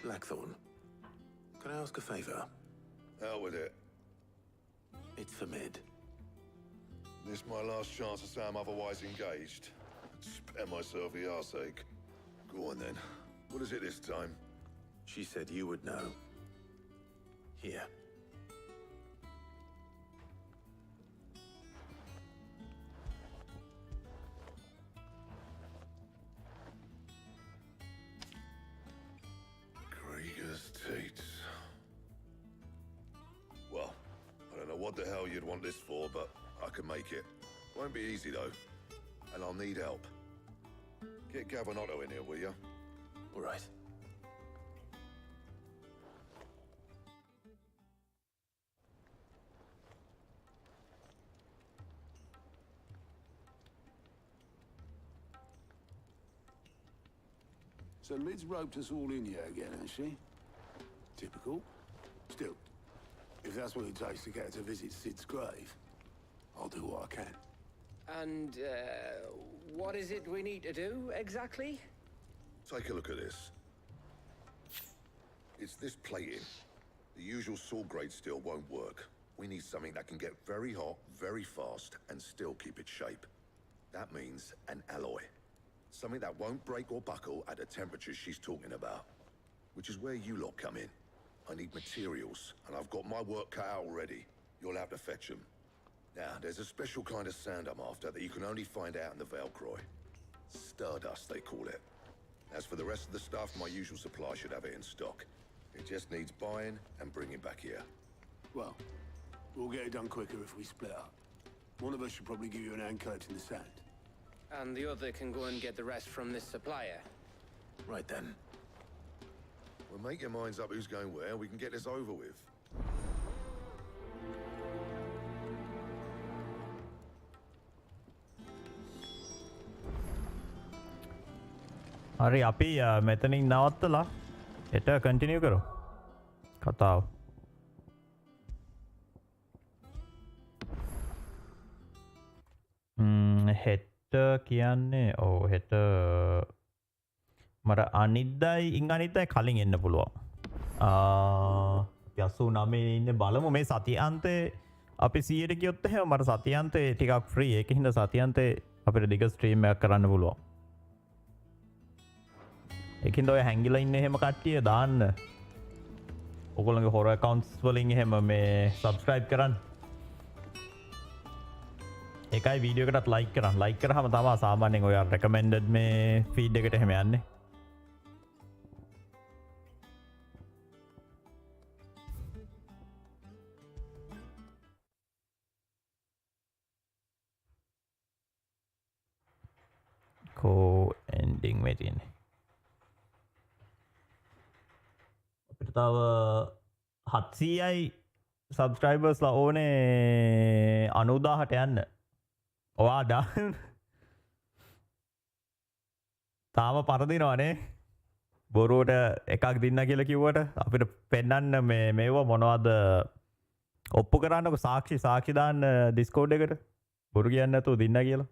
Speaker 2: Blackthorn, can I ask a favor?
Speaker 18: Out with it.
Speaker 2: It's for Mid.
Speaker 18: This my last chance to say I'm otherwise engaged. Spare myself the arseache. Go on then. What is it this time?
Speaker 2: She said you would know. Here.
Speaker 18: Well, I don't know what the hell you'd want this for, but I can make it. Won't be easy though, and I'll need help. Get Gavin Otto in here, will you?
Speaker 2: All right.
Speaker 27: So Mid's roped us all in here again, has she? Typical. Still, if that's what it takes to get her to visit Sid's grave, I'll do what I can.
Speaker 12: And, what is it we need to do, exactly?
Speaker 18: Take a look at this. It's this plating. The usual saw grade steel won't work. We need something that can get very hot, very fast, and still keep its shape. That means an alloy. Something that won't break or buckle at the temperatures she's talking about. Which is where you lot come in. I need materials, and I've got my work cut out already. You'll have to fetch them. Now, there's a special kind of sand I'm after that you can only find out in the Valcroy. Stardust, they call it. As for the rest of the stuff, my usual supply should have it in stock. It just needs buying and bringing back here.
Speaker 27: Well, we'll get it done quicker if we split up. One of us should probably give you an hand collecting the sand.
Speaker 12: And the other can go and get the rest from this supplier.
Speaker 2: Right then.
Speaker 18: Well, make your minds up who's going where, we can get this over with.
Speaker 1: හරි අපි මෙතනින් නවත්තලා හෙට continue කරමු කතාව. හෙට කියන්නේ ඔව් හෙට මට අනිද්දායි ඉන් අනිද්දායි කලින් එන්න පුළුවන්. අපි 89 ඉන්නේ බලමු මේ සතියාන්තේ අපි 100ට ගියොත් එහෙම මට සතියාන්තේ ටිකක් ෆ්‍රී ඒක හින්දා සතියාන්තේ අපිට දිග ස්ට්‍රීම් එකක් කරන්න පුළුවන්. ඒකින්ද ඔය හැංගිලා ඉන්න එහෙම කට්ටිය දාන්න. ඔයගොල්ලන්ගේ හොර accounts වලින් එහෙම මේ subscribe කරන්න. ඒකයි වීඩියෝ එකටත් like කරන්න. like කරාම තමයි සාමාන්‍යයෙන් ඔය recommended මේ feed එකට එහෙම යන්නේ. ending මේ තියෙන්නේ. අපිට තව 700යි subscribers ලා ඕනේ 90000ට යන්න. ඔයා දාන්න. තාම පරදිනවනේ. බොරුවට එකක් දෙන්න කියලා කිව්වට අපිට පෙන්වන්න මේව මොනවද ඔප්පු කරන්නකො සාක්ෂි දාන්න Discord එකට. බොරු කියන්නේ නැතුව දෙන්න කියලා.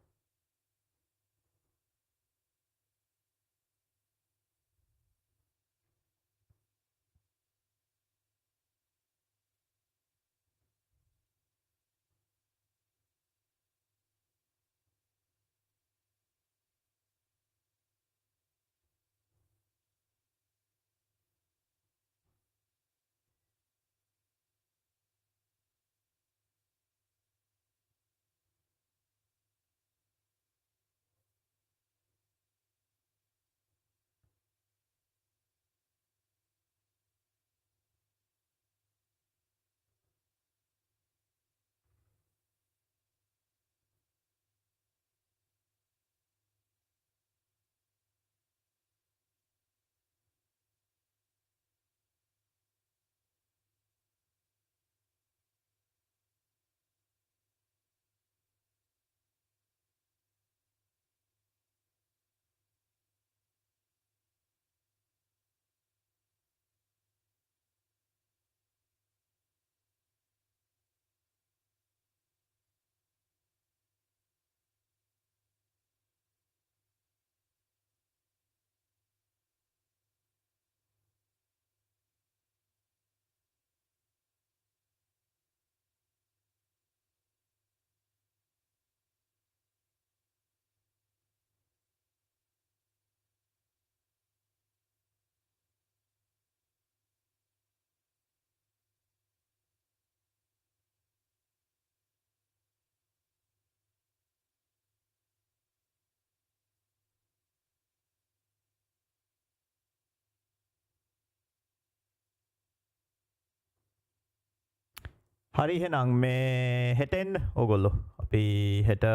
Speaker 1: හරි එහෙනම් මේ හෙට එන්න ඕගොල්ලෝ. අපි හෙට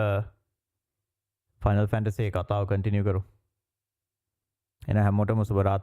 Speaker 1: Final Fantasy කතාව කන්ටිනියු කරමු. එන හැමෝටම සුබ රාත්‍රී.